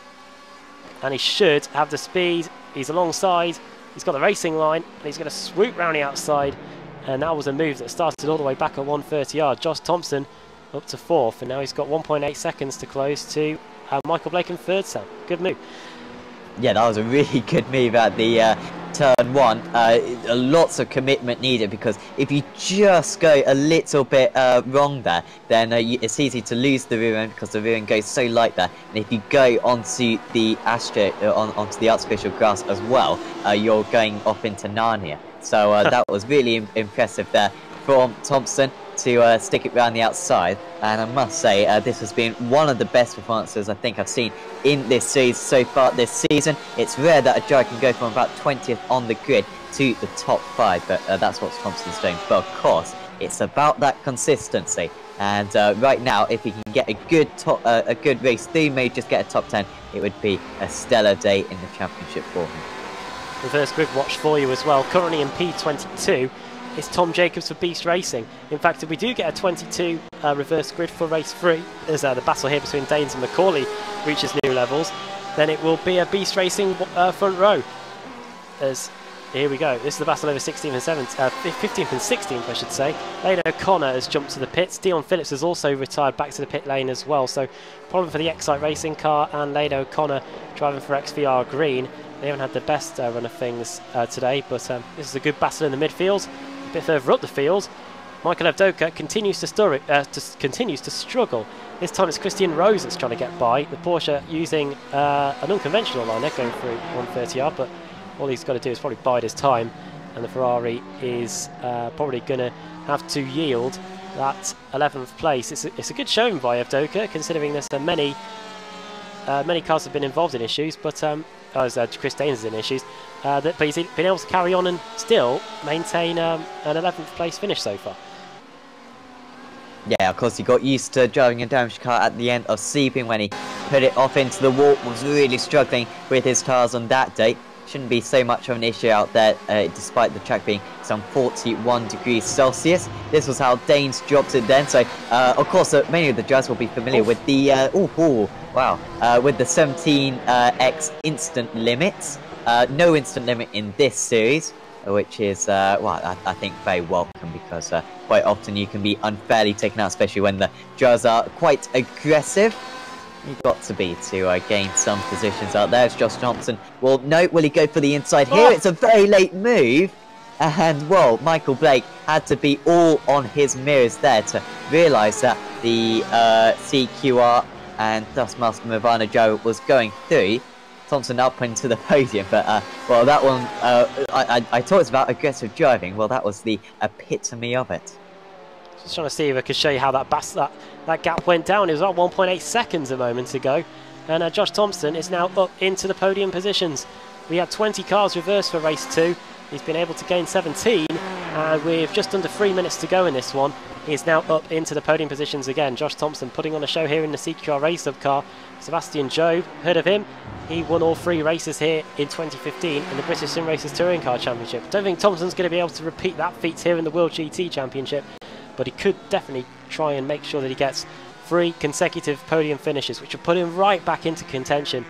and he should have the speed. He's alongside, he's got the racing line, and he's going to swoop round the outside, and that was a move that started all the way back at 130 yard. Josh Thompson up to 4th, and now he's got 1.8 seconds to close to Michael Blake in 3rd, Sam. Good move. Yeah, that was a really good move at the turn 1. Lots of commitment needed, because if you just go a little bit wrong there, then it's easy to lose the rear end, because the rear end goes so light there. And if you go onto the onto the artificial grass as well, you're going off into Narnia. So that was really impressive there from Thompson to stick it round the outside. And I must say, this has been one of the best performances I think I've seen in this series so far this season. It's rare that a driver can go from about 20th on the grid to the top 5, but that's what Thompson's doing. But of course, it's about that consistency. And right now, if he can get a good race through, maybe just get a top 10, it would be a stellar day in the championship for him. Reverse grid watch for you as well. Currently in P22 is Tom Jacobs for Beast Racing. In fact, if we do get a 22 reverse grid for race 3, as the battle here between Danes and Macaulay reaches new levels, then it will be a Beast Racing front row. As here we go, this is the battle over 16th and 7th, 15th and 16th, I should say. Lane O'Connor has jumped to the pits. Dion Phillips has also retired back to the pit lane as well. So problem for the Excite Racing car and Lane O'Connor driving for XVR Green. They haven't had the best run of things today, but this is a good battle in the midfield. A bit further up the field, Michael Evdoka continues to struggle. This time it's Christian Rose that's trying to get by. The Porsche using an unconventional line. They're going through 130 yard, but all he's got to do is probably bide his time, and the Ferrari is probably going to have to yield that 11th place. It's a good showing by Evdoka, considering there's so many cars have been involved in issues, but Chris Danes is in issues, but he's been able to carry on and still maintain an 11th place finish so far. Yeah, of course, he got used to driving a damaged car at the end of Sebring when he put it off into the wall. Was really struggling with his tyres on that day. Shouldn't be so much of an issue out there, despite the track being some 41 degrees Celsius. This was how Danes dropped it then. So, of course, many of the drivers will be familiar with the with the 17x instant limits. No instant limit in this series, which is I think very welcome, because quite often you can be unfairly taken out, especially when the drivers are quite aggressive. You've got to be to gain some positions out there. As Josh Thompson will he go for the inside here? It's a very late move, and well, Michael Blake had to be all on his mirrors there to realise that the CQR and Dustmaster Movano driver was going through. Thompson up into the podium, but well, that one I talked about aggressive driving. Well, that was the epitome of it. Just trying to see if I can show you how that gap went down. It was about 1.8 seconds a moment ago, and Josh Thompson is now up into the podium positions. We had 20 cars reversed for race 2. He's been able to gain 17, and with just under 3 minutes to go in this one, he is now up into the podium positions again. Josh Thompson putting on a show here in the CQR race sub car. Sebastian Jobe, heard of him? He won all 3 races here in 2015 in the British Sim Racers Touring Car Championship. Don't think Thompson's going to be able to repeat that feat here in the World GT Championship, but he could definitely try and make sure that he gets 3 consecutive podium finishes, which will put him right back into contention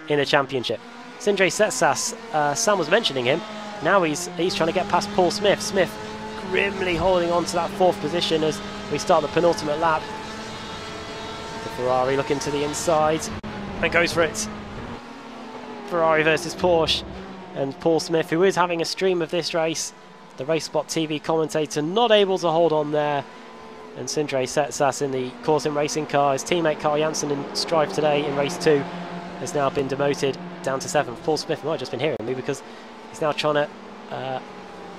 in the championship. Sindre Setsas, Sam was mentioning him. Now he's trying to get past Paul Smith. Smith grimly holding on to that 4th position as we start the penultimate lap. The Ferrari looking to the inside and goes for it. Ferrari versus Porsche, and Paul Smith, who is having a stream of this race, the Race Spot TV commentator, not able to hold on there. And Sindre Setsas in the Corsim racing car. His teammate Carl Janssen in Strive today in race 2 has now been demoted down to 7th. Paul Smith might have just been hearing me, because he's now trying to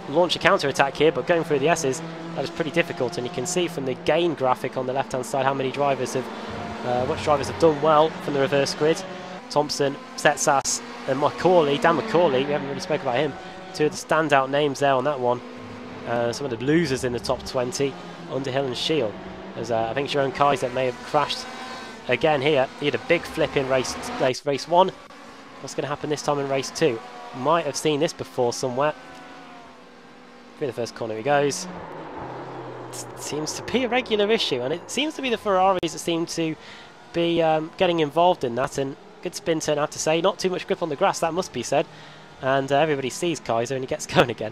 launch a counter-attack here, but going through the S's, that is pretty difficult. And you can see from the gain graphic on the left-hand side how many drivers have, which drivers have done well from the reverse grid. Thompson, Setsas, and Macaulay. Dan Macaulay, we haven't really spoken about him. 2 of the standout names there on that one. some of the losers in the top 20, Underhill and Shield. As I think Jerome Kaiser may have crashed again here. He had a big flip in race 1. What's going to happen this time in race 2? Might have seen this before somewhere. Through the first corner he goes. It seems to be a regular issue, and it seems to be the Ferraris that seem to be getting involved in that. And good spin turn, I have to say. Not too much grip on the grass, that must be said. And everybody sees Kaiser and he gets going again.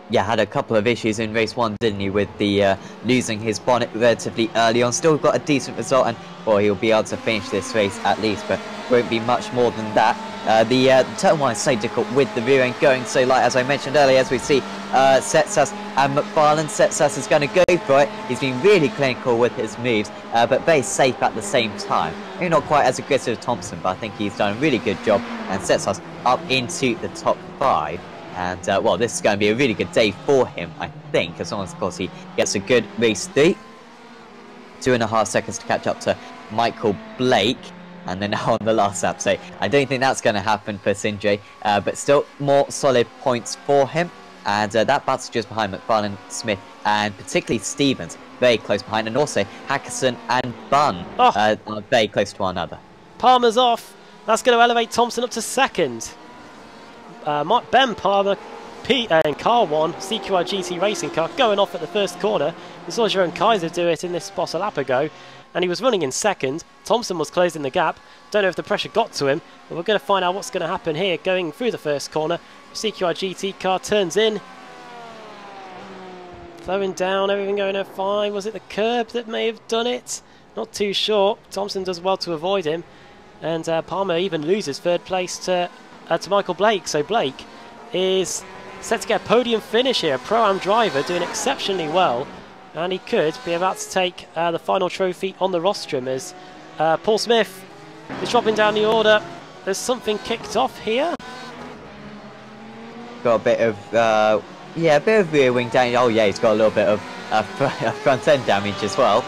Yeah, had a couple of issues in race 1, didn't he, with the losing his bonnet relatively early on. Still got a decent result, and well, he'll be able to finish this race at least, but won't be much more than that. The turn 1 is so difficult with the rear end going so light, as I mentioned earlier, as we see Setsas and McFarlane. Setsas is going to go for it. He's been really clinical with his moves, but very safe at the same time. Maybe not quite as aggressive as Thompson, but I think he's done a really good job, and Setsas up into the top 5. And, well, this is going to be a really good day for him, I think, as long as, of course, he gets a good race 3. 2.5 seconds to catch up to Michael Blake, and then on the last lap. So I don't think that's going to happen for Sindre, but still more solid points for him. And that battle just behind McFarlane, Smith, and particularly Stevens, very close behind, and also Hackerson and Bunn are very close to one another. Palmer's off. That's going to elevate Thompson up to 2nd. Ben Palmer, and car 1, CQR GT racing car, going off at the first corner. We saw Jerome Kaiser do it in this spot a lap ago, and he was running in 2nd. Thompson was closing the gap. Don't know if the pressure got to him, but we're going to find out what's going to happen here. Going through the first corner, CQR GT car turns in. Slowing down, everything going fine. Was it the curb that may have done it? Not too sure. Thompson does well to avoid him, and Palmer even loses 3rd place to Michael Blake. So Blake is set to get a podium finish here. A Pro-Am driver doing exceptionally well, and he could be about to take the final trophy on the rostrum as Paul Smith is dropping down the order. There's something kicked off here. Got a bit of yeah, a bit of rear wing damage. Oh yeah, he's got a little bit of front end damage as well.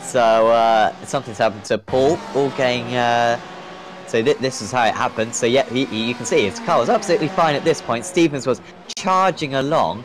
So something's happened to Paul. All getting so this is how it happened. So yeah, you can see his car was absolutely fine at this point. Stevens was charging along.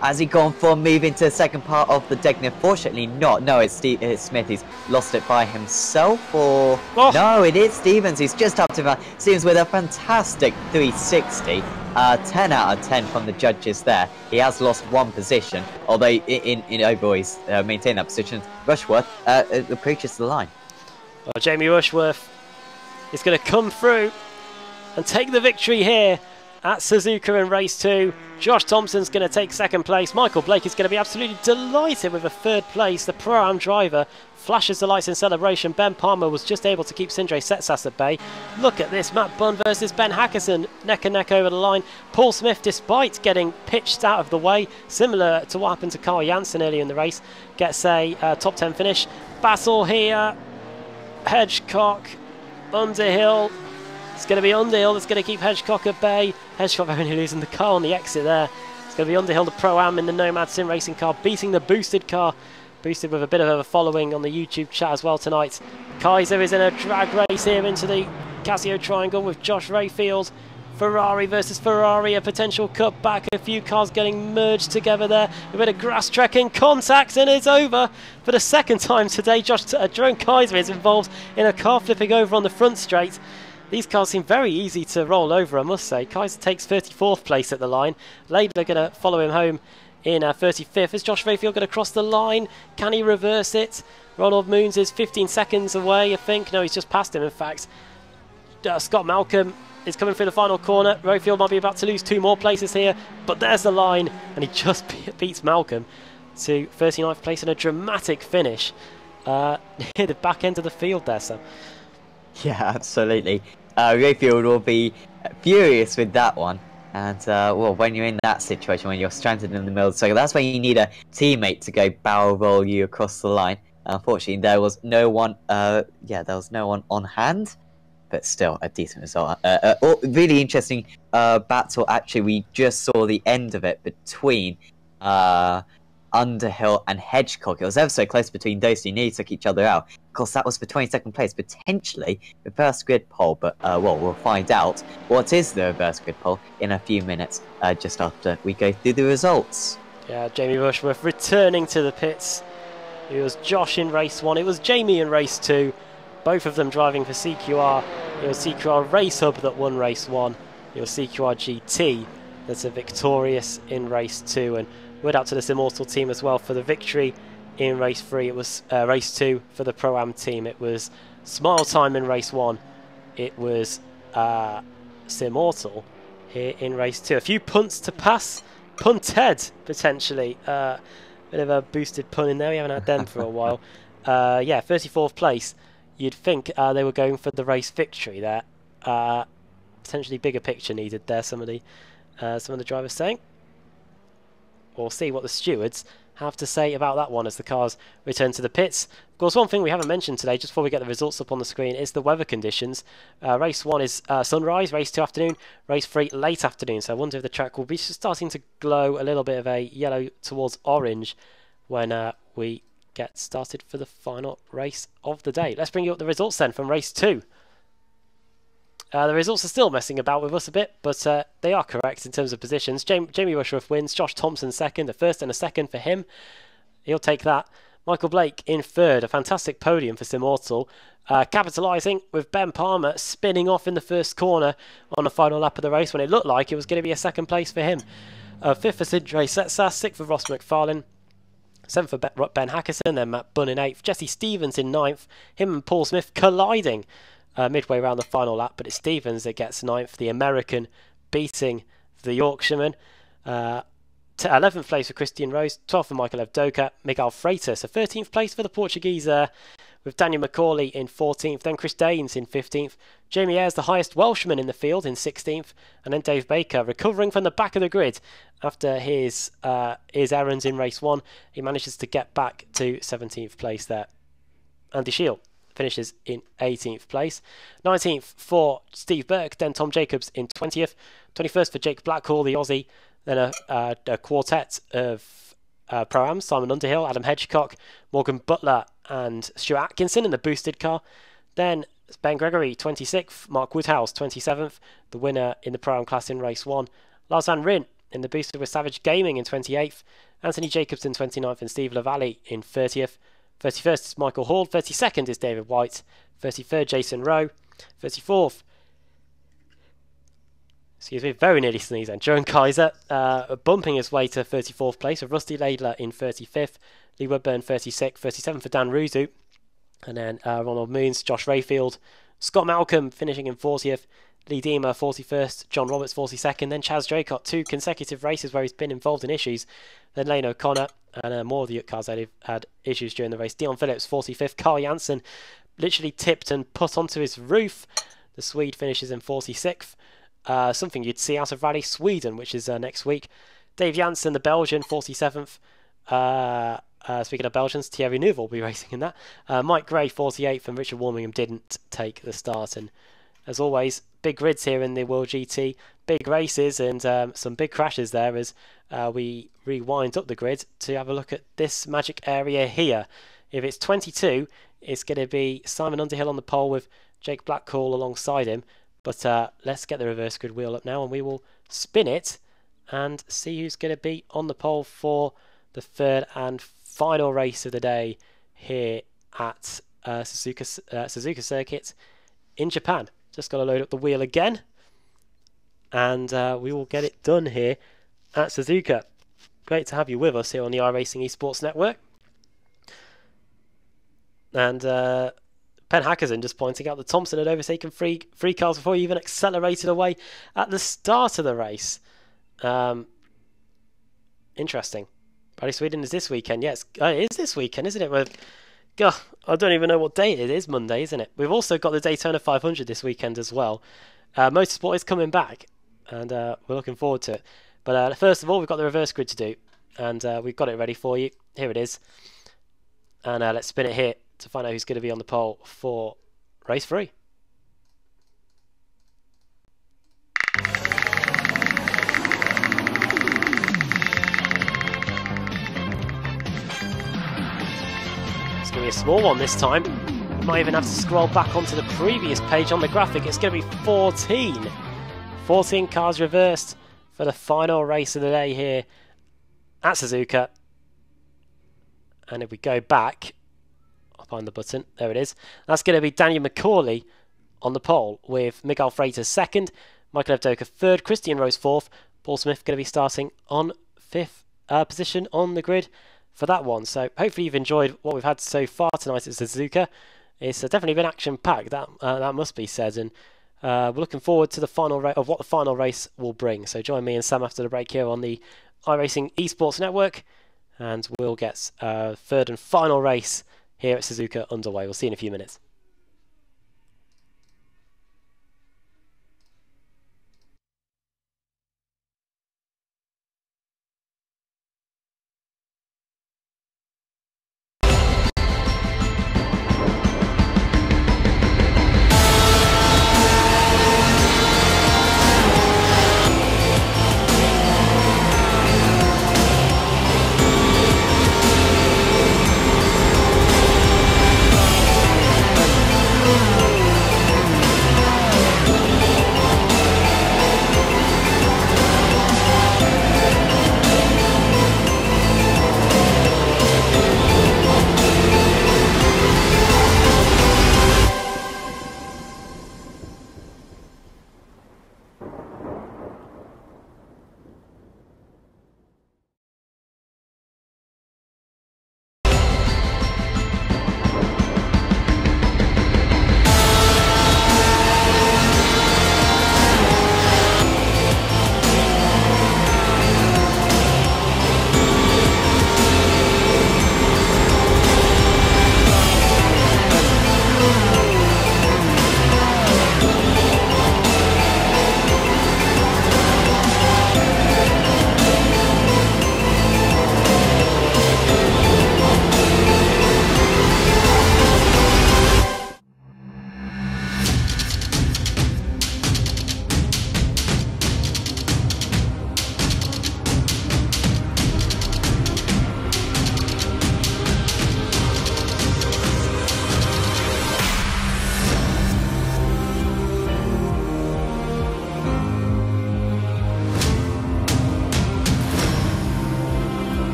Has he gone for a move into the second part of the deck? Unfortunately not. No, it's Smith. He's lost it by himself, or no, it is Stevens. He's just up to that. Stevens with a fantastic 360. 10 out of 10 from the judges there. He has lost 1 position, although in overall he's maintained that position. Rushworth approaches the line. Well, Jamie Rushworth is going to come through and take the victory here at Suzuka in race 2. Josh Thompson's going to take 2nd place. Michael Blake is going to be absolutely delighted with a 3rd place. The Pro-Am driver flashes the lights in celebration. Ben Palmer was just able to keep Sindre Setsas at bay. Look at this, Matt Bunn versus Ben Hackerson, neck and neck over the line. Paul Smith, despite getting pitched out of the way, similar to what happened to Carl Janssen earlier in the race, gets a top 10 finish. Battle here, Hedgecock, Underhill. It's going to be Underhill that's going to keep Hedgecock at bay. Hedgecock only losing the car on the exit there. It's going to be Underhill, the Pro-Am in the Nomad Sim Racing car, beating the boosted car. Boosted with a bit of a following on the YouTube chat as well tonight. Kaiser is in a drag race here into the Casio Triangle with Josh Rayfield. Ferrari versus Ferrari, a potential cutback. A few cars getting merged together there. A bit of grass trekking, contact, and it's over. For the 2nd time today, Jerome Kaiser is involved in a car flipping over on the front straight. These cars seem very easy to roll over, I must say. Kaiser takes 34th place at the line. Laidler going to follow him home in 35th. Is Josh Rayfield going to cross the line? Can he reverse it? Ronald Moons is 15 seconds away, I think. No, he's just passed him, in fact. Scott Malcolm is coming through the final corner. Rayfield might be about to lose 2 more places here, but there's the line, and he just beats Malcolm to 39th place in a dramatic finish near the back end of the field there, Sam. Yeah, absolutely. Rayfield will be furious with that one. And, well, when you're in that situation, when you're stranded in the middle of the circle, that's when you need a teammate to go barrel roll you across the line. Unfortunately, there was no one, there was no one on hand, but still a decent result. Really interesting battle, actually. We just saw the end of it between, I Underhill and Hedgecock. It was ever so close between those two, nearly took each other out. Of course, that was for 22nd place, potentially reverse grid poll, but well, we'll find out what is the reverse grid poll in a few minutes, just after we go through the results. Yeah, Jamie Rushworth returning to the pits. It was Josh in race 1, it was Jamie in race 2, both of them driving for CQR. It was CQR Race Hub that won race 1, it was CQR GT that's a victorious in race 2, and word out to the Simmortal team as well for the victory in race 3. It was race 2 for the Pro-Am team. It was Smile Time in race 1. It was Simmortal here in race 2. A few punts to pass. Punted, potentially. Bit of a boosted pun in there. We haven't had them for a while. Yeah, 34th place. You'd think they were going for the race victory there. Potentially bigger picture needed there, some of the drivers saying. We'll see what the stewards have to say about that one as the cars return to the pits. Of course, one thing we haven't mentioned today, just before we get the results up on the screen, is the weather conditions. Race 1 is sunrise, race 2 afternoon, race 3 late afternoon. So I wonder if the track will be starting to glow a little bit of a yellow towards orange when we get started for the final race of the day. Let's bring you up the results then from race 2. The results are still messing about with us a bit, but they are correct in terms of positions. Jamie Rushworth wins, Josh Thompson second, a first and a second for him. He'll take that. Michael Blake in third, a fantastic podium for Simmortal. Capitalising with Ben Palmer spinning off in the first corner on the final lap of the race when it looked like it was going to be a second place for him. Fifth for Sindre Setsas, sixth for Ross McFarlane. 7th for Ben Hackerson, then Matt Bunn in 8th. Jesse Stevens in 9th. Him and Paul Smith colliding midway around the final lap, but it's Stevens that gets 9th, the American beating the Yorkshireman. 11th place for Christian Rose, 12th for Michael Evdoka, Miguel Freitas, a 13th place for the Portuguese with Daniel McCauley in 14th, then Chris Daines in 15th. Jamie Ayres, the highest Welshman in the field, in 16th, and then Dave Baker recovering from the back of the grid after his errands in race 1. He manages to get back to 17th place there. Andy Shield finishes in 18th place. 19th for Steve Burke, then Tom Jacobs in 20th. 21st for Jake Blackhall, the Aussie. Then a quartet of Pro-Am, Simon Underhill, Adam Hedgecock, Morgan Butler and Stuart Atkinson in the boosted car. Then Ben Gregory, 26th. Mark Woodhouse, 27th. The winner in the Pro-Am class in race 1. Lars Van Ryn in the boosted with Savage Gaming in 28th. Anthony Jacobs in 29th and Steve Lavalley in 30th. 31st is Michael Hall, 32nd is David White, 33rd Jason Rowe, 34th, excuse me, very nearly sneezed then, Joan Kaiser, bumping his way to 34th place with Rusty Laidler in 35th, Lee Woodburn 36th, 37th for Dan Ruzu, and then Ronald Moons, Josh Rayfield, Scott Malcolm finishing in 40th, Lee Deemer 41st, John Roberts 42nd, then Chaz Draycott, 2 consecutive races where he's been involved in issues, then Lane O'Connor, and more of the cars that have had issues during the race. Dion Phillips 45th, Carl Janssen literally tipped and put onto his roof. The Swede finishes in 46th, something you'd see out of Rally Sweden, which is next week. Dave Janssen, the Belgian, 47th. Speaking of Belgians, Thierry Neuville will be racing in that. Mike Gray 48th, and Richard Warmingham didn't take the start. And as always, big grids here in the World GT, big races and some big crashes there as we rewind up the grid to have a look at this magic area here. If it's 22, it's going to be Simon Underhill on the pole with Jake Blackhall alongside him. But let's get the reverse grid wheel up now and we will spin it and see who's going to be on the pole for the third and final race of the day here at Suzuka Circuit in Japan. Just got to load up the wheel again and we will get it done here at Suzuka. Great to have you with us here on the iRacing Esports Network. And Pen Hackerson just pointing out that Thompson had overtaken three cars before he even accelerated away at the start of the race. Interesting. Rally Sweden is this weekend. Yes, it is this weekend, isn't it? God, I don't even know what day it is. Monday, isn't it? We've also got the Daytona 500 this weekend as well. Motorsport is coming back, and we're looking forward to it. But first of all, we've got the reverse grid to do, and we've got it ready for you. Here it is. And let's spin it here to find out who's going to be on the pole for race 3. small one this time. You might even have to scroll back onto the previous page on the graphic. It's going to be 14. 14 cars reversed for the final race of the day here at Suzuka. And if we go back, I'll find the button, there it is. That's going to be Daniel McCauley on the pole with Miguel Freitas second, Michael Evdoka third, Christian Rose fourth, Paul Smith going to be starting on fifth position on the grid for that one. So hopefully you've enjoyed what we've had so far tonight at Suzuka. It's definitely been action-packed, that must be said, and we're looking forward to the final of what the final race will bring. So join me and Sam after the break here on the iRacing Esports Network, and we'll get third and final race here at Suzuka underway. We'll see you in a few minutes.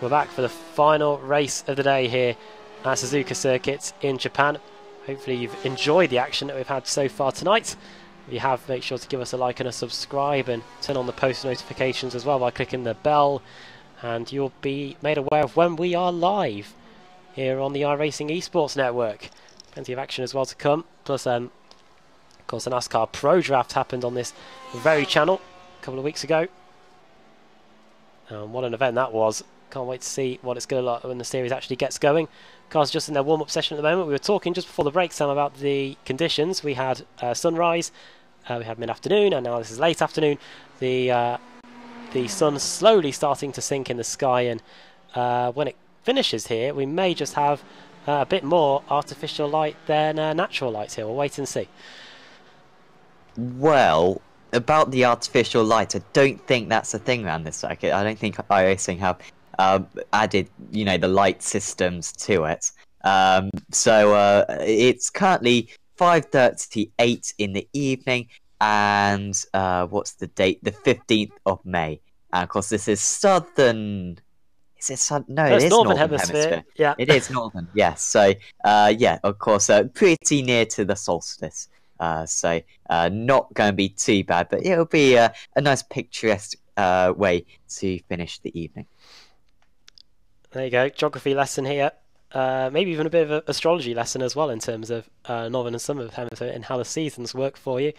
We're back for the final race of the day here at Suzuka Circuit in Japan. Hopefully you've enjoyed the action that we've had so far tonight. If you have, make sure to give us a like and a subscribe and turn on the post notifications as well by clicking the bell, and you'll be made aware of when we are live here on the iRacing Esports Network. Plenty of action as well to come, plus of course the NASCAR Pro Draft happened on this very channel a couple of weeks ago. What an event that was. Can't wait to see what it's going to look like when the series actually gets going. Cars just in their warm-up session at the moment. We were talking just before the break, Sam, about the conditions. We had sunrise, we had mid-afternoon, and now this is late afternoon. The sun slowly starting to sink in the sky, and when it finishes here, we may just have a bit more artificial light than natural light here. We'll wait and see. Well, about the artificial light, I don't think that's a thing around this circuit. I don't think iRacing have added, you know, the light systems to it. So it's currently 5:38 in the evening, and what's the date? The 15th of May. And of course, this is southern. Is it southern? No, it is northern northern hemisphere. Yeah, it is northern. Yes. So yeah, of course, pretty near to the solstice. So not going to be too bad, but it'll be a nice picturesque way to finish the evening. There you go, geography lesson here. Maybe even a bit of an astrology lesson as well in terms of northern and southern hemisphere and how the seasons work for you.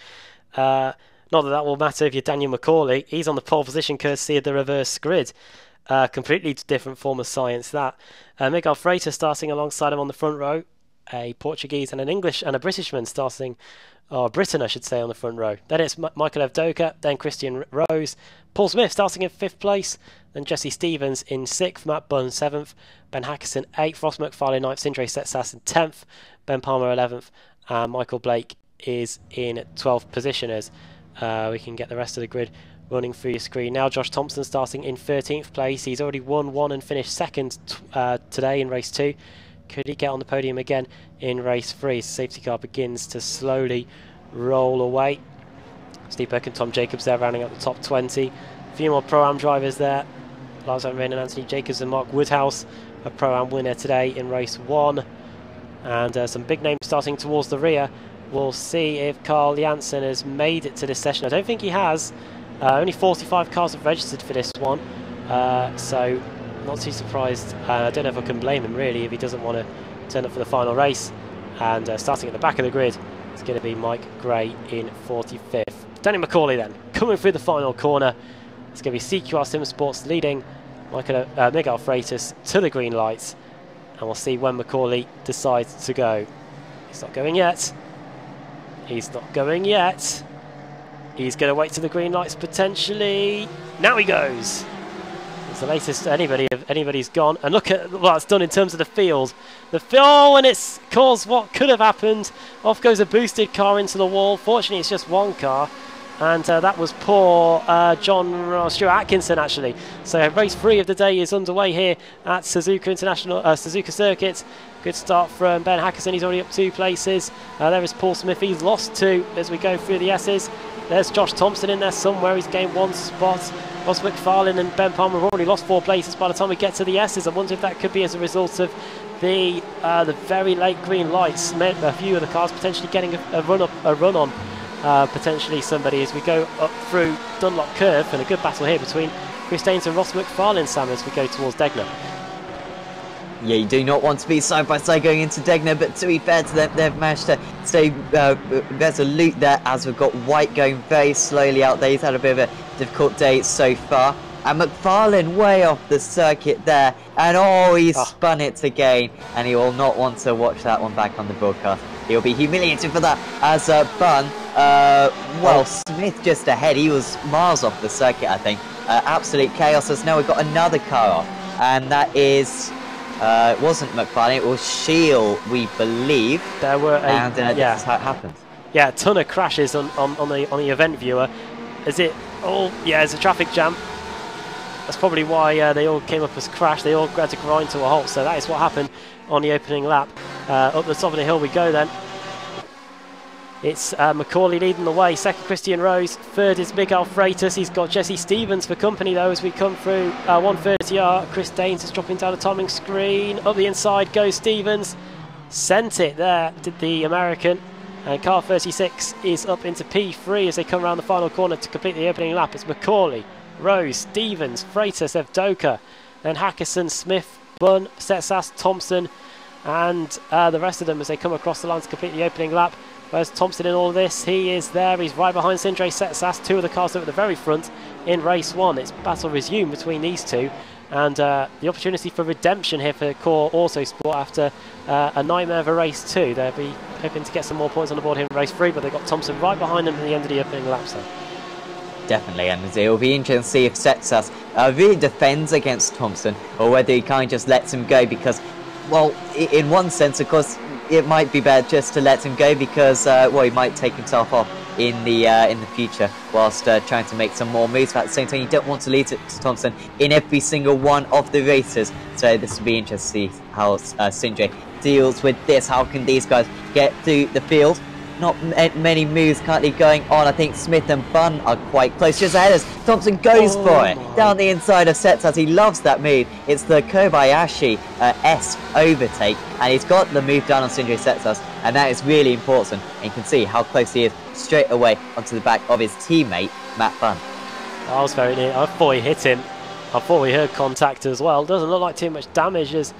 Not that that will matter if you're Daniel McCauley. He's on the pole position courtesy of the reverse grid. Completely different form of science that. Miguel Freitas starting alongside him on the front row. A Portuguese and an English and a Britishman starting, or Britain I should say, on the front row. Then it's Michael Evdoka, then Christian Rose, Paul Smith starting in 5th place, then Jesse Stevens in 6th, Matt Bunn 7th, Ben Hackerson 8th, Ross McFarlane 9th, Sindre Setsas in 10th, Ben Palmer 11th, and Michael Blake is in 12th position as we can get the rest of the grid running through your screen. Now Josh Thompson starting in 13th place. He's already won one and finished second today in race 2. Could he get on the podium again in race 3? Safety car begins to slowly roll away. Steve Burke and Tom Jacobs there rounding up the top 20. A few more Pro-Am drivers there. Lars Van Rijn and Anthony Jacobs and Mark Woodhouse, a Pro-Am winner today in race 1. And some big names starting towards the rear. We'll see if Carl Janssen has made it to this session. I don't think he has. Only 45 cars have registered for this one. So not too surprised. I don't know if I can blame him really if he doesn't want to turn up for the final race. And starting at the back of the grid, it's going to be Mike Gray in 45th. Danny McCauley then, coming through the final corner. It's going to be CQR Sim Sports leading Miguel Freitas to the green lights. And we'll see when McCauley decides to go. He's not going yet. He's not going yet. He's going to wait to the green lights potentially. Now he goes. It's the latest anybody's gone. And look at what it's done in terms of the field. Oh, and it's caused what could have happened. Off goes a boosted car into the wall. Fortunately, it's just one car. And that was poor Stuart Atkinson, actually. So race 3 of the day is underway here at Suzuka Circuit. Good start from Ben Hackerson. He's already up 2 places. There is Paul Smith. He's lost 2 as we go through the S's. There's Josh Thompson in there somewhere. He's gained 1 spot. Ross McFarlane and Ben Palmer have already lost 4 places by the time we get to the S's. I wonder if that could be as a result of the very late green lights. A few of the cars potentially getting a run on potentially somebody as we go up through Dunlop Curve, and a good battle here between Chris Daines and Ross McFarlane, Sam, as we go towards Degner. Yeah, you do not want to be side by side going into Degner, but to be fair to them, they've managed to stay resolute there as we've got White going very slowly out there. He's had a bit of a difficult day so far. And McFarlane way off the circuit there, and oh, he's spun it again, and he will not want to watch that one back on the broadcast. He'll be humiliated for that as Bunn. Well, Smith just ahead. He was miles off the circuit, I think. Absolute chaos as now we've got another car off, and that is... it wasn't McFarlane, it was Shield, we believe. There were this is how it happened. Yeah, a ton of crashes on the event viewer. Is it? Oh, yeah, it's a traffic jam. That's probably why they all came up as crash. They all had to grind to a halt. So that is what happened on the opening lap. Up the top of the hill we go then. It's Macaulay leading the way, second Christian Rose, third is Miguel Freitas. He's got Jesse Stevens for company though as we come through 130R. Chris Daines is dropping down the timing screen. Up the inside goes Stevens. Sent it there, did the American. And car 36 is up into P3 as they come around the final corner to complete the opening lap. It's Macaulay, Rose, Stevens, Freitas, Evdoka, then Hackerson, Smith, Bunn, Setsas, Thompson, and the rest of them as they come across the line to complete the opening lap. Where's Thompson in all of this? He is there. He's right behind Sindre Setsas. Two of the cars at the very front in race one. It's battle resumed between these two. And the opportunity for redemption here for Core Autosport after a nightmare of a race two. They'll be hoping to get some more points on the board here in race three, but they've got Thompson right behind them at the end of the opening laps there. Definitely, and it will be interesting to see if Setsas really defends against Thompson, or whether he kind of just lets him go because, well, in one sense, of course, it might be better just to let him go because, well, he might take himself off in the future whilst trying to make some more moves. But at the same time, you don't want to lead it to Thompson in every single one of the races. So this will be interesting to see how Sindre deals with this. How can these guys get through the field? Not many moves currently going on. I think Smith and Bunn are quite close. Just ahead as Thompson goes for it. Down the inside of Setsas. He loves that move. It's the Kobayashi S overtake. And he's got the move down on Sindre Setsas. And that is really important. And you can see how close he is straight away onto the back of his teammate, Matt Bunn. That was very near. I thought he hit him. I thought we heard contact as well. Doesn't look like too much damage as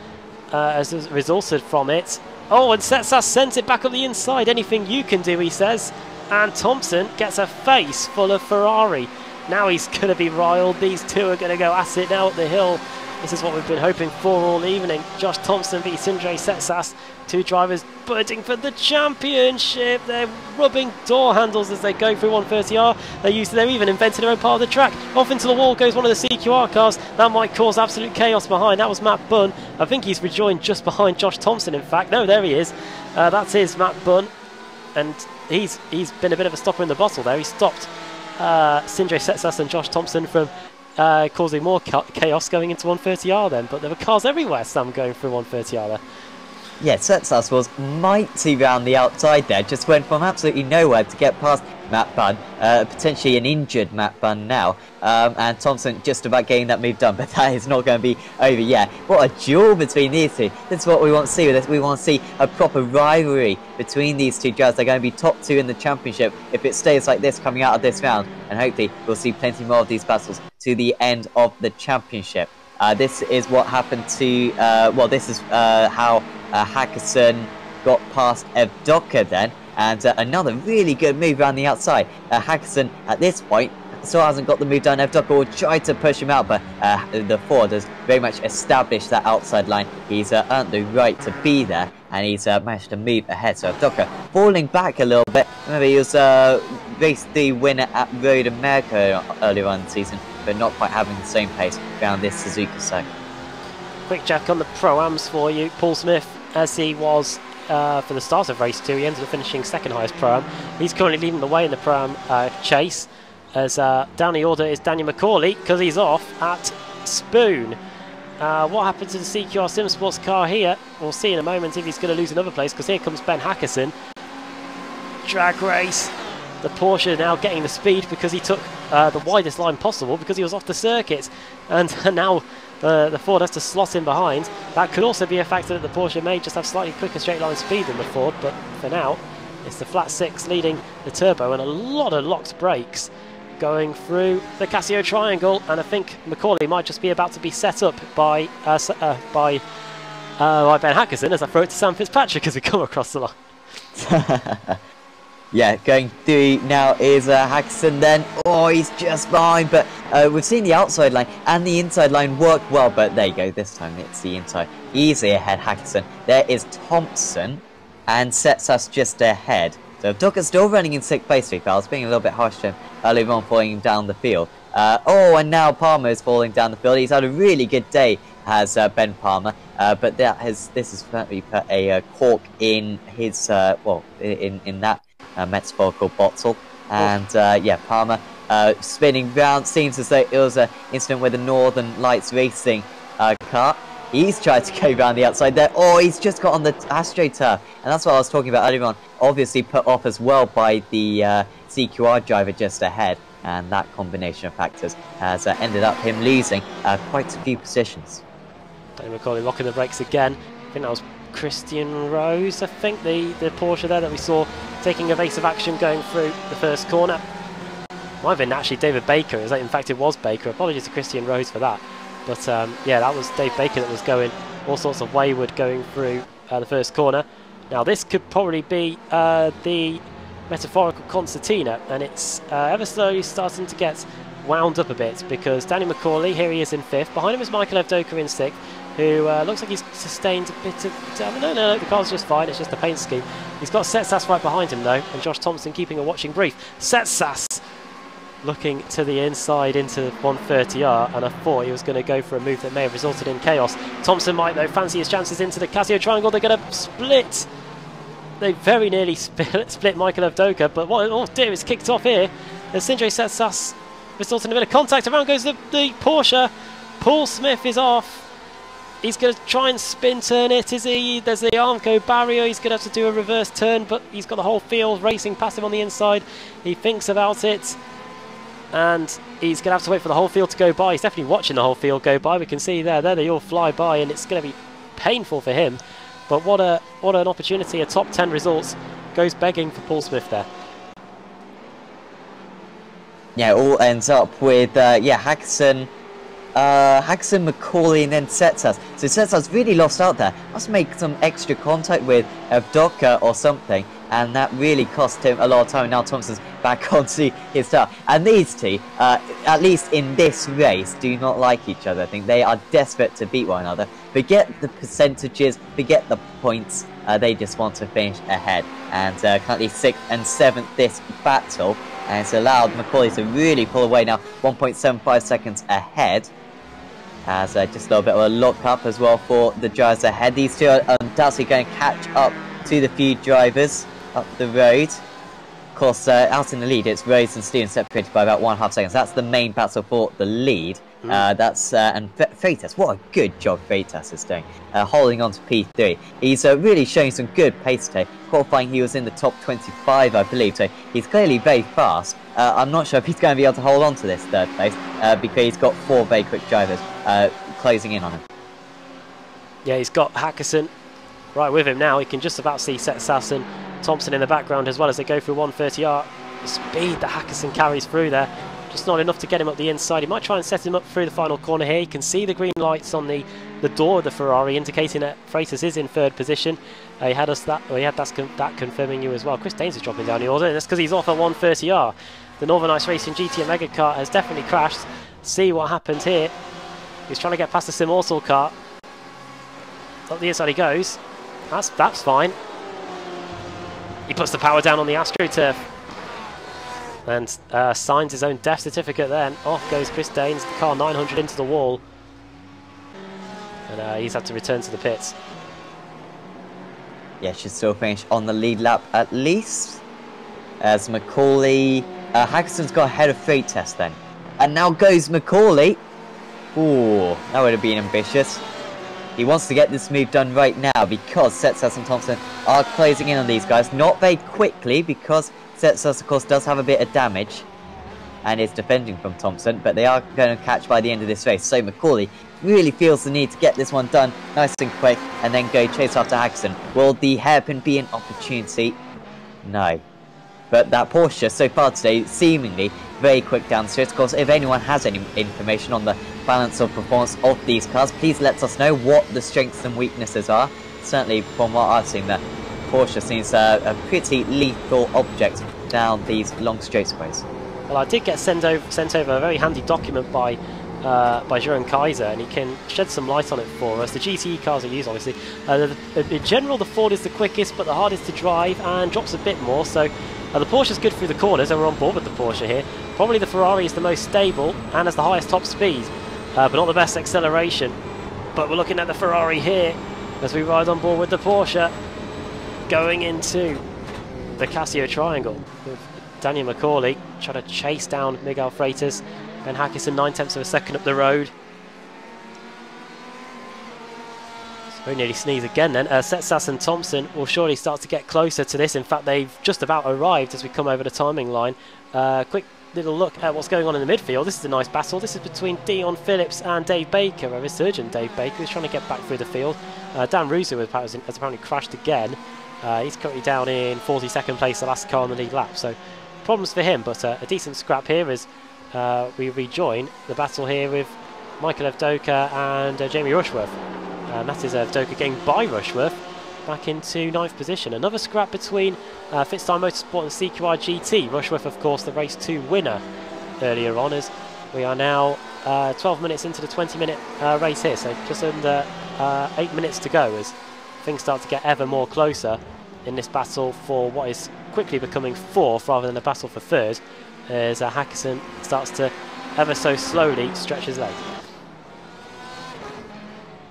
resulted from it. Oh, and Setsas sends it back up the inside. Anything you can do, he says. And Thompson gets a face full of Ferrari. Now he's going to be riled. These two are going to go at it now up the hill. This is what we've been hoping for all evening. Josh Thompson v Sindre Setsas. Two drivers birding for the championship. They're rubbing door handles as they go through 130R. They're even inventing their own part of the track. Off into the wall goes one of the CQR cars. That might cause absolute chaos behind. That was Matt Bunn. I think he's rejoined just behind Josh Thompson, in fact. No, there he is. That's his Matt Bunn. And he's been a bit of a stopper in the bottle there. He stopped Sindre Setsas and Josh Thompson from causing more chaos going into 130R then. But there were cars everywhere, Sam, going through 130R there. Yeah, Setsas was mighty round the outside there, just went from absolutely nowhere to get past Matt Bunn, potentially an injured Matt Bunn now, and Thompson just about getting that move done, but that is not going to be over yet. What a duel between these two. This is what we want to see with this. We want to see a proper rivalry between these two drivers. They're going to be top two in the championship if it stays like this coming out of this round, and hopefully we'll see plenty more of these battles to the end of the championship. This is what happened to, well, this is how Hackerson got past Evdoka then, and another really good move around the outside. Hackerson at this point still hasn't got the move done. Evdoka will try to push him out, but the Ford has very much established that outside line. He's earned the right to be there, and he's managed to move ahead. So Evdoka falling back a little bit. Remember, he was race the winner at Road America earlier on in the season, but not quite having the same pace around this Suzuka circuit. Quick check on the Pro-Ams for you. Paul Smith, as he was for the start of race 2, he ended up finishing second highest Pro-Am. He's currently leading the way in the Pro-Am chase, as down the order is Daniel Macaulay, because he's off at Spoon. What happened to the CQR Sim Sports car here? We'll see in a moment if he's going to lose another place, because here comes Ben Hackerson. Drag race. The Porsche now getting the speed because he took the widest line possible because he was off the circuit, and now the Ford has to slot in behind. That could also be a factor that the Porsche may just have slightly quicker straight line speed than the Ford, but for now it's the flat 6 leading the turbo, and a lot of locked brakes going through the Casio triangle, and I think Macaulay might just be about to be set up by Ben Hackerson as I throw it to Sam Fitzpatrick as we come across the line. Yeah, going through now is Hackerson then. Oh, he's just behind, but we've seen the outside line and the inside line work well, but there you go, this time it's the inside. Easy ahead, Hackerson. There is Thompson, and Setsas just ahead. So Evdoka's still running in 6th place, I was being a little bit harsh to him earlier on, falling down the field. Oh, and now Palmer is falling down the field. He's had a really good day, has Ben Palmer, but this has certainly put a cork in his, well, in that metaphorical bottle. And yeah, Palmer spinning round. Seems as though it was an incident with the Northern Lights Racing car. He's tried to go around the outside there. Oh, he's just got on the AstroTurf. And that's what I was talking about earlier on. Obviously put off as well by the CQR driver just ahead. And that combination of factors has ended up him losing quite a few positions. Danny McCauley locking the brakes again. I think that was Christian Rose, I think, the Porsche there that we saw taking evasive action going through the first corner. Might have been actually David Baker. In fact, it was Baker. Apologies to Christian Rose for that. But yeah, that was Dave Baker that was going all sorts of wayward going through the first corner. Now this could probably be the metaphorical concertina, and it's ever slowly starting to get wound up a bit, because Danny McCauley, here he is in 5th. Behind him is Michael Evdoka in 6th, who looks like he's sustained a bit of damage. No, the car's just fine, it's just a paint scheme. He's got Setsas right behind him though, and Josh Thompson keeping a watching brief. Setsas looking to the inside into 130R, and I thought he was going to go for a move that may have resulted in chaos. Thompson might though fancy his chances into the Casio triangle. They're going to split. They very nearly split Michael Evdoka, but what oh dear, it's kicked off here. As Sindre Setsas resulting in a bit of contact. Around goes the Porsche. Paul Smith is off. He's going to try and spin turn it, is he? There's the Armco barrier. He's going to have to do a reverse turn, but he's got the whole field racing past him on the inside. He thinks about it, and he's going to have to wait for the whole field to go by. He's definitely watching the whole field go by. We can see there they all fly by, and it's going to be painful for him. But what an opportunity. A top 10 results goes begging for Paul Smith there. Yeah, it all ends up with Hackerson, McCauley, and then Setsas. So Setsas really lost out there. Must make some extra contact with Evdoka or something, and that really cost him a lot of time. Now Thompson's back onto his start. And these two, at least in this race, do not like each other. I think they are desperate to beat one another. Forget the percentages, forget the points. They just want to finish ahead. And currently 6th and 7th this battle. And it's allowed McCauley to really pull away now, 1.75 seconds ahead. As just a little bit of a lock-up as well for the drivers ahead. These two are undoubtedly going to catch up to the few drivers up the road. Of course, out in the lead, it's Rose and Stevens separated by about 1.5 seconds. That's the main battle for the lead. And Freitas, what a good job Freitas is doing, holding on to P3. He's really showing some good pace today. Qualifying, he was in the top 25, I believe, so he's clearly very fast. I'm not sure if he's going to be able to hold on to this 3rd place, because he's got 4 very quick drivers closing in on him. Yeah, he's got Hackerson right with him now. He can just about see Setsas and Thompson in the background as well as they go through 130R. The speed that Hackerson carries through there, just not enough to get him up the inside. He might try and set him up through the final corner here. You can see the green lights on the door of the Ferrari indicating that Freitas is in 3rd position. He had that confirming you as well. Chris Daines is dropping down the order, and that's because he's off at 130R. The Northern Ice Racing GT Mega car has definitely crashed. See what happens here. He's trying to get past the Simmortal car. Up the inside he goes. That's fine. He puts the power down on the AstroTurf and signs his own death certificate then. Off goes Chris Daines, the car 900 into the wall. And he's had to return to the pits. Yeah, should still finish on the lead lap at least. As McCauley, Hackerson's got ahead of Freitas then. And now goes McCauley. Ooh, that would have been ambitious. He wants to get this move done right now because Setsas and Thompson are closing in on these guys. Not very quickly because Setsas, of course, does have a bit of damage and is defending from Thompson, but they are going to catch by the end of this race. So McCauley really feels the need to get this one done nice and quick and then go chase after Hackerson. Will the hairpin be an opportunity? No. But that Porsche so far today, seemingly very quick down the straight. Of course, if anyone has any information on the balance of performance of these cars, please let us know what the strengths and weaknesses are. Certainly, from what I've seen, the Porsche seems a pretty lethal object down these long straightaways. Well, I did get sent over a very handy document by Jeroen Kaiser, and he can shed some light on it for us. The GTE cars are used, obviously. In general, the Ford is the quickest, but the hardest to drive and drops a bit more. So the Porsche's good through the corners, and we're on board with the Porsche here. Probably the Ferrari is the most stable and has the highest top speed, but not the best acceleration. But we're looking at the Ferrari here as we ride on board with the Porsche, going into the Casio triangle with Daniel McCauley trying to chase down Miguel Freitas. Ben Hackerson 9/10 of a second up the road. Very nearly sneeze again then. Setsas and Thompson will surely start to get closer to this. In fact, they've just about arrived as we come over the timing line. Quick little look at what's going on in the midfield. This is a nice battle. This is between Dion Phillips and Dave Baker, a resurgent Dave Baker who's trying to get back through the field. Dan Russo has apparently crashed again. He's currently down in 42nd place, the last car on the lead lap. So problems for him, but a decent scrap here as we rejoin the battle here with Michael Evdoka and Jamie Rushworth. And that is Evdoka getting by Rushworth back into 9th position. Another scrap between Fitzpatrick Motorsport and CQR GT. Rushworth, of course, the race 2 winner earlier on, as we are now 12 minutes into the 20-minute race here. So just under 8 minutes to go as things start to get ever more closer in this battle for what is quickly becoming 4th rather than a battle for 3rd, as Hackison starts to ever so slowly stretch his legs.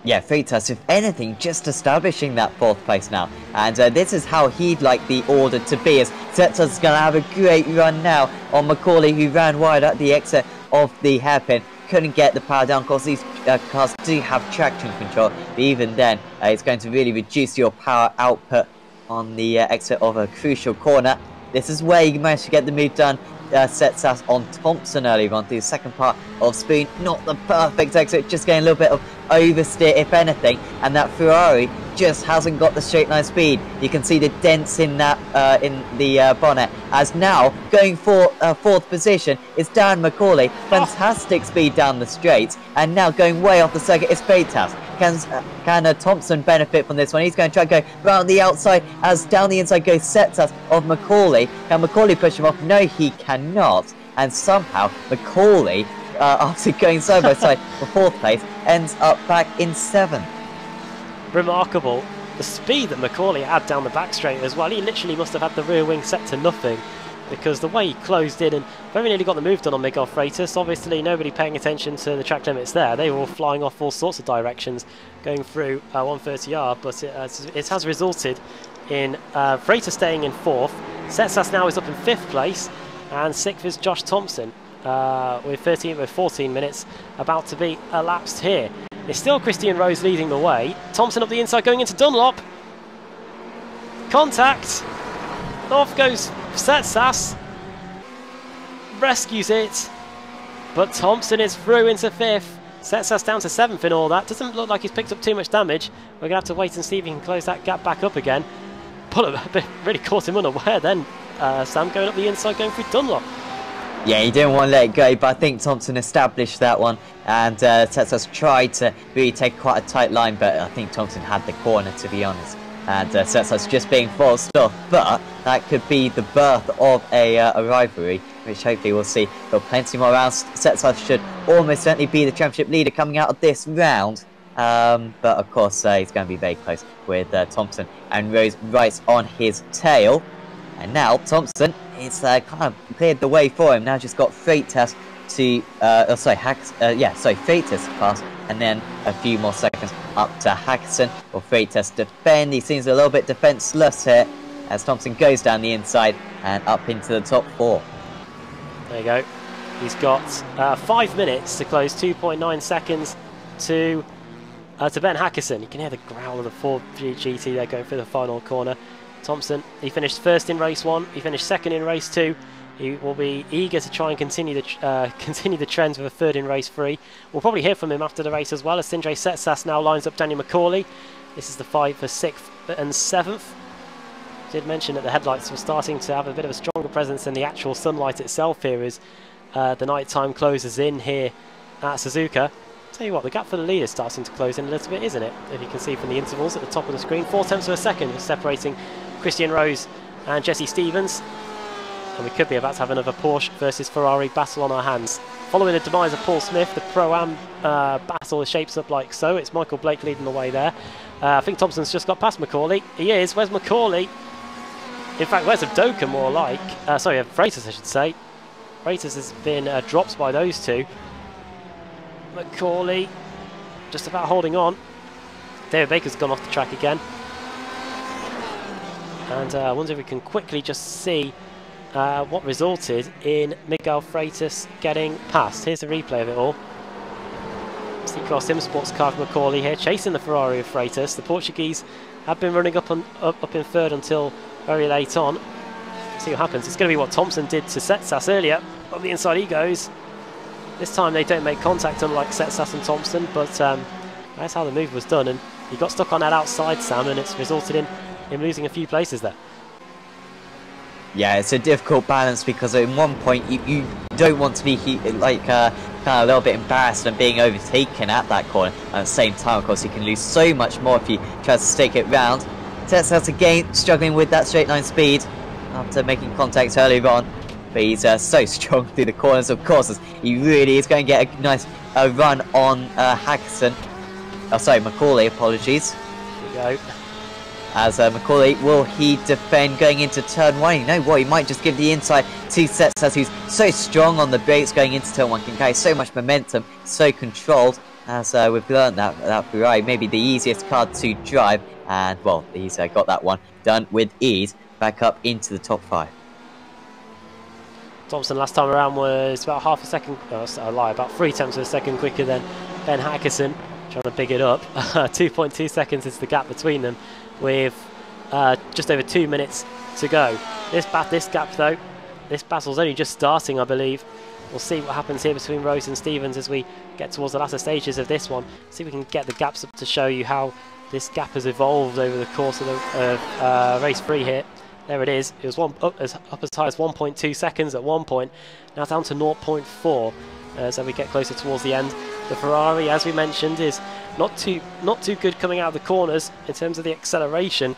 Yeah, Freitas, if anything, just establishing that 4th place now. And this is how he'd like the order to be, as Setsas is going to have a great run now on Macaulay, who ran wide at the exit of the hairpin. Couldn't get the power down, because these cars do have traction control. But even then, it's going to really reduce your power output on the exit of a crucial corner. This is where you managed to get the move done. Setsas on Thompson earlier on through the second part of Spoon. Not the perfect exit, just getting a little bit of oversteer if anything, and that Ferrari just hasn't got the straight line speed. You can see the dents in that in the bonnet, as now going for 4th position is Dan Macaulay. Fantastic speed down the straights, and now going way off the circuit is Freitas. Can Thompson benefit from this one? He's going to try to go round the outside, as down the inside goes Setsas of Macaulay. Can Macaulay push him off? No, he cannot. And somehow Macaulay, after going side by side for 4th place, ends up back in 7th. Remarkable. The speed that Macaulay had down the back straight as well. He literally must have had the rear wing set to nothing, because the way he closed in and very nearly got the move done on Miguel Freitas. Obviously nobody paying attention to the track limits there. They were all flying off all sorts of directions going through 130R, but it has resulted in Freitas staying in 4th. Setsas now is up in 5th place, and 6th is Josh Thompson with 14 minutes about to be elapsed here. It's still Christian Rose leading the way. Thompson up the inside going into Dunlop. Contact. Off goes Setsas. Rescues it. But Thompson is through into 5th. Setsas down to 7th in all that. Doesn't look like he's picked up too much damage. We're going to have to wait and see if he can close that gap back up again. But really caught him unaware then. Sam going up the inside going through Dunlop. Yeah, he didn't want to let it go, but I think Thompson established that one, and Setsas tried to really take quite a tight line, but I think Thompson had the corner, to be honest. And Setsas just being forced off, but that could be the birth of a rivalry, which hopefully we'll see. But plenty more rounds. Setsas should almost certainly be the championship leader coming out of this round. But of course, he's going to be very close with Thompson and Rose right on his tail. And now Thompson, it's kind of cleared the way for him. Now just got Freitas to, Freitas to pass, and then a few more seconds up to Hackison. Or Freitas defend. He seems a little bit defenceless here as Thompson goes down the inside and up into the top 4. There you go. He's got 5 minutes to close, 2.9 seconds to Ben Hackison. You can hear the growl of the Ford GT there going through the final corner. Thompson, he finished 1st in race 1, he finished 2nd in race 2. He will be eager to try and continue the trends with a 3rd in race 3. We'll probably hear from him after the race as well, as Sindre Setsas now lines up Daniel Macaulay. This is the 5 for 6th and 7th. Did mention that the headlights were starting to have a bit of a stronger presence than the actual sunlight itself here as the night time closes in here at Suzuka. Tell you what, the gap for the lead is starting to close in a little bit, isn't it? If you can see from the intervals at the top of the screen, 4/10 of a second separating Christian Rose and Jesse Stevens. And we could be about to have another Porsche versus Ferrari battle on our hands. Following the demise of Paul Smith, the Pro-Am battle shapes up like so. It's Michael Blake leading the way there. I think Thompson's just got past Macaulay. He is. Where's Macaulay? In fact, where's Evdoka more like? Sorry, Freitas I should say. Freitas has been dropped by those two. Macaulay just about holding on. David Baker's gone off the track again. And I wonder if we can quickly just see what resulted in Miguel Freitas getting past. Here's a replay of it all. It's the Supercar Sim Sports car of Macaulay here, chasing the Ferrari of Freitas. The Portuguese have been running up in third until very late on. See what happens. It's going to be what Thompson did to Setsas earlier. On the inside he goes. This time they don't make contact, unlike Setsas and Thompson, but that's how the move was done, and he got stuck on that outside, Sam, and it's resulted in him losing a few places there. Yeah, it's a difficult balance because at one point you don't want to be kind of a little bit embarrassed and being overtaken at that corner. At the same time, of course, you can lose so much more if you try to stake it round. Setsas again struggling with that straight line speed after making contact earlier on. But he's so strong through the corners, of course, as he really is going to get a nice run on Hackerson. Oh, sorry, Macaulay, apologies. There we go. As Macaulay, will he defend going into turn 1? You know what, he might just give the inside to Setsas, who's so strong on the brakes going into turn 1, can carry so much momentum, so controlled, as we've learned that Ferrari may be the easiest car to drive, and well, he's got that one done with ease, back up into the top 5. Thompson last time around was about half a second, I lie, about 3 tenths of a second quicker than Ben Hackerson, trying to big it up. 2.2 seconds is the gap between them, with just over 2 minutes to go. This gap though, this battle's only just starting, I believe. We'll see what happens here between Rose and Stevens as we get towards the latter stages of this one. See if we can get the gaps up to show you how this gap has evolved over the course of the race 3 here. There it is. It was up as high as 1.2 seconds at one point. Now down to 0.4 as we get closer towards the end. The Ferrari, as we mentioned, is not too good coming out of the corners in terms of the acceleration.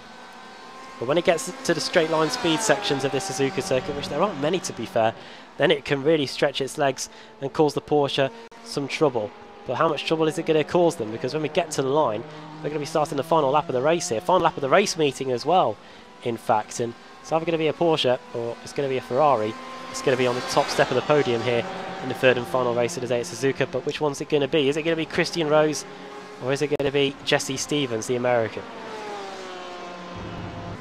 But when it gets to the straight line speed sections of this Suzuka circuit, which there aren't many to be fair, then it can really stretch its legs and cause the Porsche some trouble. But how much trouble is it going to cause them? Because when we get to the line, we're going to be starting the final lap of the race here. Final lap of the race meeting as well, in fact. And it's either going to be a Porsche or it's going to be a Ferrari. It's going to be on the top step of the podium here in the third and final race of the day at Suzuka. But which one's it going to be? Is it going to be Christian Rose or is it going to be Jesse Stevens, the American?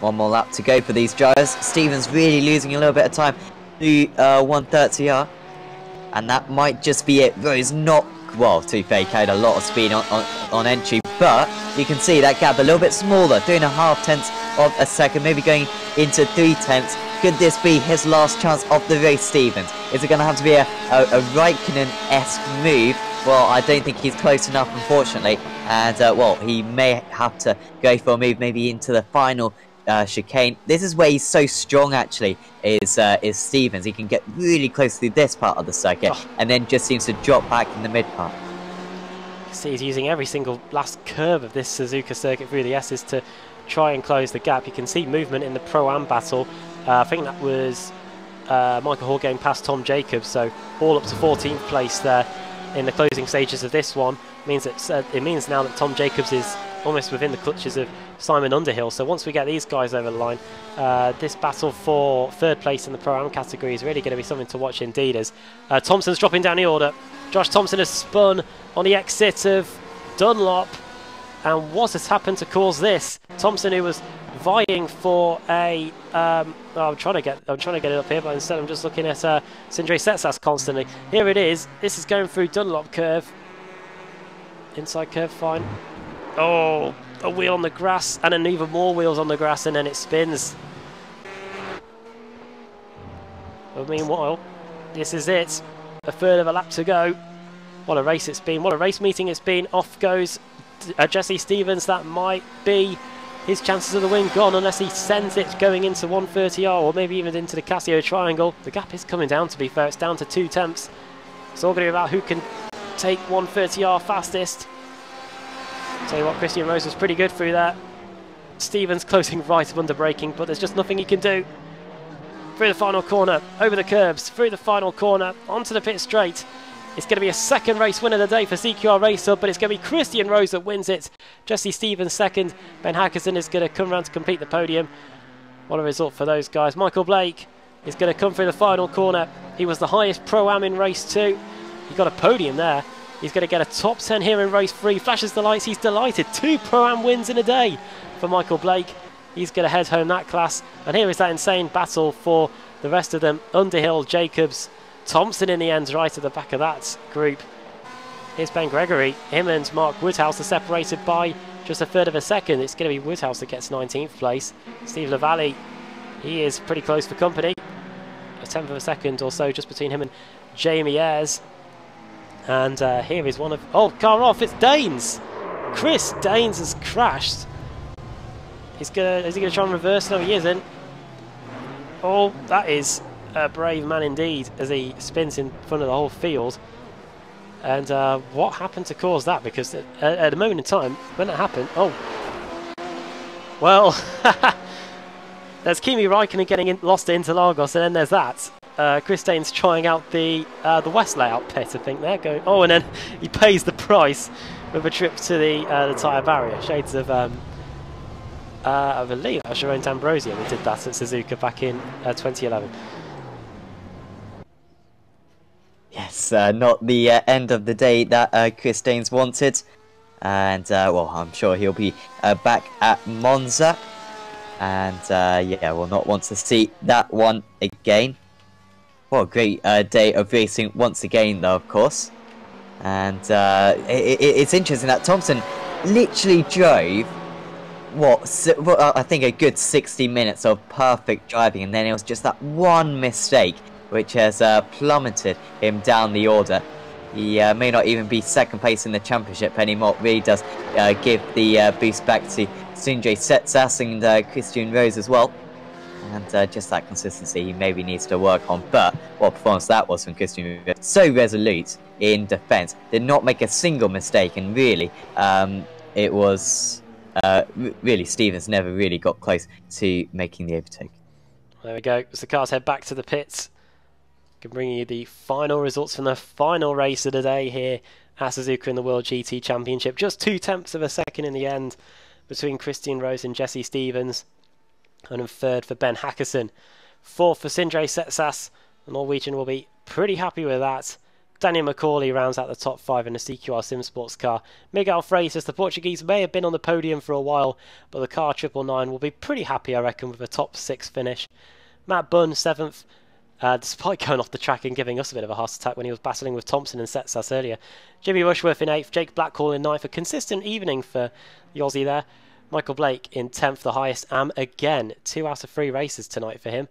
One more lap to go for these drivers. Stevens really losing a little bit of time to 130R. And that might just be it. Rose not, well, to be fair, he carried a lot of speed on entry. But you can see that gap a little bit smaller, 3.5 tenths of a second, maybe going into 3 tenths. Could this be his last chance of the race, Stevens? Is it going to have to be a Raikkonen-esque move? Well, I don't think he's close enough, unfortunately. And, well, he may have to go for a move maybe into the final chicane. This is where he's so strong, actually, is Stevens. He can get really close to this part of the circuit and then just seems to drop back in the mid part. See, he's using every single last curve of this Suzuka circuit through the S's to try and close the gap. You can see movement in the Pro-Am battle. I think that was Michael Hall going past Tom Jacobs, so all up to 14th place there in the closing stages of this one. Means that it means now that Tom Jacobs is almost within the clutches of Simon Underhill. So once we get these guys over the line, this battle for third place in the Pro-Am category is really going to be something to watch indeed, as Thompson's dropping down the order. Josh Thompson has spun on the exit of Dunlop, and what has happened to cause this? Thompson, who was vying for a I'm trying to get it up here, but instead I'm just looking at Sindre Setsas constantly. Here it is. This is going through Dunlop curve. Inside curve, fine. Oh, a wheel on the grass, and then even more wheels on the grass, and then it spins. But meanwhile, this is it. A third of a lap to go. What a race it's been. What a race meeting it's been. Off goes Jesse Stevens. That might be his chances of the win gone unless he sends it going into 130R or maybe even into the Casio triangle. The gap is coming down, to be fair. It's down to 2 tenths. It's all going to be about who can take 130R fastest. Tell you what, Christian Rose was pretty good through that. Stevens closing right of under braking, but there's just nothing he can do. Through the final corner, over the curbs, through the final corner, onto the pit straight. It's going to be a second race win of the day for CQR Race Hub, but it's going to be Christian Rose that wins it. Jesse Stevens second. Ben Hackerson is going to come around to complete the podium. What a result for those guys. Michael Blake is going to come through the final corner. He was the highest Pro-Am in race 2. He got a podium there. He's going to get a top 10 here in race 3. Flashes the lights. He's delighted. 2 Pro-Am wins in a day for Michael Blake. He's going to head home that class. And here is that insane battle for the rest of them. Underhill, Jacobs, Thompson in the end, right at the back of that group. Here's Ben Gregory. Him and Mark Woodhouse are separated by just a third of a second. It's going to be Woodhouse that gets 19th place. Steve Lavalley, he is pretty close for company. A tenth of a second or so just between him and Jamie Ayres. And here is one of... Oh, car off, it's Danes! Chris Danes has crashed. Is he going to try and reverse? No, he isn't. Oh, that is a brave man indeed as he spins in front of the whole field. And what happened to cause that? Because at the moment in time, when that happened... Oh. Well, there's Kimi Räikkönen getting lost to Interlagos, and then there's that. Chris Danes trying out the West layout pit, I think they're going... Oh, and then he pays the price with a trip to the tyre barrier. Shades of I believe that was Jerome D'Ambrosio who did that at Suzuka back in 2011. Yes, not the end of the day that Chris Danes wanted. And, well, I'm sure he'll be back at Monza. And, yeah, we'll not want to see that one again. What a great day of racing once again, though, of course. And it's interesting that Thompson literally drove, I think a good 60 minutes of perfect driving, and then it was just that one mistake which has plummeted him down the order. He may not even be second place in the championship anymore. It really does give the boost back to Sindre Setsas and Christian Rose as well. And just that consistency he maybe needs to work on. But what performance that was from Christian Rose. So resolute in defence. Did not make a single mistake. And really, it was... really, Stevens never really got close to making the overtake. There we go. As the cars head back to the pits, can bring you the final results from the final race of the day here at Suzuka in the World GT Championship. Just 0.2 of a second in the end between Christian Rose and Jesse Stevens. And in third for Ben Hackerson. Fourth for Sindre Setsas. The Norwegian will be pretty happy with that. Daniel Macaulay rounds out the top 5 in a CQR Sim Sports car. Miguel Freitas, the Portuguese, may have been on the podium for a while, but the car 999 will be pretty happy, I reckon, with a top 6 finish. Matt Bunn, 7th, despite going off the track and giving us a bit of a heart attack when he was battling with Thompson and Setsas earlier. Jimmy Rushworth in 8th, Jake Blackhall in 9th. A consistent evening for the Aussie there. Michael Blake in 10th, the highest again. 2 out of 3 races tonight for him.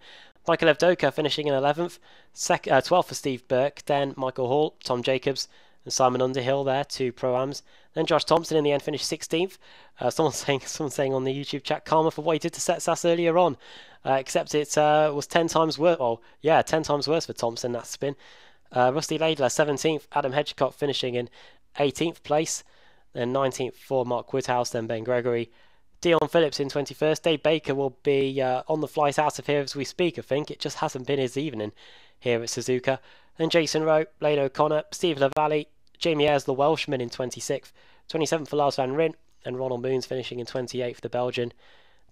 Michael Evdoka finishing in 11th, 12th for Steve Burke, then Michael Hall, Tom Jacobs and Simon Underhill there, 2 Pro-Ams. Then Josh Thompson in the end finished 16th. Someone saying on the YouTube chat, karma for what he did to Setsas earlier on. Except it was 10 times worse. Oh, yeah, 10 times worse for Thompson, that spin. Rusty Laidler, 17th. Adam Hedgecott finishing in 18th place. Then 19th for Mark Woodhouse, then Ben Gregory. Dion Phillips in 21st. Dave Baker will be on the flight out of here as we speak, I think. It just hasn't been his evening here at Suzuka. Then Jason Rowe, Blaine O'Connor, Steve Lavalley, Jamie Ayres, the Welshman in 26th. 27th for Lars van Rijn, and Ronald Moons finishing in 28th, the Belgian.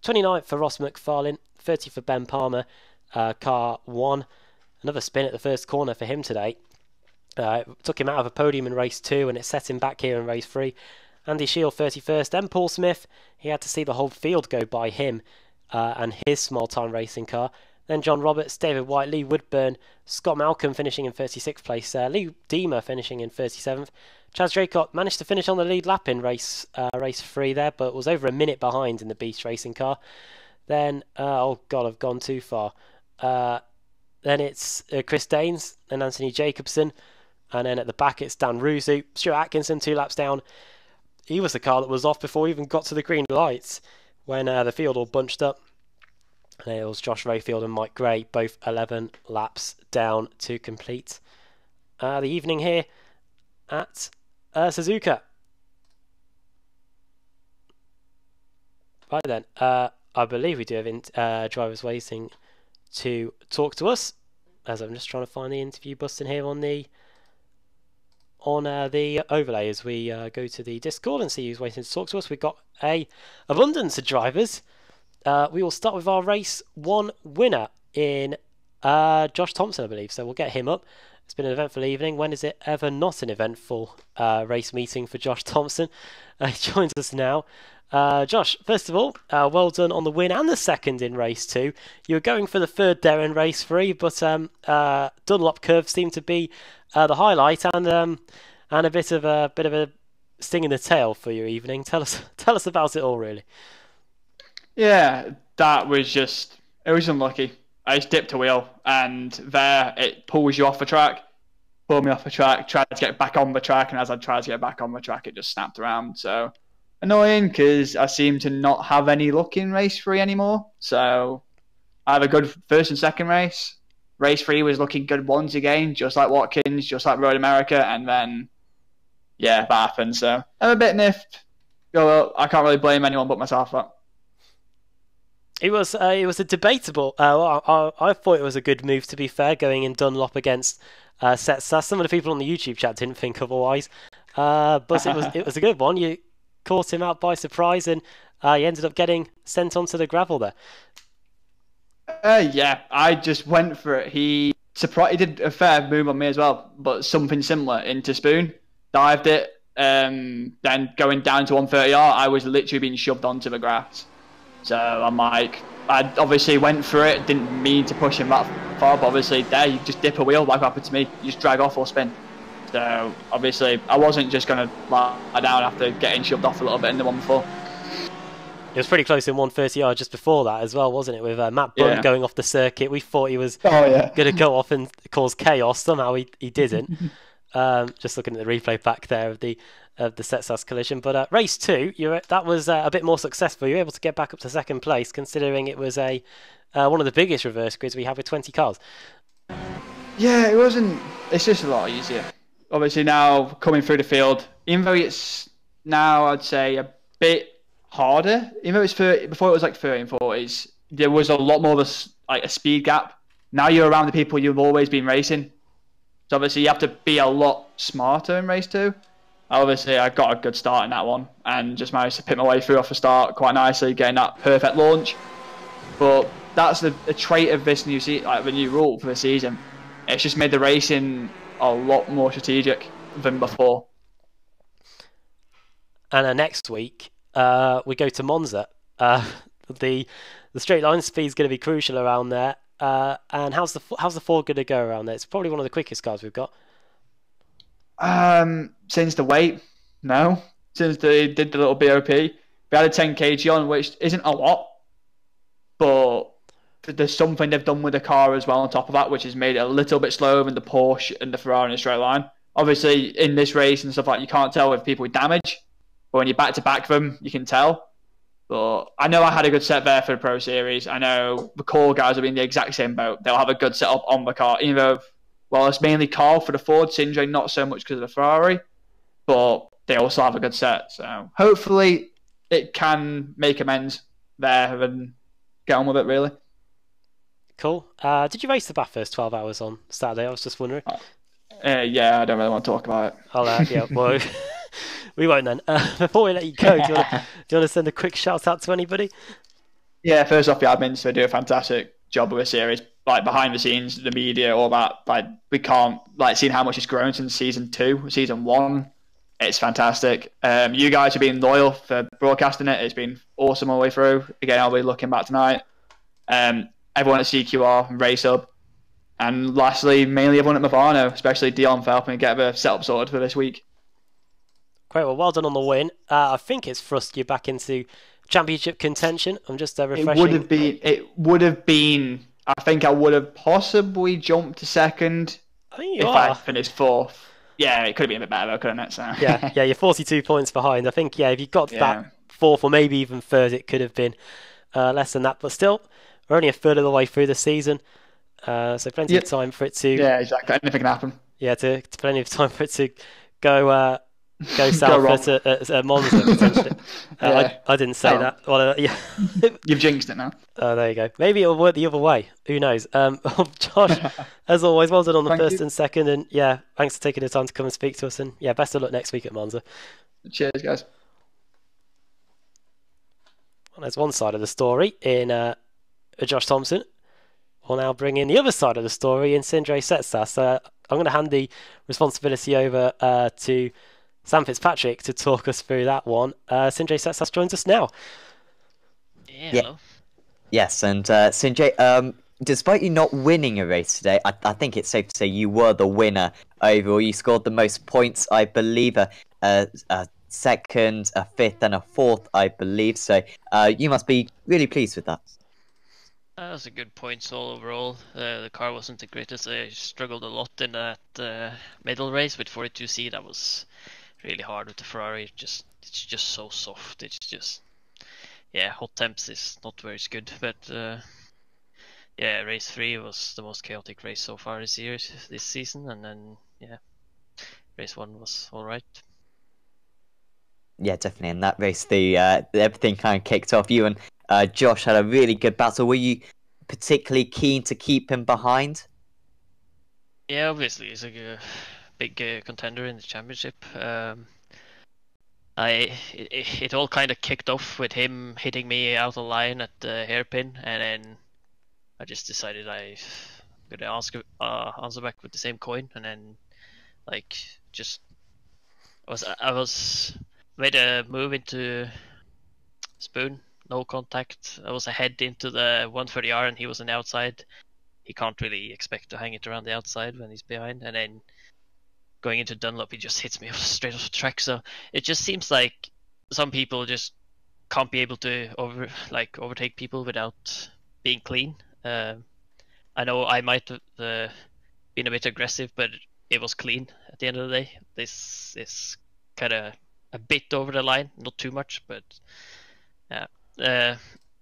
29th for Ross McFarlane, 30th for Ben Palmer, car 1. Another spin at the first corner for him today. Took him out of a podium in race 2, and it set him back here in race 3. Andy Shield 31st, then Paul Smith. He had to see the whole field go by him and his small-time racing car. Then John Roberts, David White, Lee Woodburn, Scott Malcolm finishing in 36th place. Lee Deemer finishing in 37th. Chaz Draycott managed to finish on the lead lap in race 3 there, but was over a minute behind in the Beast racing car. Then, oh God, I've gone too far. Then it's Chris Danes and Anthony Jacobson. And then at the back it's Dan Rusu. Stuart Atkinson, 2 laps down. He was the car that was off before we even got to the green lights when the field all bunched up. And it was Josh Rayfield and Mike Gray, both 11 laps down to complete the evening here at Suzuka. Right then, I believe we do have drivers waiting to talk to us, as I'm just trying to find the interview button here on the overlay as we go to the Discord and see who's waiting to talk to us. We've got a abundance of drivers. We will start with our race 1 winner in Josh Thompson, I believe. So we'll get him up. It's been an eventful evening. When is it ever not an eventful race meeting for Josh Thompson? He joins us now. Josh, first of all, well done on the win and the second in race 2. You were going for the third there in race 3, but Dunlop curve seemed to be the highlight, and and a bit of a sting in the tail for your evening. Tell us about it all, really. Yeah, that was it was unlucky. I just dipped a wheel, and there it pulls you off the track. Pulled me off the track, tried to get back on the track, and as I tried to get back on the track, it just snapped around. So annoying, because I seem to not have any luck in race 3 anymore. So I have a good first and second race. Race 3 was looking good once again, just like Watkins, just like Road America, and then, yeah, that happened. So I'm a bit miffed. Well, I can't really blame anyone but myself. It was a debatable. I thought it was a good move, to be fair, going in Dunlop against Setsas. Some of the people on the YouTube chat didn't think otherwise, but it was a good one. You caught him out by surprise, and he ended up getting sent onto the gravel there. Yeah, I just went for it. He did a fair move on me as well, but something similar into Spoon. Dived it, then going down to 130R, I was literally being shoved onto the grass. So I'm like, I obviously went for it, didn't mean to push him that far, but obviously there you just dip a wheel, like what happened to me, you just drag off or spin. So obviously I wasn't just going to lie down after getting shoved off a little bit in the one before. It was pretty close in 130R just before that as well, wasn't it? With Matt Bunn going off the circuit. We thought he was going to go off and cause chaos. Somehow he didn't. Just looking at the replay back there of the Setsas collision. But race 2, that was a bit more successful. You were able to get back up to second place, considering it was one of the biggest reverse grids we have with 20 cars. Yeah, it wasn't. It's just a lot easier. Obviously now coming through the field, even though it's now I'd say a bit harder. Even though before it was like 30 and 40s, there was a lot more of a speed gap. Now you're around the people you've always been racing. So obviously you have to be a lot smarter in race 2. Obviously I got a good start in that one and just managed to pick my way through off the start quite nicely, getting that perfect launch. But that's the trait of this new the new rule for the season. It's just made the racing a lot more strategic than before. And next week we go to Monza. The straight line speed is going to be crucial around there. And how's the Ford going to go around there? It's probably one of the quickest cars we've got. Since the weight, no. Since they did the little BOP, we had a 10 kg on, which isn't a lot, but there's something they've done with the car as well on top of that, which has made it a little bit slower than the Porsche and the Ferrari in a straight line. Obviously, in this race and stuff like that, you can't tell with people with damage, but when you back-to-back them, you can tell. But I know I had a good set there for the Pro Series. I know the core guys will be in the exact same boat. They'll have a good setup on the car, even though, well, it's mainly Carl for the Ford, Sindre not so much because of the Ferrari, but they also have a good set. So hopefully it can make amends there and get on with it, really. Cool. Did you race the Bathurst 12 hours on Saturday? I was just wondering. Yeah, I don't really want to talk about it. Yeah, well, we won't then. Before we let you go, do you want to send a quick shout out to anybody? Yeah, first off, the admins, they do a fantastic job with the series. Like behind the scenes, the media, all that. Like we can't seeing how much it's grown since season 1. It's fantastic. You guys have been loyal for broadcasting it. It's been awesome all the way through. Again, I'll be looking back tonight. Everyone at CQR and Race Hub. And lastly, mainly everyone at Movano, especially Dion for helping me get the setup sorted for this week. Great, well done on the win. I think it's thrust you back into championship contention. I'm just refreshing. It would have been. I think I would have possibly jumped to second if I finished 4th. Yeah, it could have been a bit better, couldn't it? So. Yeah, you're 42 points behind. I think, if you got that 4th or maybe even 3rd, it could have been less than that. But still, we're only a third of the way through the season, so plenty of time for it to... Yeah, exactly. Anything can happen. Yeah, plenty of time for it to go south at Monza, potentially. I didn't say that. Well, yeah. You've jinxed it now. There you go. Maybe it'll work the other way. Who knows? Josh, as always, well done on the first and second. And thanks for taking the time to come and speak to us. And best of luck next week at Monza. Cheers, guys. Well, there's one side of the story in Josh Thompson. We'll now bring in the other side of the story in Sindre Setsas. I'm going to hand the responsibility over to Sam Fitzpatrick to talk us through that one. Sindre Setsas joins us now. Yeah. Yes, and Sindre, despite you not winning a race today, I think it's safe to say you were the winner overall. You scored the most points, I believe, a second, a fifth, and a fourth, I believe. So you must be really pleased with that. That was a good points all overall. The car wasn't the greatest. I struggled a lot in that middle race with 42C. That was really hard with the Ferrari. It's just so soft. It's just, yeah, hot temps is not where it's good. But yeah, race 3 was the most chaotic race so far this season, and then yeah, race 1 was all right. Yeah, definitely. In that race, everything kind of kicked off. You and Josh had a really good battle. Were you particularly keen to keep him behind? Yeah, obviously he's a big contender in the championship. It all kind of kicked off with him hitting me out of line at the hairpin, and then I just decided I'm gonna answer back with the same coin, and then like I was made a move into spoon, no contact. I was ahead into the 130R and he was on the outside. He can't really expect to hang it around the outside when he's behind, and then going into Dunlop he just hits me straight off the track. So it just seems like some people just can't be able to overtake people without being clean. I know I might have been a bit aggressive, but it was clean at the end of the day. This is kind of a bit over the line, not too much, but yeah.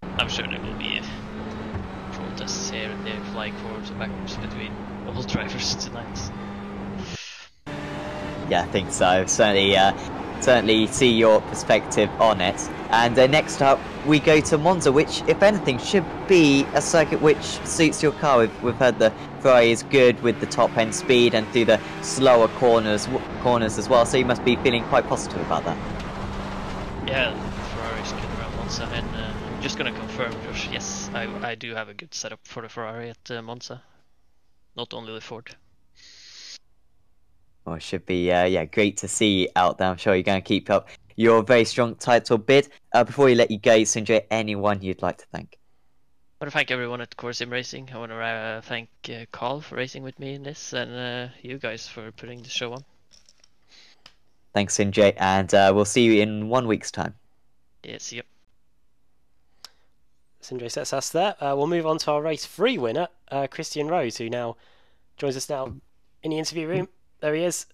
I'm sure there will be protests here and there, flying forwards and backwards between all drivers tonight. Yeah, I think so. Certainly see your perspective on it. And next up, we go to Monza, which, if anything, should be a circuit which suits your car. We've heard the Ferrari is good with the top-end speed and through the slower corners as well, so you must be feeling quite positive about that. Yeah, Ferrari's good around Monza, and I'm just going to confirm, Josh, yes, I do have a good setup for the Ferrari at Monza, not only the Ford. Well, it should be great to see you out there. I'm sure you're going to keep up your very strong title bid. Before we let you go, Sindre, anyone you'd like to thank? I want to thank everyone at Core Sim Racing. I want to thank Carl for racing with me in this, and you guys for putting the show on. Thanks, Sindre, and we'll see you in 1 week's time. Yeah, see you. Sindre sets us there. We'll move on to our race 3 winner, Christian Rose, who now joins us now in the interview room. There he is.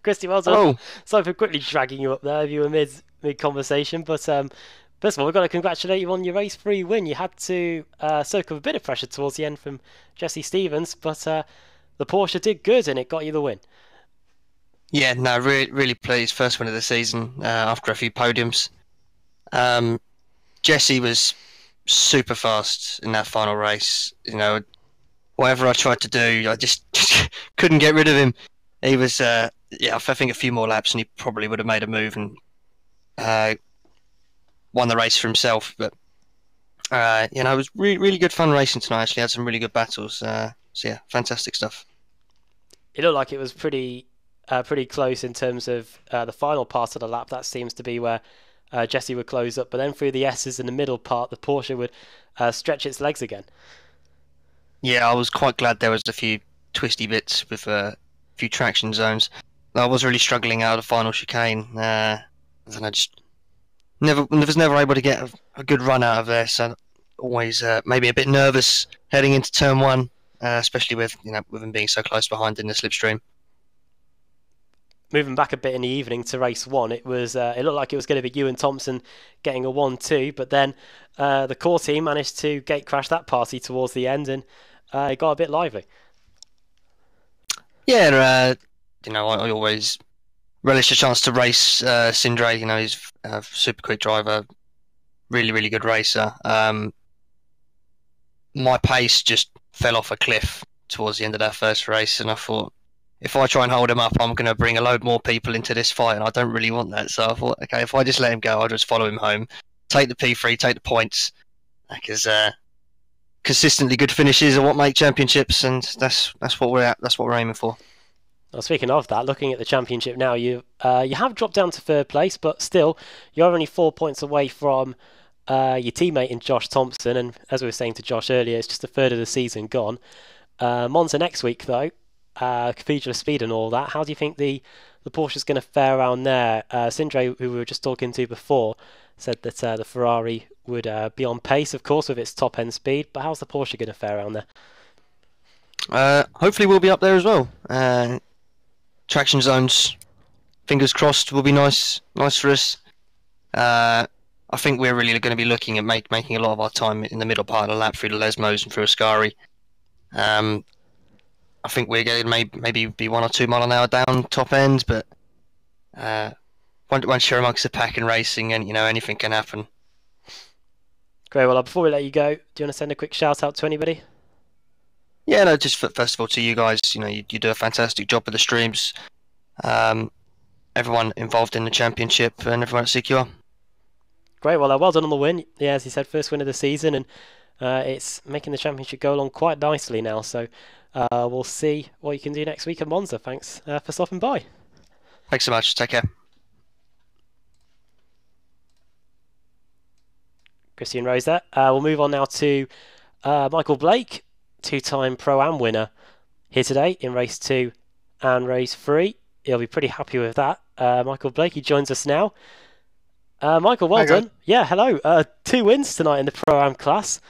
Christy, well done. Oh. Sorry for quickly dragging you up there if you were mid-conversation, but first of all, we've got to congratulate you on your race 3 win. You had to soak up a bit of pressure towards the end from Jesse Stevens, but the Porsche did good and it got you the win. Yeah, no, really pleased. First win of the season after a few podiums. Jesse was super fast in that final race. You know, whatever I tried to do, I just couldn't get rid of him. He was, I think a few more laps and he probably would have made a move and won the race for himself. But, it was really good fun racing tonight. Actually, had some really good battles. So, yeah, fantastic stuff. It looked like it was pretty close in terms of the final part of the lap. That seems to be where Jesse would close up. But then through the S's in the middle part, the Porsche would stretch its legs again. Yeah, I was quite glad there was a few twisty bits with a few traction zones. I was really struggling out of the final chicane, and I just was never able to get a good run out of there. So always maybe a bit nervous heading into turn 1, especially with him being so close behind in the slipstream. Moving back a bit in the evening to race 1, it was it looked like it was going to be you and Thompson getting a 1-2, but then the core team managed to gate crash that party towards the end, and it got a bit lively. Yeah, I always relish a chance to race Sindre. He's a super quick driver, really good racer. My pace just fell off a cliff towards the end of that first race, and I thought, if I try and hold him up, I'm going to bring a load more people into this fight, and I don't really want that. So I thought, okay, if I just let him go, I'll just follow him home, take the P3, take the points, because consistently good finishes are what make championships, and that's what we're at. That's what we're aiming for. Well, speaking of that, looking at the championship now, you have dropped down to 3rd place, but still, you're only 4 points away from your teammate in Josh Thompson, and as we were saying to Josh earlier, it's just a third of the season gone. Monza next week, though, Cathedral of Speed and all that. How do you think the Porsche's going to fare around there? Sindre, who we were just talking to before, said that the Ferrari would be on pace, of course, with its top-end speed, but how's the Porsche going to fare around there? Hopefully we'll be up there as well. Traction zones, fingers crossed, will be nice for us. I think we're really going to be looking at making a lot of our time in the middle part of the lap through the Lesmos and through Ascari. I think we're going to maybe be 1 or 2 mile an hour down top end, but once you're amongst the pack and racing, and anything can happen. Great. Well, before we let you go, do you want to send a quick shout out to anybody? Yeah, no, just first of all to you guys. You do a fantastic job with the streams. Everyone involved in the championship and everyone at CQR. Great. Well, well done on the win. Yeah, as you said, first win of the season, and it's making the championship go along quite nicely now. So we'll see what you can do next week at Monza. Thanks for stopping by. Thanks so much. Take care. Christian Rose there. We'll move on now to Michael Blake, 2-time Pro-Am winner here today in race 2 and race 3. He'll be pretty happy with that. Michael Blake, he joins us now. Michael, well done. Yeah, hello. 2 wins tonight in the Pro-Am class,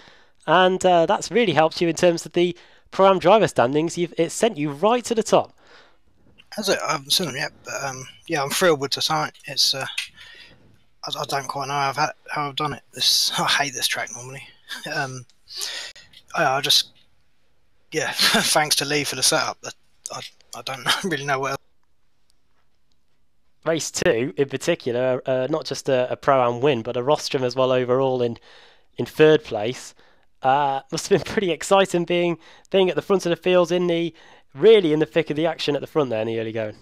and that's really helped you in terms of the Pro-Am driver standings. It's sent you right to the top. Has it? I haven't seen them yet, but yeah, I'm thrilled with tonight. It's I don't quite know how I've done it. I hate this track normally. I just thanks to Lee for the setup. I don't really know what else. Race 2 in particular, not just a Pro-Am win, but a rostrum as well overall in 3rd place. Must have been pretty exciting being at the front of the field in the thick of the action at the front there in the early going.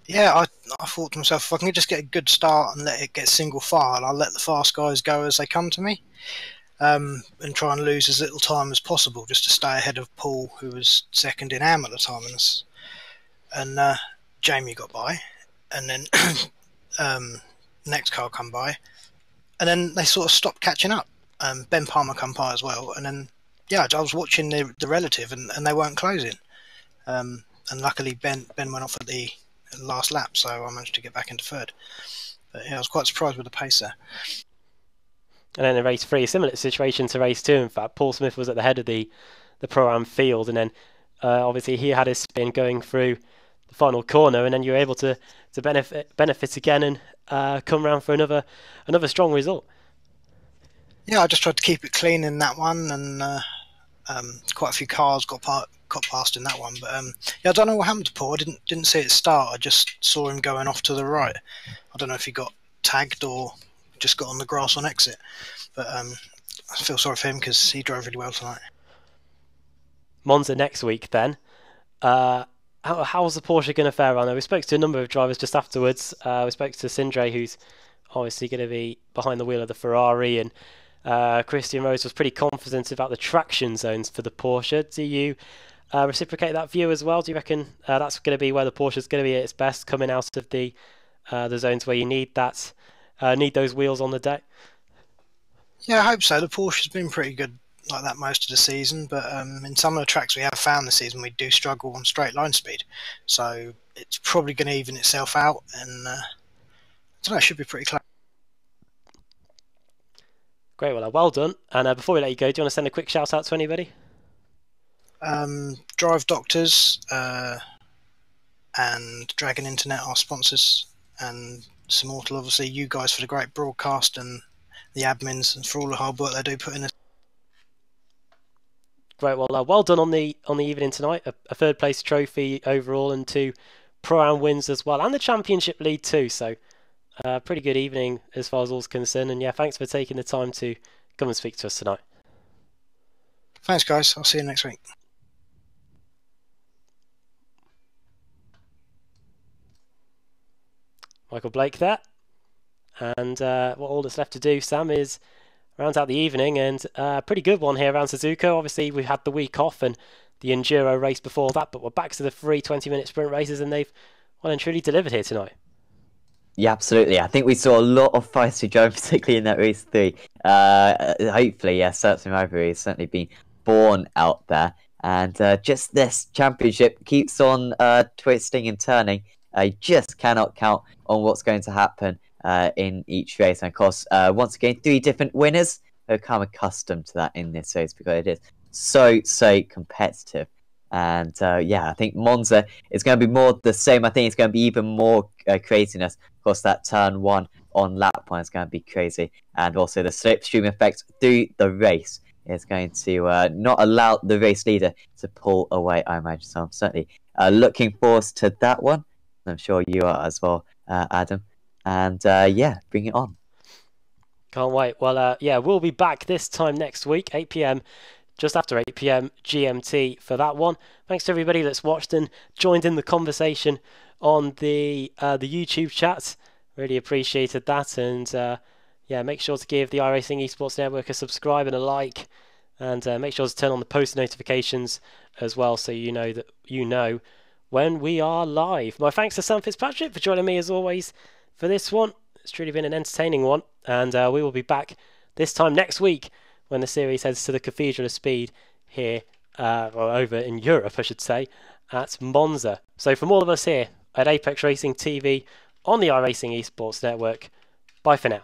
Yeah, I thought to myself, if I can just get a good start and let it get single file, I'll let the fast guys go as they come to me, and try and lose as little time as possible just to stay ahead of Paul, who was second in AM at the time, and Jamie got by. And then next car come by, and then they sort of stopped catching up. Ben Palmer come by as well, and then I was watching the relative, and they weren't closing. And luckily Ben went off at the last lap, so I managed to get back into 3rd. But yeah, I was quite surprised with the pace there. And then in race 3, a similar situation to race 2. In fact, Paul Smith was at the head of the Pro-Am field, and then obviously he had his spin going through the final corner, and then you were able to benefit again and come round for another strong result. Yeah, I just tried to keep it clean in that one, and quite a few cars got past in that one. But I don't know what happened to Paul. I didn't see it start. I just saw him going off to the right. I don't know if he got tagged or just got on the grass on exit. But I feel sorry for him because he drove really well tonight. Monza next week then. How's the Porsche going to fare around there? We spoke to a number of drivers just afterwards. We spoke to Sindre, who's obviously going to be behind the wheel of the Ferrari, and Christian Rose was pretty confident about the traction zones for the Porsche. Do you reciprocate that view as well? Do you reckon that's going to be where the Porsche is going to be at its best, coming out of the zones where you need those wheels on the deck? Yeah, I hope so. The Porsche's been pretty good like that most of the season, but in some of the tracks we have found this season we do struggle on straight line speed, so it's probably going to even itself out, and I don't know, it should be pretty close. Great, well done. And before we let you go, do you want to send a quick shout out to anybody? Drive Doctors and Dragon Internet, our sponsors, and Simmortal, obviously, you guys for the great broadcast, and the admins and for all the hard work they do put in. Great, well done on the evening tonight. A 3rd place trophy overall and 2 Pro-Am wins as well, and the championship lead too. So pretty good evening as far as all's concerned. And yeah, thanks for taking the time to come and speak to us tonight. Thanks, guys. I'll see you next week. Michael Blake there. And what all that's left to do, Sam, is round out the evening, and a pretty good one here around Suzuka. Obviously, we had the week off and the Enduro race before that, but we're back to the 3 20-minute sprint races, and they've well and truly delivered here tonight. Yeah, absolutely. I think we saw a lot of feisty driving, particularly in that race 3. Hopefully, yeah, certain rivalry has certainly been born out there. And just this championship keeps on twisting and turning. I just cannot count on what's going to happen in each race. And of course, once again, 3 different winners. I've become accustomed to that in this race because it is so competitive. And yeah, I think Monza is going to be more the same. I think it's going to be even more craziness. Of course, that turn 1 on lap 1 is going to be crazy. And also the slipstream effect through the race is going to not allow the race leader to pull away, I imagine. So I'm certainly looking forward to that one. I'm sure you are as well, Adam. And yeah, bring it on. Can't wait. Well, yeah, we'll be back this time next week, 8 p.m. just after 8 p.m. GMT for that one. Thanks to everybody that's watched and joined in the conversation on the YouTube chat. Really appreciated that. And yeah, make sure to give the iRacing Esports Network a subscribe and a like. And make sure to turn on the post notifications as well, so you know when we are live. My thanks to Sam Fitzpatrick for joining me as always for this one. It's truly been an entertaining one, and we will be back this time next week when the series heads to the Cathedral of Speed here, or over in Europe, I should say, at Monza. So from all of us here at Apex Racing TV on the iRacing Esports Network, bye for now.